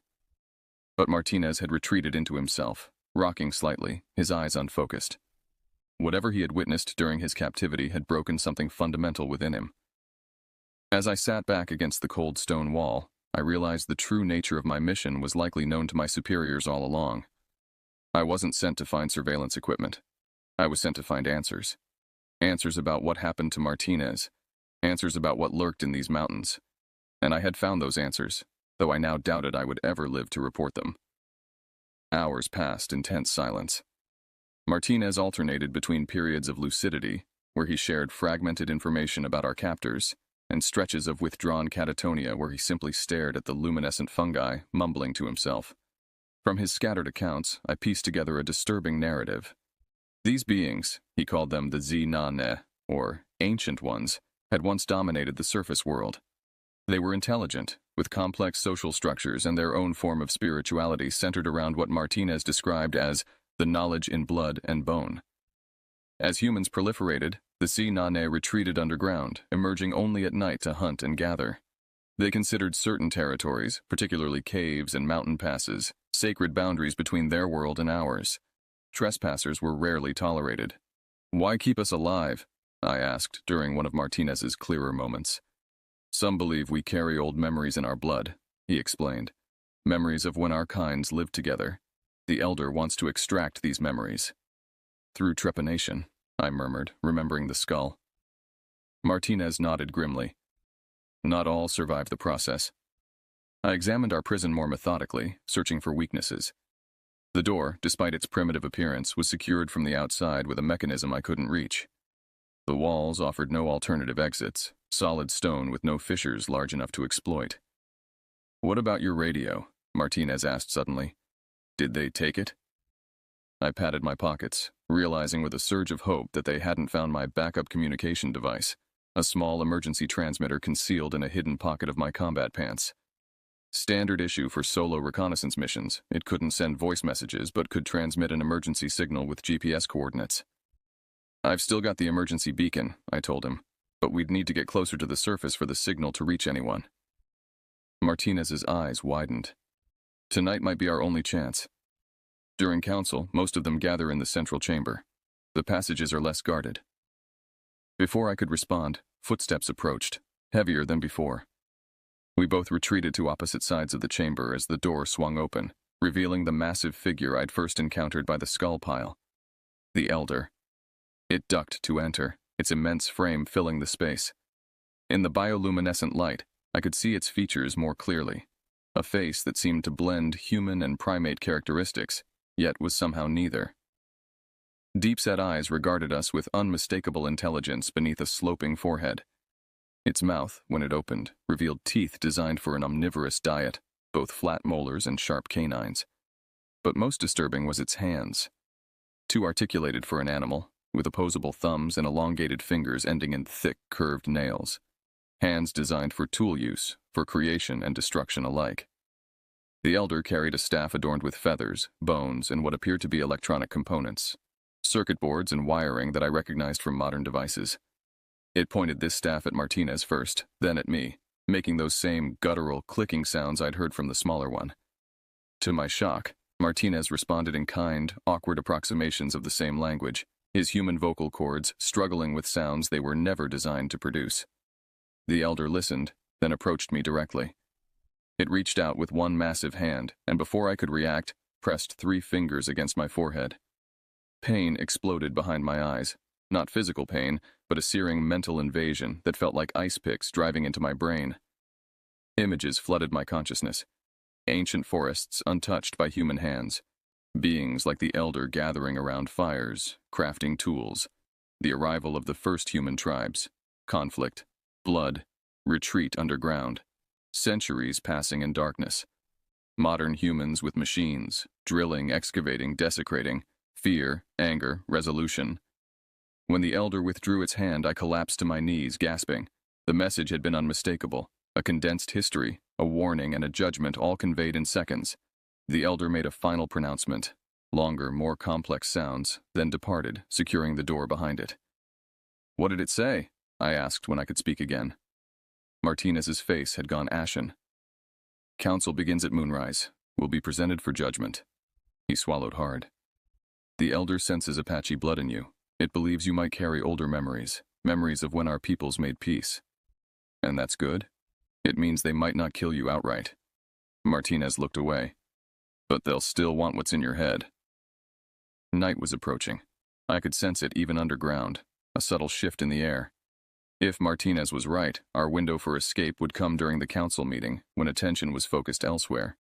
But Martinez had retreated into himself, rocking slightly, his eyes unfocused. Whatever he had witnessed during his captivity had broken something fundamental within him. As I sat back against the cold stone wall, I realized the true nature of my mission was likely known to my superiors all along. I wasn't sent to find surveillance equipment. I was sent to find answers. Answers about what happened to Martinez. Answers about what lurked in these mountains. And I had found those answers, though I now doubted I would ever live to report them. Hours passed in tense silence. Martinez alternated between periods of lucidity, where he shared fragmented information about our captors, and stretches of withdrawn catatonia where he simply stared at the luminescent fungi, mumbling to himself. From his scattered accounts, I pieced together a disturbing narrative. These beings, he called them the Zi-Na-Ne, or Ancient Ones, had once dominated the surface world. They were intelligent, with complex social structures and their own form of spirituality centered around what Martinez described as the knowledge in blood and bone. As humans proliferated, the Zi-Na-Ne retreated underground, emerging only at night to hunt and gather. They considered certain territories, particularly caves and mountain passes, sacred boundaries between their world and ours. Trespassers were rarely tolerated. "Why keep us alive?" I asked during one of Martinez's clearer moments. "Some believe we carry old memories in our blood," he explained. "Memories of when our kinds lived together. The elder wants to extract these memories." "Through trepanation," I murmured, remembering the skull. Martinez nodded grimly. "Not all survive the process." I examined our prison more methodically, searching for weaknesses. The door, despite its primitive appearance, was secured from the outside with a mechanism I couldn't reach. The walls offered no alternative exits, solid stone with no fissures large enough to exploit. "What about your radio?" Martinez asked suddenly. "Did they take it?" I patted my pockets, realizing with a surge of hope that they hadn't found my backup communication device, a small emergency transmitter concealed in a hidden pocket of my combat pants. Standard issue for solo reconnaissance missions, it couldn't send voice messages but could transmit an emergency signal with GPS coordinates. "I've still got the emergency beacon," I told him, "but we'd need to get closer to the surface for the signal to reach anyone." Martinez's eyes widened. "Tonight might be our only chance. During council, most of them gather in the central chamber. The passages are less guarded." Before I could respond, footsteps approached, heavier than before. We both retreated to opposite sides of the chamber as the door swung open, revealing the massive figure I'd first encountered by the skull pile. The elder. It ducked to enter, its immense frame filling the space. In the bioluminescent light, I could see its features more clearly. A face that seemed to blend human and primate characteristics, yet was somehow neither. Deep-set eyes regarded us with unmistakable intelligence beneath a sloping forehead. Its mouth, when it opened, revealed teeth designed for an omnivorous diet, both flat molars and sharp canines. But most disturbing was its hands. Too articulated for an animal, with opposable thumbs and elongated fingers ending in thick, curved nails. hands designed for tool use, for creation and destruction alike. The elder carried a staff adorned with feathers, bones, and what appeared to be electronic components, circuit boards and wiring that I recognized from modern devices. It pointed this staff at Martinez first, then at me, making those same guttural, clicking sounds I'd heard from the smaller one. To my shock, Martinez responded in kind, awkward approximations of the same language, his human vocal cords struggling with sounds they were never designed to produce. The elder listened, then approached me directly. It reached out with one massive hand, and before I could react, pressed 3 fingers against my forehead. Pain exploded behind my eyes. Not physical pain, but a searing mental invasion that felt like ice picks driving into my brain. Images flooded my consciousness. Ancient forests untouched by human hands. Beings like the elder gathering around fires, crafting tools. The arrival of the first human tribes. Conflict. Blood. Retreat underground. Centuries passing in darkness. Modern humans with machines. Drilling, excavating, desecrating. Fear, anger, resolution. When the elder withdrew its hand, I collapsed to my knees, gasping. The message had been unmistakable. A condensed history, a warning, and a judgment all conveyed in seconds. The elder made a final pronouncement. Longer, more complex sounds, then departed, securing the door behind it. "What did it say?" I asked when I could speak again. Martinez's face had gone ashen. "Council begins at moonrise. Will be presented for judgment." He swallowed hard. "The elder senses Apache blood in you. It believes you might carry older memories, memories of when our peoples made peace. And that's good? It means they might not kill you outright." Martinez looked away. "But they'll still want what's in your head." Night was approaching. I could sense it even underground, a subtle shift in the air. If Martinez was right, our window for escape would come during the council meeting, when attention was focused elsewhere.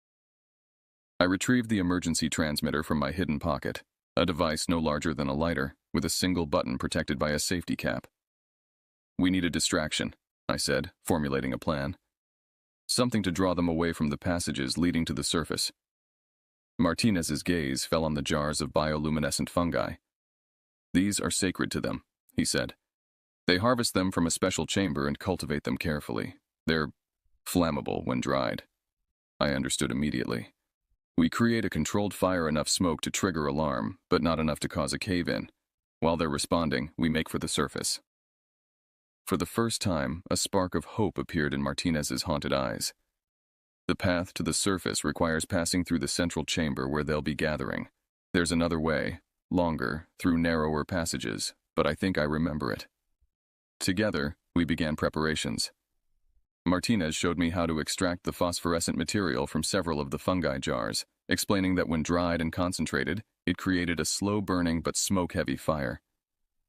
I retrieved the emergency transmitter from my hidden pocket, a device no larger than a lighter, with a single button protected by a safety cap. "We need a distraction," I said, formulating a plan. "Something to draw them away from the passages leading to the surface." Martinez's gaze fell on the jars of bioluminescent fungi. "These are sacred to them," he said. "They harvest them from a special chamber and cultivate them carefully. They're flammable when dried." I understood immediately. "We create a controlled fire, enough smoke to trigger alarm, but not enough to cause a cave-in. While they're responding, we make for the surface." For the first time, a spark of hope appeared in Martinez's haunted eyes. "The path to the surface requires passing through the central chamber where they'll be gathering. There's another way, longer, through narrower passages, but I think I remember it." Together, we began preparations. Martinez showed me how to extract the phosphorescent material from several of the fungi jars, explaining that when dried and concentrated, it created a slow-burning but smoke-heavy fire.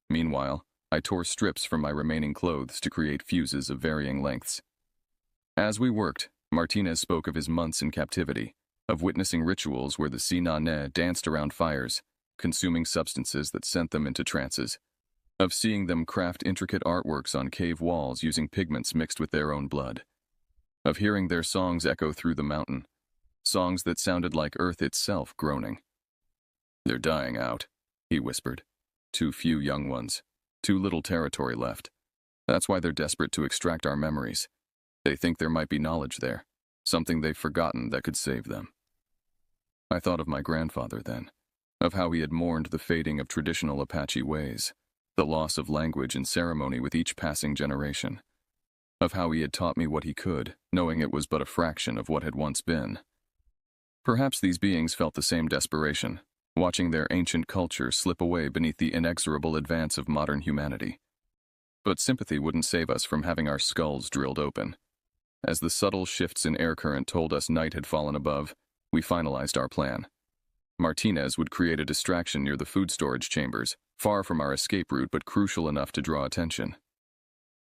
Meanwhile, I tore strips from my remaining clothes to create fuses of varying lengths. As we worked, Martinez spoke of his months in captivity, of witnessing rituals where the Sinane danced around fires, consuming substances that sent them into trances, of seeing them craft intricate artworks on cave walls using pigments mixed with their own blood, of hearing their songs echo through the mountain, songs that sounded like Earth itself groaning. "They're dying out," he whispered. "Too few young ones. Too little territory left. That's why they're desperate to extract our memories. They think there might be knowledge there, something they've forgotten that could save them." I thought of my grandfather then, of how he had mourned the fading of traditional Apache ways, the loss of language and ceremony with each passing generation, of how he had taught me what he could, knowing it was but a fraction of what had once been. Perhaps these beings felt the same desperation, watching their ancient culture slip away beneath the inexorable advance of modern humanity. But sympathy wouldn't save us from having our skulls drilled open. As the subtle shifts in air current told us night had fallen above, we finalized our plan. Martinez would create a distraction near the food storage chambers, far from our escape route but crucial enough to draw attention.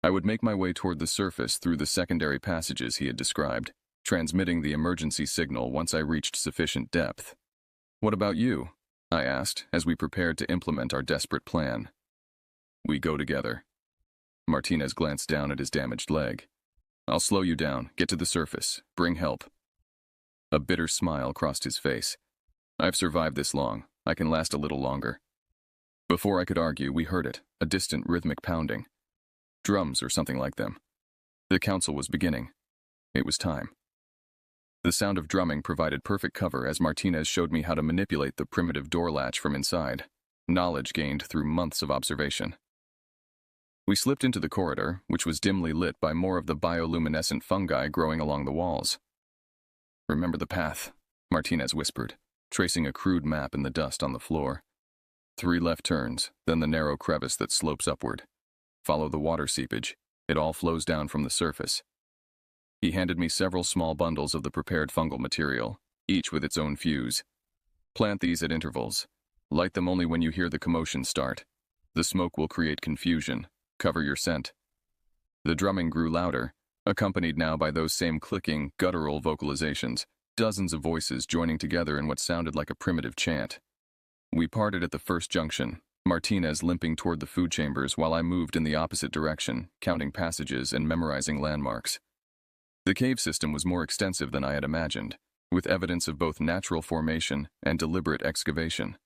I would make my way toward the surface through the secondary passages he had described, transmitting the emergency signal once I reached sufficient depth. "What about you?" I asked as we prepared to implement our desperate plan. "We go together." Martinez glanced down at his damaged leg. "I'll slow you down, get to the surface, bring help." A bitter smile crossed his face. "I've survived this long. I can last a little longer." Before I could argue, we heard it, a distant rhythmic pounding. Drums or something like them. The council was beginning. It was time. The sound of drumming provided perfect cover as Martinez showed me how to manipulate the primitive door latch from inside, knowledge gained through months of observation. We slipped into the corridor, which was dimly lit by more of the bioluminescent fungi growing along the walls. "Remember the path," Martinez whispered, tracing a crude map in the dust on the floor. 3 left turns, then the narrow crevice that slopes upward. Follow the water seepage. It all flows down from the surface. He handed me several small bundles of the prepared fungal material, each with its own fuse. Plant these at intervals. Light them only when you hear the commotion start. The smoke will create confusion. Cover your scent. The drumming grew louder, accompanied now by those same clicking, guttural vocalizations, dozens of voices joining together in what sounded like a primitive chant. We parted at the first junction, Martinez limping toward the food chambers while I moved in the opposite direction, counting passages and memorizing landmarks. The cave system was more extensive than I had imagined, with evidence of both natural formation and deliberate excavation.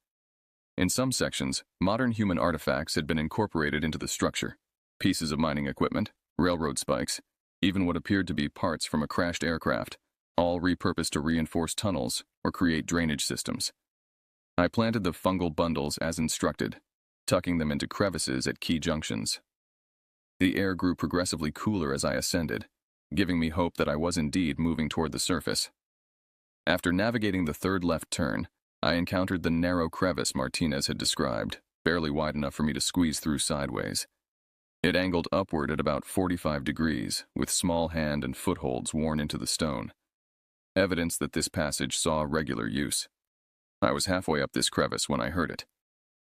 In some sections, modern human artifacts had been incorporated into the structure. Pieces of mining equipment, railroad spikes, even what appeared to be parts from a crashed aircraft, all repurposed to reinforce tunnels or create drainage systems. I planted the fungal bundles as instructed, tucking them into crevices at key junctions. The air grew progressively cooler as I ascended, giving me hope that I was indeed moving toward the surface. After navigating the 3rd left turn, I encountered the narrow crevice Martinez had described, barely wide enough for me to squeeze through sideways. It angled upward at about 45 degrees, with small hand and footholds worn into the stone. Evidence that this passage saw regular use. I was halfway up this crevice when I heard it.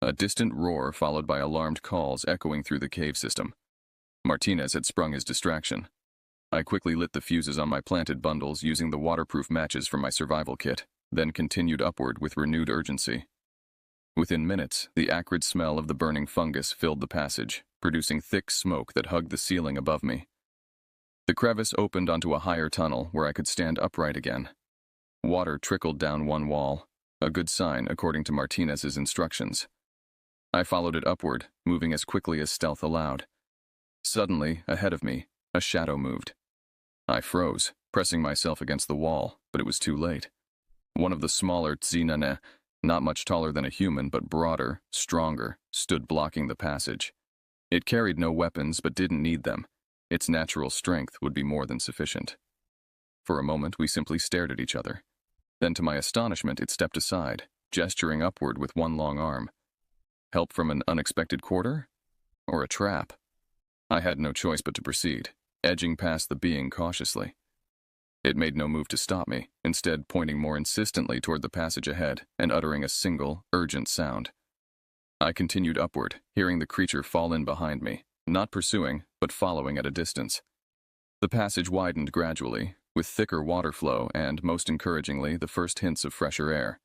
A distant roar followed by alarmed calls echoing through the cave system. Martinez had sprung his distraction. I quickly lit the fuses on my planted bundles using the waterproof matches from my survival kit, then continued upward with renewed urgency. Within minutes, the acrid smell of the burning fungus filled the passage, producing thick smoke that hugged the ceiling above me. The crevice opened onto a higher tunnel where I could stand upright again. Water trickled down one wall, a good sign according to Martinez's instructions. I followed it upward, moving as quickly as stealth allowed. Suddenly, ahead of me, a shadow moved. I froze, pressing myself against the wall, but it was too late. One of the smaller Tzinane, not much taller than a human but broader, stronger, stood blocking the passage. It carried no weapons but didn't need them. Its natural strength would be more than sufficient. For a moment, we simply stared at each other. Then, to my astonishment, it stepped aside, gesturing upward with one long arm. Help from an unexpected quarter? Or a trap? I had no choice but to proceed, edging past the being cautiously. It made no move to stop me, instead pointing more insistently toward the passage ahead and uttering a single, urgent sound. I continued upward, hearing the creature fall in behind me, not pursuing, but following at a distance. The passage widened gradually, with thicker water flow and, most encouragingly, the first hints of fresher air.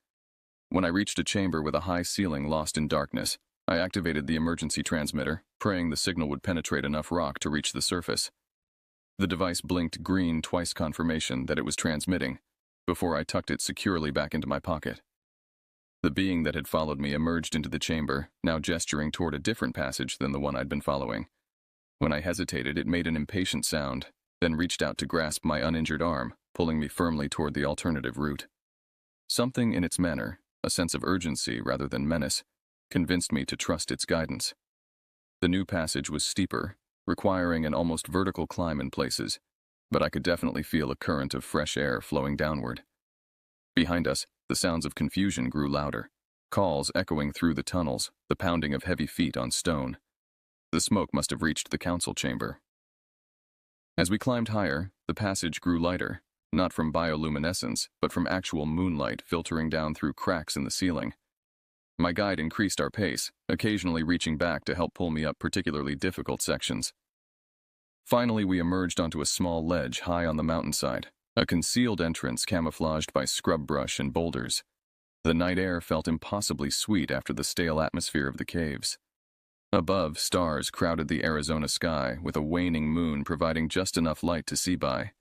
When I reached a chamber with a high ceiling lost in darkness, I activated the emergency transmitter, praying the signal would penetrate enough rock to reach the surface. The device blinked green twice confirmation that it was transmitting, before I tucked it securely back into my pocket. The being that had followed me emerged into the chamber, now gesturing toward a different passage than the one I'd been following. When I hesitated, it made an impatient sound, then reached out to grasp my uninjured arm, pulling me firmly toward the alternative route. Something in its manner, a sense of urgency rather than menace, convinced me to trust its guidance. The new passage was steeper, requiring an almost vertical climb in places, but I could definitely feel a current of fresh air flowing downward. Behind us, the sounds of confusion grew louder, calls echoing through the tunnels, the pounding of heavy feet on stone. The smoke must have reached the council chamber. As we climbed higher, the passage grew lighter, not from bioluminescence, but from actual moonlight filtering down through cracks in the ceiling. My guide increased our pace, occasionally reaching back to help pull me up particularly difficult sections. Finally, we emerged onto a small ledge high on the mountainside, a concealed entrance camouflaged by scrub brush and boulders. The night air felt impossibly sweet after the stale atmosphere of the caves. Above, stars crowded the Arizona sky, with a waning moon providing just enough light to see by.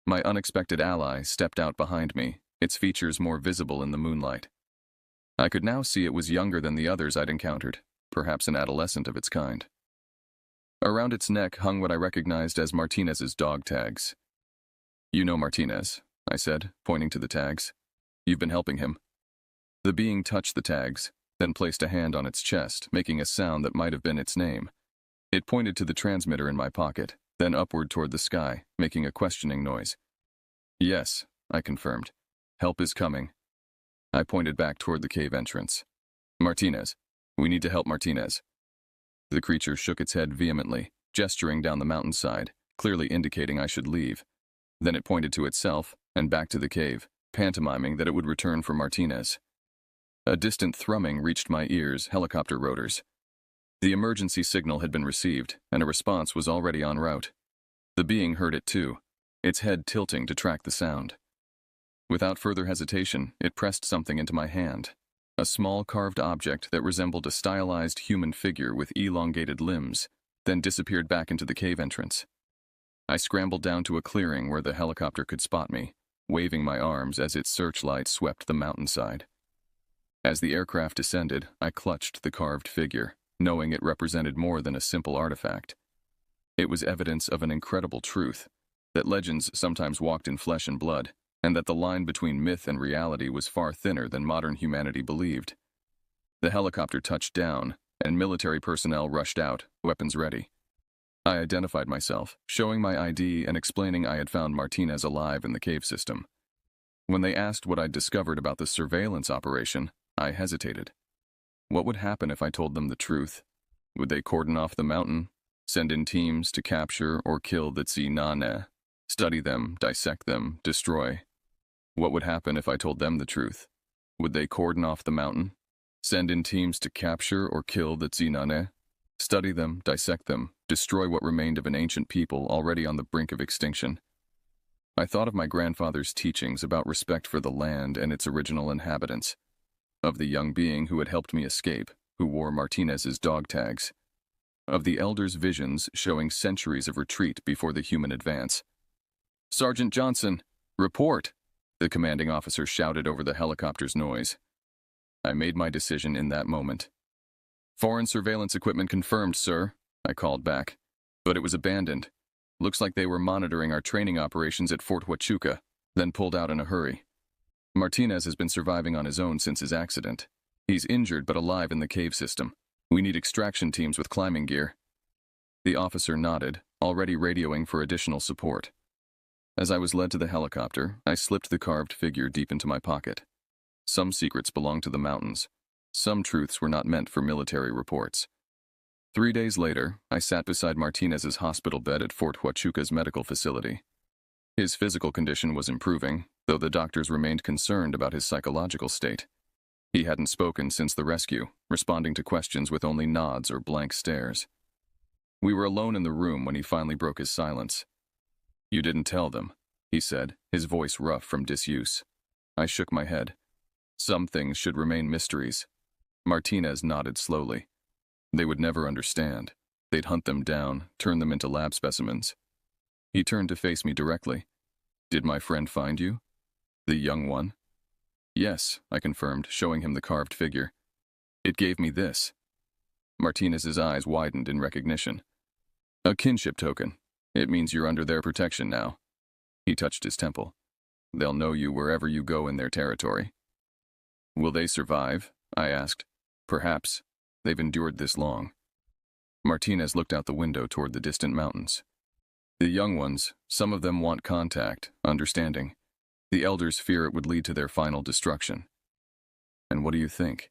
My unexpected ally stepped out behind me, its features more visible in the moonlight. I could now see it was younger than the others I'd encountered, perhaps an adolescent of its kind. Around its neck hung what I recognized as Martinez's dog tags. "You know Martinez," I said, pointing to the tags. "You've been helping him." The being touched the tags, then placed a hand on its chest, making a sound that might have been its name. It pointed to the transmitter in my pocket, then upward toward the sky, making a questioning noise. "Yes," I confirmed. "Help is coming." I pointed back toward the cave entrance. "Martinez. We need to help Martinez." The creature shook its head vehemently, gesturing down the mountainside, clearly indicating I should leave. Then it pointed to itself, and back to the cave, pantomiming that it would return for Martinez. A distant thrumming reached my ears, helicopter rotors. The emergency signal had been received, and a response was already en route. The being heard it too, its head tilting to track the sound. Without further hesitation, it pressed something into my hand. A small carved object that resembled a stylized human figure with elongated limbs, then disappeared back into the cave entrance. I scrambled down to a clearing where the helicopter could spot me, waving my arms as its searchlight swept the mountainside. As the aircraft descended, I clutched the carved figure, knowing it represented more than a simple artifact. It was evidence of an incredible truth, that legends sometimes walked in flesh and blood, and that the line between myth and reality was far thinner than modern humanity believed. The helicopter touched down, and military personnel rushed out, weapons ready. I identified myself, showing my ID and explaining I had found Martinez alive in the cave system. When they asked what I'd discovered about the surveillance operation, I hesitated. What would happen if I told them the truth? Would they cordon off the mountain, send in teams to capture or kill the Tsinane, study them, dissect them, destroy? What would happen if I told them the truth? Would they cordon off the mountain, send in teams to capture or kill the Tsinane, study them, dissect them, destroy what remained of an ancient people already on the brink of extinction? I thought of my grandfather's teachings about respect for the land and its original inhabitants, of the young being who had helped me escape, who wore Martinez's dog tags, of the elders' visions showing centuries of retreat before the human advance. "Sergeant Johnson, report!" the commanding officer shouted over the helicopter's noise. I made my decision in that moment. "Foreign surveillance equipment confirmed, sir," I called back. "But it was abandoned. Looks like they were monitoring our training operations at Fort Huachuca, then pulled out in a hurry. Martinez has been surviving on his own since his accident. He's injured but alive in the cave system. We need extraction teams with climbing gear." The officer nodded, already radioing for additional support. As I was led to the helicopter, I slipped the carved figure deep into my pocket. Some secrets belong to the mountains. Some truths were not meant for military reports. 3 days later, I sat beside Martinez's hospital bed at Fort Huachuca's medical facility. His physical condition was improving, though the doctors remained concerned about his psychological state. He hadn't spoken since the rescue, responding to questions with only nods or blank stares. We were alone in the room when he finally broke his silence. "You didn't tell them," he said, his voice rough from disuse. I shook my head. Some things should remain mysteries. Martinez nodded slowly. They would never understand. They'd hunt them down, turn them into lab specimens. He turned to face me directly. "Did my friend find you? The young one?" "Yes," I confirmed, showing him the carved figure. "It gave me this." Martinez's eyes widened in recognition. "A kinship token. It means you're under their protection now." He touched his temple. "They'll know you wherever you go in their territory." "Will they survive?" I asked. "Perhaps. They've endured this long." Martinez looked out the window toward the distant mountains. "The young ones, some of them want contact, understanding. The elders fear it would lead to their final destruction." "And what do you think?"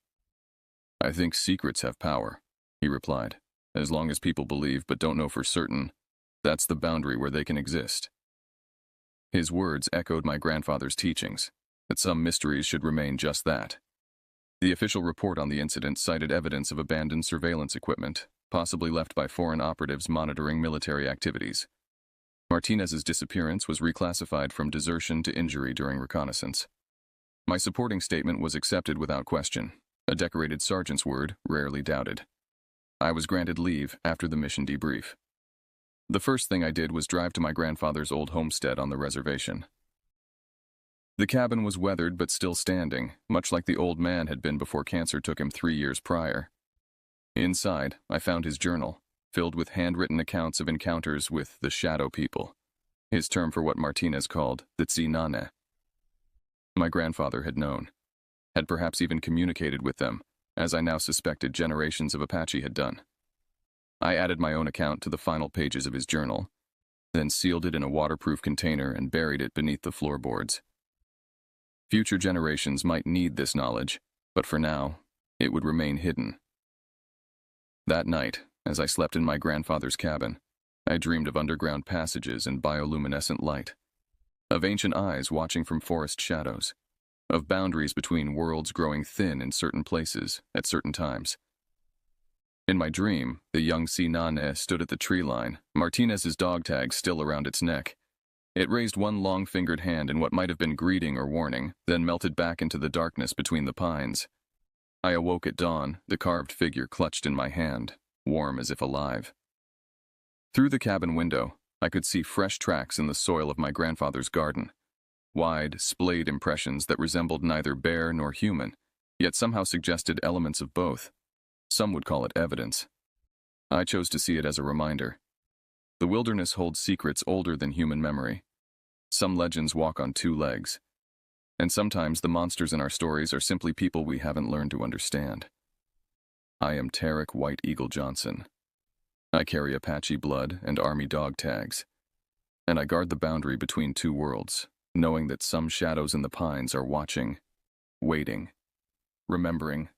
"I think secrets have power," he replied. "As long as people believe but don't know for certain, that's the boundary where they can exist." His words echoed my grandfather's teachings, that some mysteries should remain just that. The official report on the incident cited evidence of abandoned surveillance equipment, possibly left by foreign operatives monitoring military activities. Martinez's disappearance was reclassified from desertion to injury during reconnaissance. My supporting statement was accepted without question, a decorated sergeant's word rarely doubted. I was granted leave after the mission debrief. The first thing I did was drive to my grandfather's old homestead on the reservation. The cabin was weathered but still standing, much like the old man had been before cancer took him 3 years prior. Inside, I found his journal, filled with handwritten accounts of encounters with the shadow people, his term for what Martinez called the tsinane. My grandfather had known, had perhaps even communicated with them, as I now suspected generations of Apache had done. I added my own account to the final pages of his journal, then sealed it in a waterproof container and buried it beneath the floorboards. Future generations might need this knowledge, but for now, it would remain hidden. That night, as I slept in my grandfather's cabin, I dreamed of underground passages and bioluminescent light, of ancient eyes watching from forest shadows, of boundaries between worlds growing thin in certain places at certain times. In my dream, the young tsinane stood at the tree line, Martinez's dog tag still around its neck. It raised one long-fingered hand in what might have been greeting or warning, then melted back into the darkness between the pines. I awoke at dawn, the carved figure clutched in my hand, warm as if alive. Through the cabin window, I could see fresh tracks in the soil of my grandfather's garden, wide, splayed impressions that resembled neither bear nor human, yet somehow suggested elements of both. Some would call it evidence. I chose to see it as a reminder. The wilderness holds secrets older than human memory. Some legends walk on two legs, and sometimes the monsters in our stories are simply people we haven't learned to understand. I am Tarek White Eagle Johnson. I carry Apache blood and Army dog tags, and I guard the boundary between two worlds, knowing that some shadows in the pines are watching, waiting, remembering,